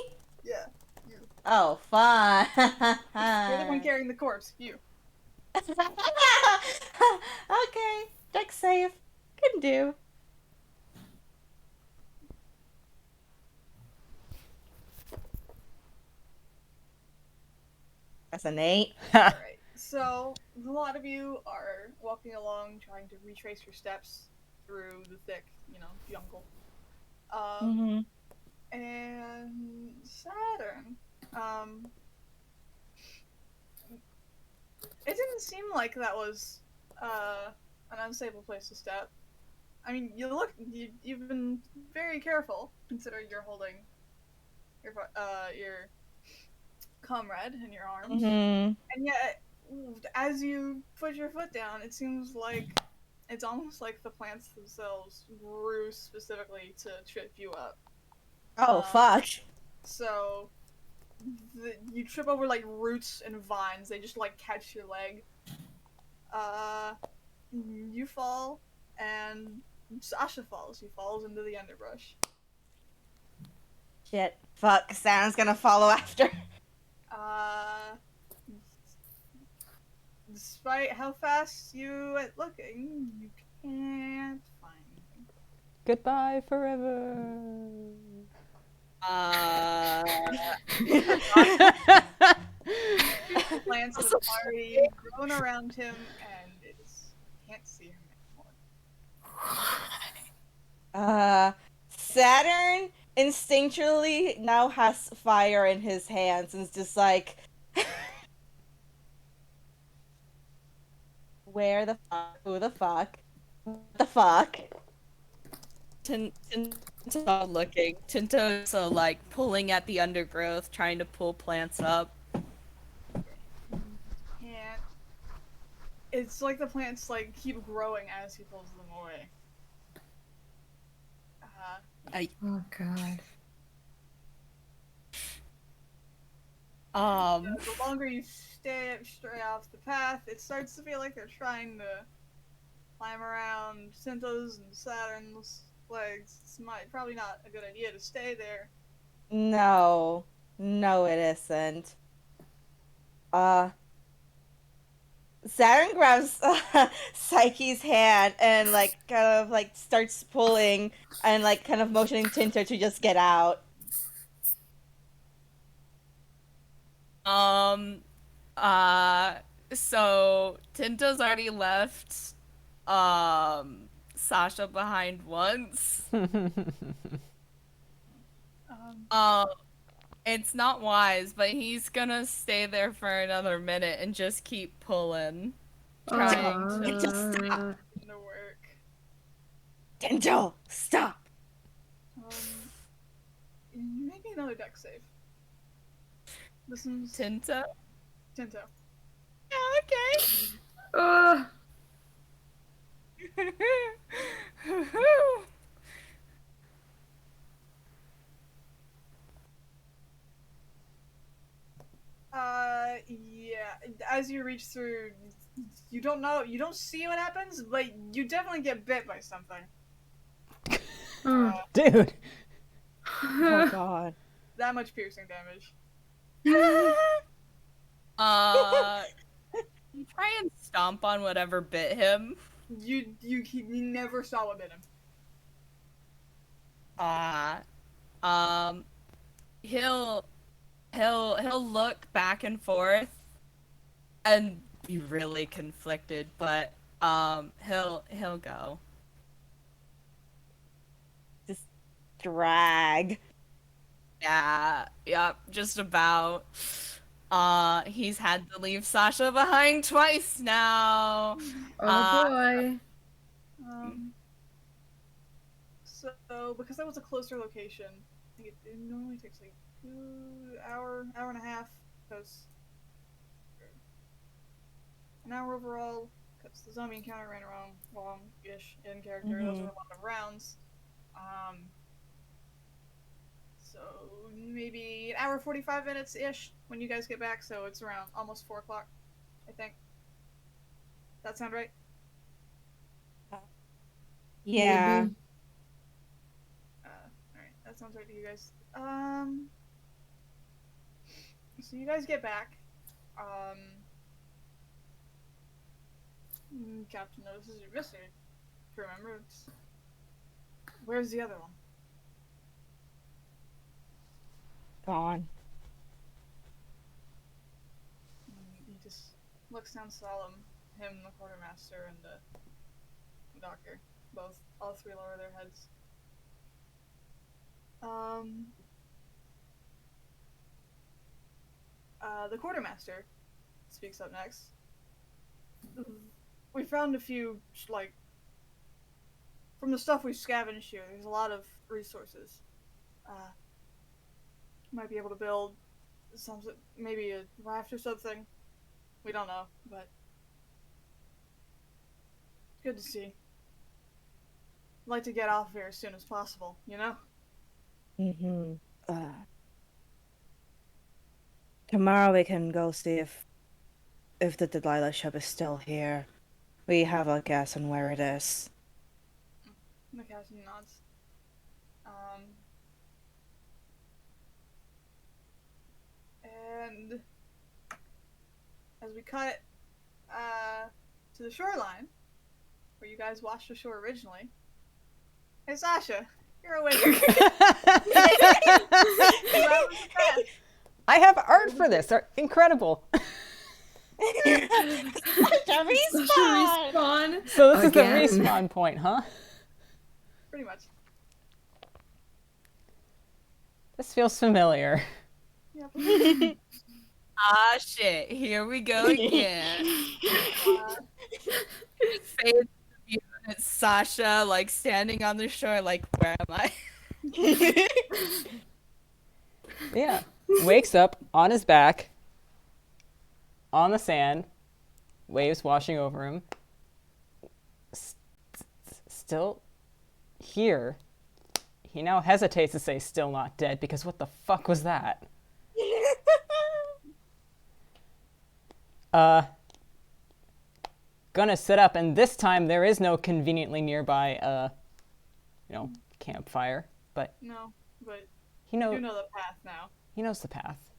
Yeah, you. Oh, fine. You're the one carrying the corpse. You. Okay, deck save. Can do. That's an 8. Alright. So a lot of you are walking along, trying to retrace your steps through the thick, jungle. Mm-hmm. And Saturn. It didn't seem like that was an unstable place to step. I mean, you've been very careful considering you're holding your comrade in your arms, Mm-hmm. and yet as you put your foot down, it seems like it's almost like the plants themselves grew specifically to trip you up. Oh, Um, fuck. so you trip over like roots and vines. They just like catch your leg. Uh, you fall, and Sasha falls. He falls into the underbrush. Shit. Fuck. Saturn's gonna follow after. Uh, despite how fast you at looking, you can't find anything. Goodbye forever. Plants have already grown around him, and can't see him anymore. Saturn instinctually now has fire in his hands and is just like, where the fuck? Who the fuck? What the fuck? Tinto's not looking. Tinto's like pulling at the undergrowth, trying to pull plants up. Can't. It's like the plants like keep growing as he pulls them away. Oh god. The longer you stay off the path, it starts to feel like they're trying to climb around Tinto's and Saturn's legs. It's probably not a good idea to stay there. No. No, it isn't. Saturn grabs Saiki's hand and like kind of like starts pulling and like kind of motioning Tinto to just get out. So Tinto's already left Sasha behind once. It's not wise, but he's gonna stay there for another minute and just keep pulling. Trying to Just stop. No work. Tinto, stop. Maybe another deck save. This is Tinto? Tinto. Yeah, okay. Yeah. As you reach through, you don't see what happens, but you definitely get bit by something. Dude. Oh god. That much piercing damage. You try and stomp on whatever bit him. You never saw what bit him. He'll look back and forth and be really conflicted, but he'll go. Just drag. Yeah, yep, just about. He's had to leave Sasha behind twice now. Oh boy. So because that was a closer location, I think it normally takes like 2 hour and a half, because an hour overall, because the zombie encounter ran around long-ish in character. Those were a lot of rounds. So maybe an hour 45 minutes ish when you guys get back. So it's around almost 4 o'clock, I think. That sound right? Yeah. Maybe. Alright, that sounds right to you guys. So you guys get back. Captain notices you're missing. If you remember, where's the other one? Gone. He just looks down solemn. Him, the quartermaster, and the doctor. All three lower their heads. The quartermaster speaks up next. We found a few, like, from the stuff we've scavenged here, there's a lot of resources. Might be able to build maybe a raft or something. We don't know, but it's good to see. I'd like to get off here as soon as possible, you know? Tomorrow we can go see if the Delilah ship is still here. We have a guess on where it is. McCassidy nods. And as we cut to the shoreline, where you guys washed ashore originally. Hey Sasha, you're awake. I have art for this. Incredible. Respawn. So this Again. is the respawn point, huh? Pretty much. This feels familiar. Yep. Ah, shit. Here we go again. Fades to view, and it's Sasha, like, standing on the shore, like, where am I? Yeah. Wakes up on his back, on the sand, waves washing over him. Still here. He now hesitates to say still not dead because what the fuck was that? Gonna sit up, and this time there is no conveniently nearby, campfire, but No, but he you knows. know the path now. He knows the path.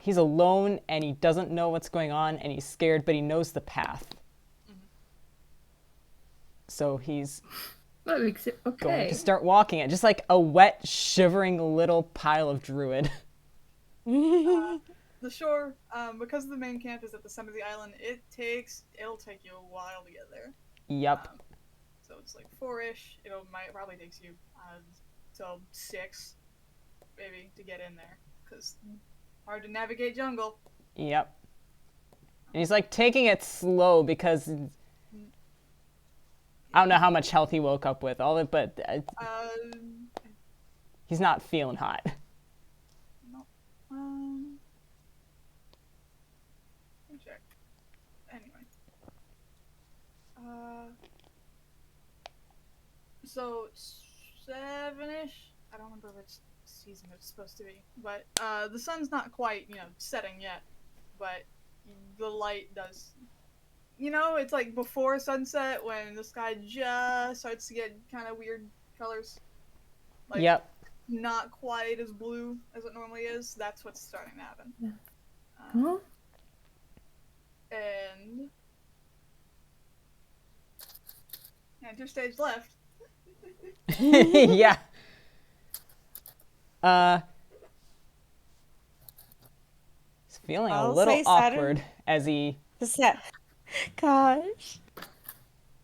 He's alone, and he doesn't know what's going on, and he's scared, but he knows the path. So he's That makes it going okay. to start walking it, just like a wet, shivering little pile of druid. The shore, because the main camp is at the center of the island, it'll take you a while to get there. Yep. So it's like 4-ish. Might probably takes you till 6, maybe, to get in there, because hard to navigate jungle. Yep. And he's like taking it slow because I don't know how much health he woke up with, all of it, but he's not feeling hot. No. Let me check. Anyway. So 7-ish. I don't remember which season it's supposed to be, but the sun's not quite, setting yet, but the light does. It's like before sunset when the sky just starts to get kind of weird colors. Like, Yep. not quite as blue as it normally is. That's what's starting to happen. Huh? And enter stage left. Yeah. He's feeling a I'll little say Saturn. awkward as he. Gosh.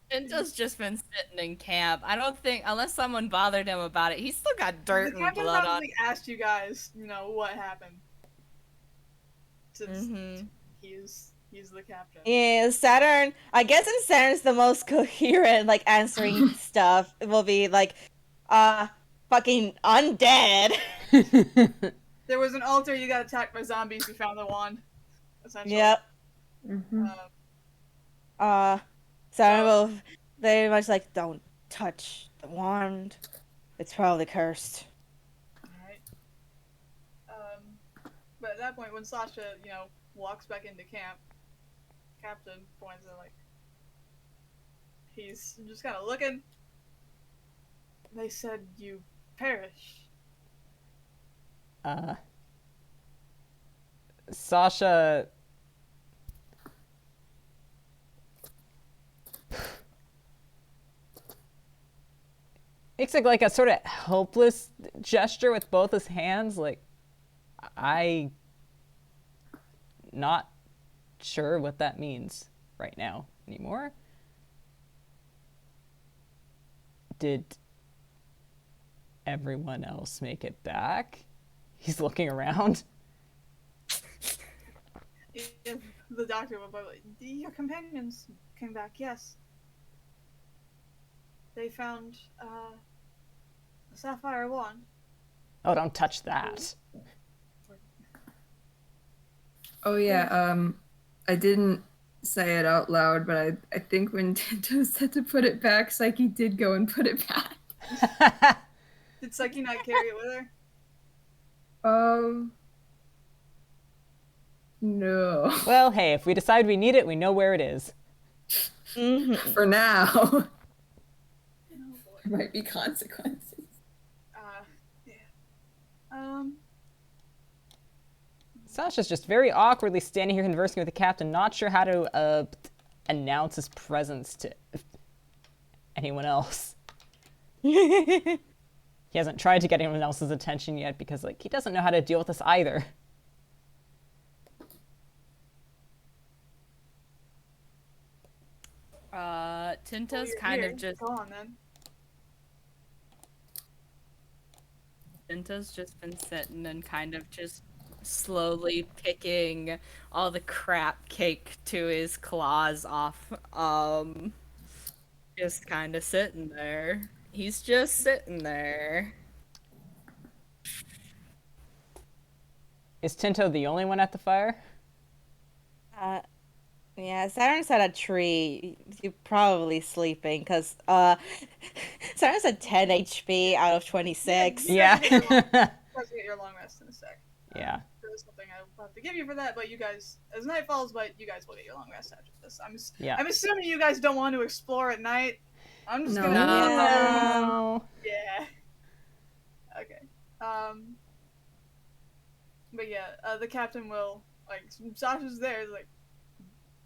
Tinto's just been sitting in camp. I don't think, unless someone bothered him about it, he's still got dirt The and captain blood on. probably asked you guys, what happened. Since he's the captain. Yeah, Saturn. I guess in Saturn's the most coherent, like, answering stuff. It will be like, fucking undead. There was an altar, you got attacked by zombies, you found the wand. Essentially. Yep. Mm-hmm. Saturn will very much like, don't touch the wand. It's probably cursed. Alright. But at that point, when Sasha, walks back into camp, Captain points at, he's just kind of looking. They said you perish. Sasha. Makes like a sort of helpless gesture with both his hands, like, not sure what that means right now anymore. Did everyone else make it back? He's looking around. If the doctor will go, your companions came back, yes. They found a sapphire wand. Oh, don't touch that. Oh yeah, I didn't say it out loud, but I think when Tinto said to put it back, Saiki did go and put it back. Did Saiki not carry it with her? No. Well, hey, if we decide we need it, we know where it is. Mm-hmm. For now. Oh boy. There might be consequences. Yeah. Sasha's just very awkwardly standing here conversing with the captain, not sure how to announce his presence to anyone else. He hasn't tried to get anyone else's attention yet because, like, he doesn't know how to deal with this either. Tinto's You're kind here. of just Go on then. Tinto's just been sitting and kind of just slowly picking all the crap cake to his claws off. Just kind of sitting there. He's just sitting there. Is Tinto the only one at the fire? Yeah, Saturn's at a tree. You're probably sleeping because Saturn's at 10 HP out of 26. Yeah. You guys get your long rest in a sec. Yeah. There's something I'll have to give you for that, but you guys, as night falls, but you guys will get your long rest after this. I'm assuming you guys don't want to explore at night. I'm just gonna. No. Yeah. Okay. But yeah, the captain will, like, Sasha's there, like,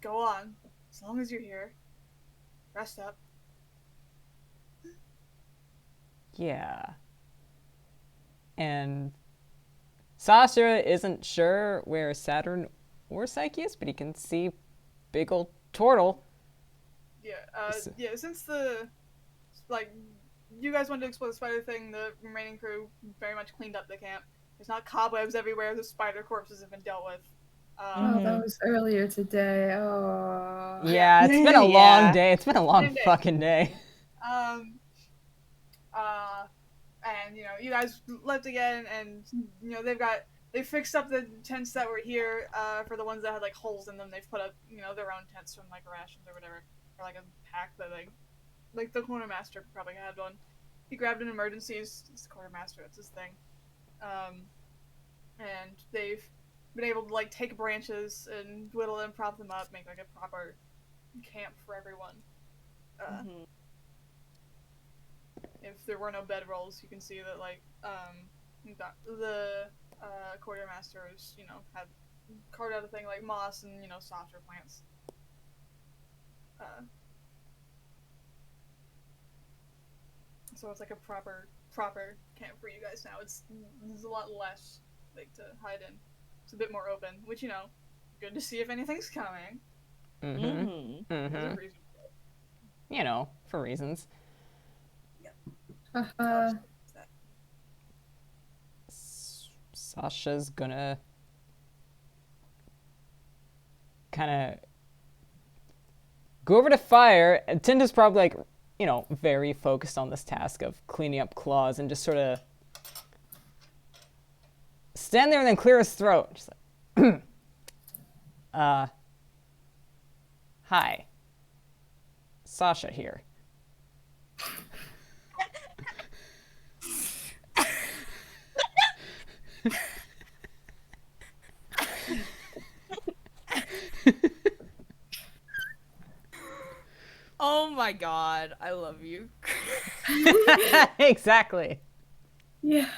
go on. As long as you're here. Rest up. Yeah. And Sasha isn't sure where Saturn or Saiki is, but he can see big old turtle. Yeah, since you guys wanted to explore the spider thing, the remaining crew very much cleaned up the camp. There's not cobwebs everywhere, the spider corpses have been dealt with. Oh, that was earlier today. Oh. Yeah, it's been a long day. It's been a long fucking day. And, you guys left again, and, they fixed up the tents that were here, for the ones that had, like, holes in them. They've put up, their own tents from, like, rations or whatever, or, like, a pack that, like the quartermaster probably had one. He grabbed an emergencies. He's the quartermaster, it's his thing. And they've been able to, like, take branches and whittle them, prop them up, make, like, a proper camp for everyone. If there were no bedrolls, you can see that, like, the quartermasters, had carved out a thing like moss and, softer plants. So it's like a proper camp for you guys now. There's a lot less, like, to hide in. It's a bit more open, which, good to see if anything's coming. There's a reason for it. For reasons. Sasha's gonna kind of go over to fire, and Tinta's probably, like, very focused on this task of cleaning up claws, and just sort of stand there and then clear his throat. Just like, hi. Sasha here. Oh my god, I love you. Exactly. Yeah.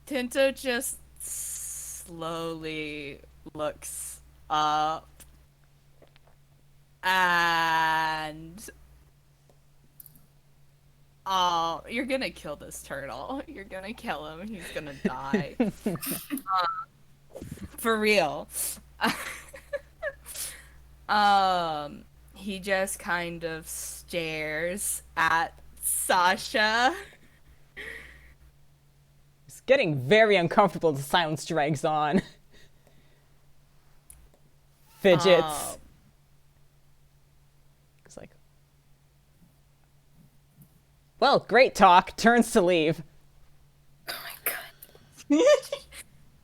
Tinto just slowly looks up and you're gonna kill this turtle. You're gonna kill him. He's gonna die. For real. He just kind of stares at Sasha getting very uncomfortable. The silence drags on. Fidgets. It's like, well, great talk. Turns to leave. Oh my god.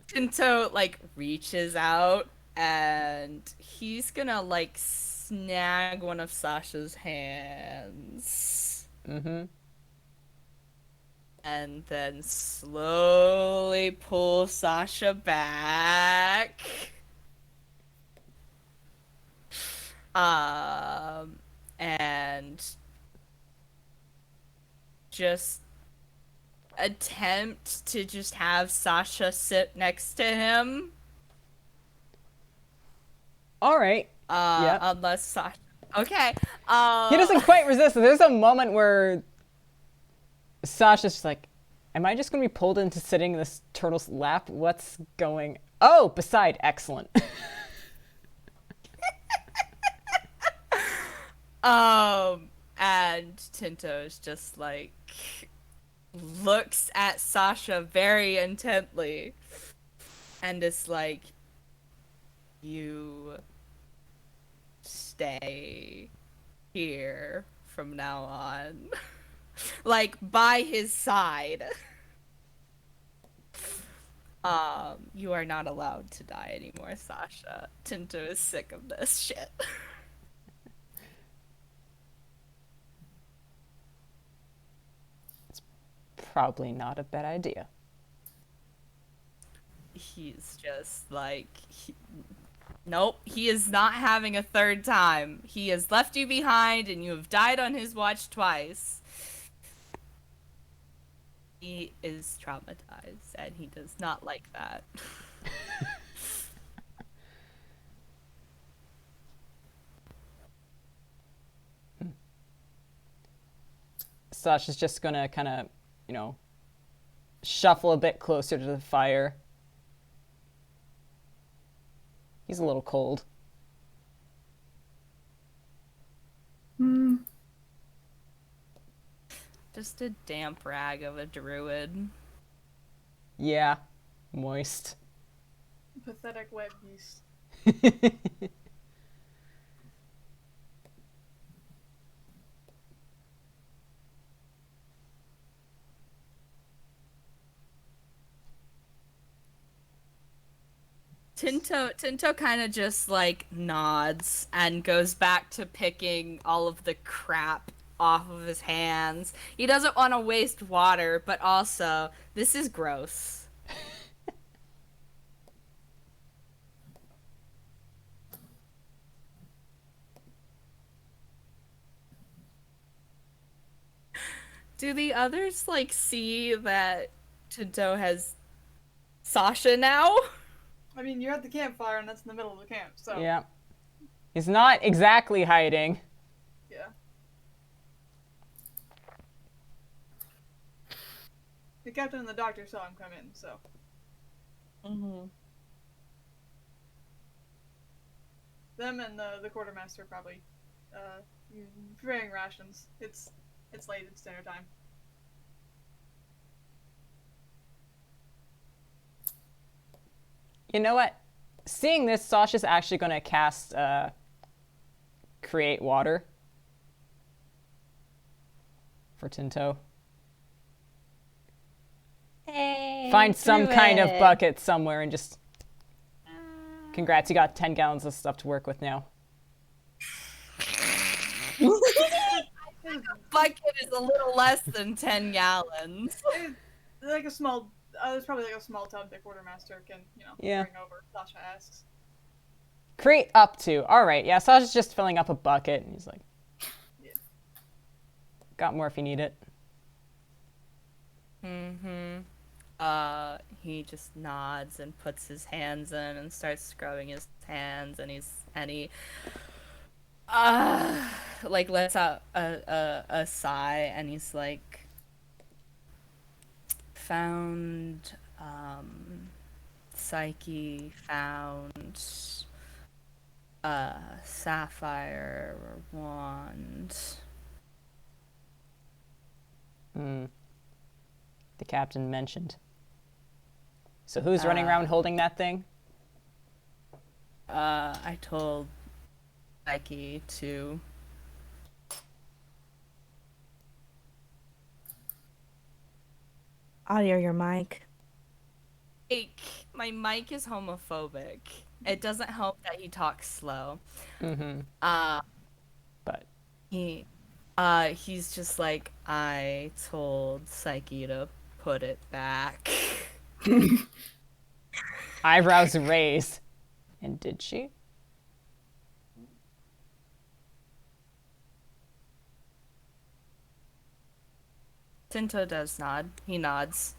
Tinto, like, reaches out, and he's gonna, like, snag one of Sasha's hands. Mm-hmm. And then slowly pull Sasha back. And just attempt to just have Sasha sit next to him. All right. Yep. Unless Sasha. Okay. He doesn't quite resist. There's a moment where Sasha's just like, am I just going to be pulled into sitting in this turtle's lap? What's going... Oh, beside, excellent. And Tinto's just like looks at Sasha very intently and is like, you stay here from now on. Like, by his side. You are not allowed to die anymore, Sasha. Tinto is sick of this shit. Probably not a bad idea. He's just like, nope, he is not having a third time. He has left you behind and you have died on his watch twice. He is traumatized and he does not like that. Sasha's just gonna kind of, shuffle a bit closer to the fire. He's a little cold. Just a damp rag of a druid. Yeah, moist. Pathetic wet beast. Tinto kind of just like nods and goes back to picking all of the crap off of his hands. He doesn't want to waste water, but also this is gross. Do the others like see that Tinto has Sasha now? I mean, you're at the campfire, and that's in the middle of the camp, so... Yeah. He's not exactly hiding. Yeah. The captain and the doctor saw him come in, so... Mm-hmm. Them and the quartermaster probably, preparing rations. It's late, it's dinner time. You know what? Seeing this, Sasha's actually going to cast Create Water for Tinto. Hey, Find some kind of druid. bucket somewhere and just... Congrats, you got 10 gallons of stuff to work with now. Bucket is a little less than 10 gallons. Like a small... there's probably like a small tub the quartermaster can, Yeah. bring over, Sasha asks. Create up to. All right, yeah, Sasha's just filling up a bucket, and he's like... Yeah. Got more if you need it. Mm-hmm. He just nods and puts his hands in and starts scrubbing his hands, and he like lets out a sigh, and he's like, found Saiki found a sapphire wand. The captain mentioned. So who's running around holding that thing? I told Saiki to. Audio, your mic. My mic is homophobic. It doesn't help that he talks slow. Mm-hmm. But He's just like, I told Saiki to put it back. eyebrows raised. And did she? Tinto does nod. He nods.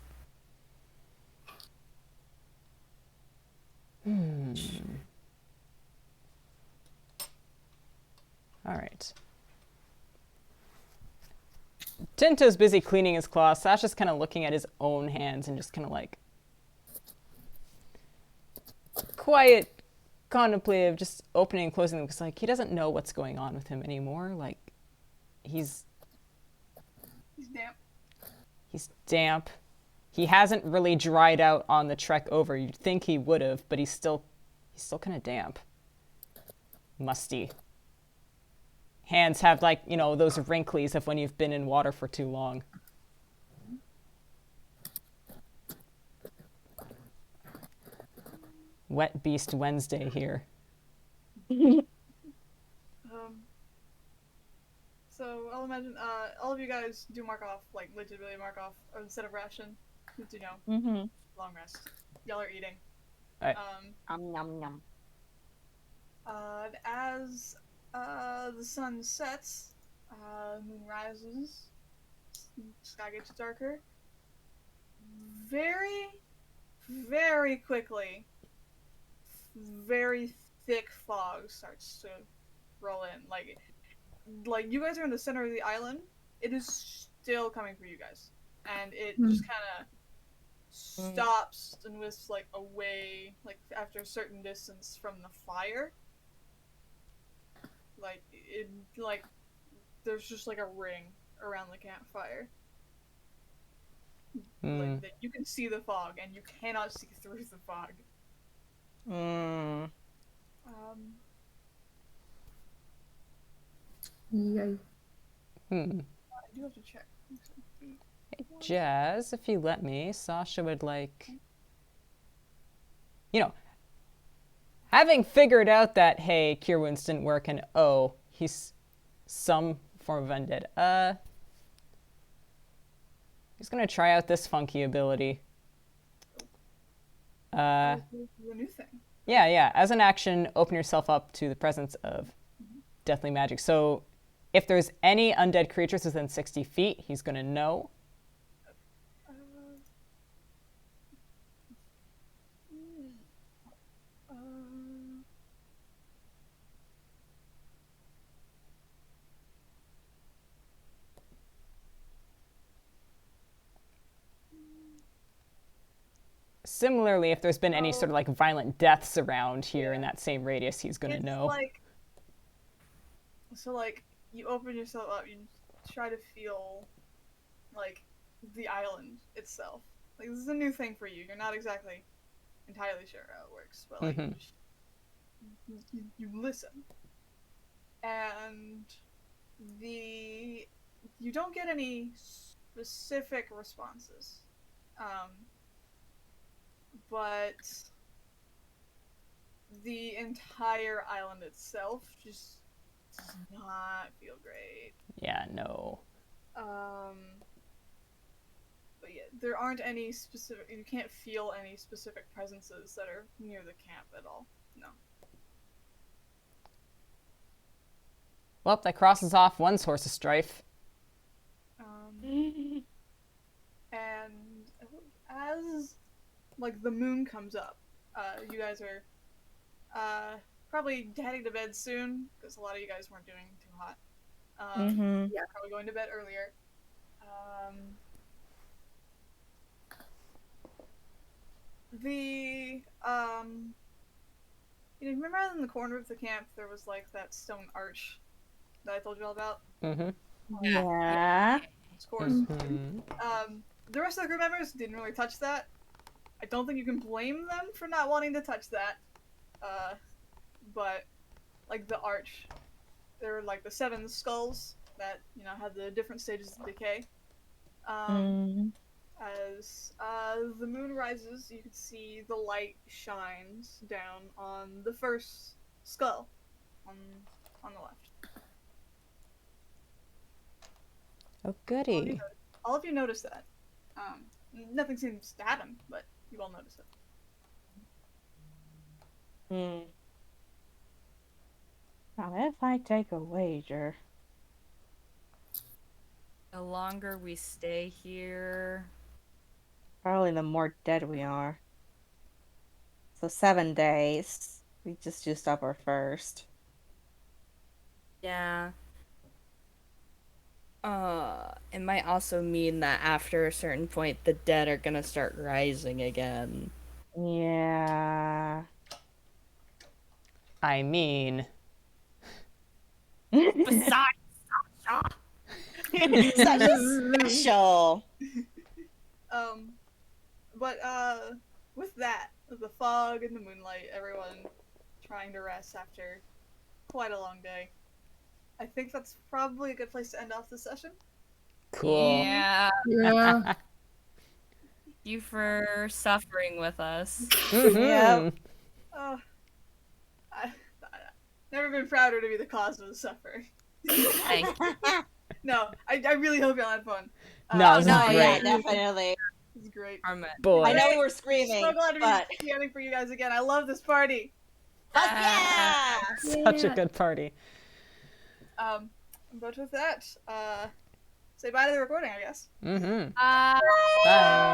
All right. Tinto's busy cleaning his claws. Sasha's kind of looking at his own hands and just kind of like quiet, contemplative, just opening and closing them because like he doesn't know what's going on with him anymore. Like he's damp. He's damp. He hasn't really dried out on the trek over. You'd think he would have, but he's still kind of damp. Musty. Hands have like, you know, those wrinkles of when you've been in water for too long. Wet Beast Wednesday here. So I'll imagine all of you guys do mark off, like legitimately mark off, or instead of ration, you know, long rest. Y'all are eating. Yum yum. As the sun sets, moon rises, sky gets darker. Very, very quickly, very thick fog starts to roll in. Like you guys are in the center of the island. It is still coming for you guys, and it just kind of stops and whisks like away, like after a certain distance from the fire. Like there's just like a ring around the campfire. Like that you can see the fog, and you cannot see through the fog. Yay. I do have to check. Hey, Jazz, if you let me, Sasha would like, you know, having figured out that, hey, cure wounds didn't work and, oh, he's some form of undead. He's gonna try out this funky ability. The new thing. Yeah. As an action, open yourself up to the presence of deathly magic. So if there's any undead creatures within 60 feet, he's gonna know. Similarly, if there's been any sort of like violent deaths around here in that same radius, he's gonna know. So like you open yourself up, you try to feel like the island itself. Like this is a new thing for you. You're not exactly entirely sure how it works, but like you listen, and you don't get any specific responses. But the entire island itself just does not feel great. Yeah, no. But yeah, there aren't any specific. You can't feel any specific presences that are near the camp at all. No. Well, that crosses off one source of strife. And as like the moon comes up, you guys are probably heading to bed soon because a lot of you guys weren't doing too hot. Yeah, probably going to bed earlier. You remember in the corner of the camp there was like that stone arch that I told you all about? Yeah. Scores. The rest of the crew members didn't really touch that. I don't think you can blame them for not wanting to touch that. But like the arch, there were like the 7 skulls that had the different stages of decay. As the moon rises, you can see the light shines down on the first skull on the left. Oh, goody. All of you notice that. Nothing seems to happen, but you all notice it. Now, if I take a wager, The longer we stay here, probably the more dead we are. So 7 days. We just used up our first. yeah. It might also mean that after a certain point, the dead are gonna start rising again. Yeah. I mean, Besides, Such a special. But with that, the fog and the moonlight, everyone trying to rest after quite a long day. I think that's probably a good place to end off the session. cool. yeah, Yeah. you for suffering with us. Mhm. I've never been prouder to be the cause of the suffering. Thank you. No, I really hope y'all had fun. No, this is No, yeah, great. definitely. It's great. Armin. Boy. I know we Great. were screaming, So glad to but be chatting for you guys again. I love this party. fuck yeah! Such a good party. But with that, say bye to the recording, I guess. Mm-hmm. Bye. Bye.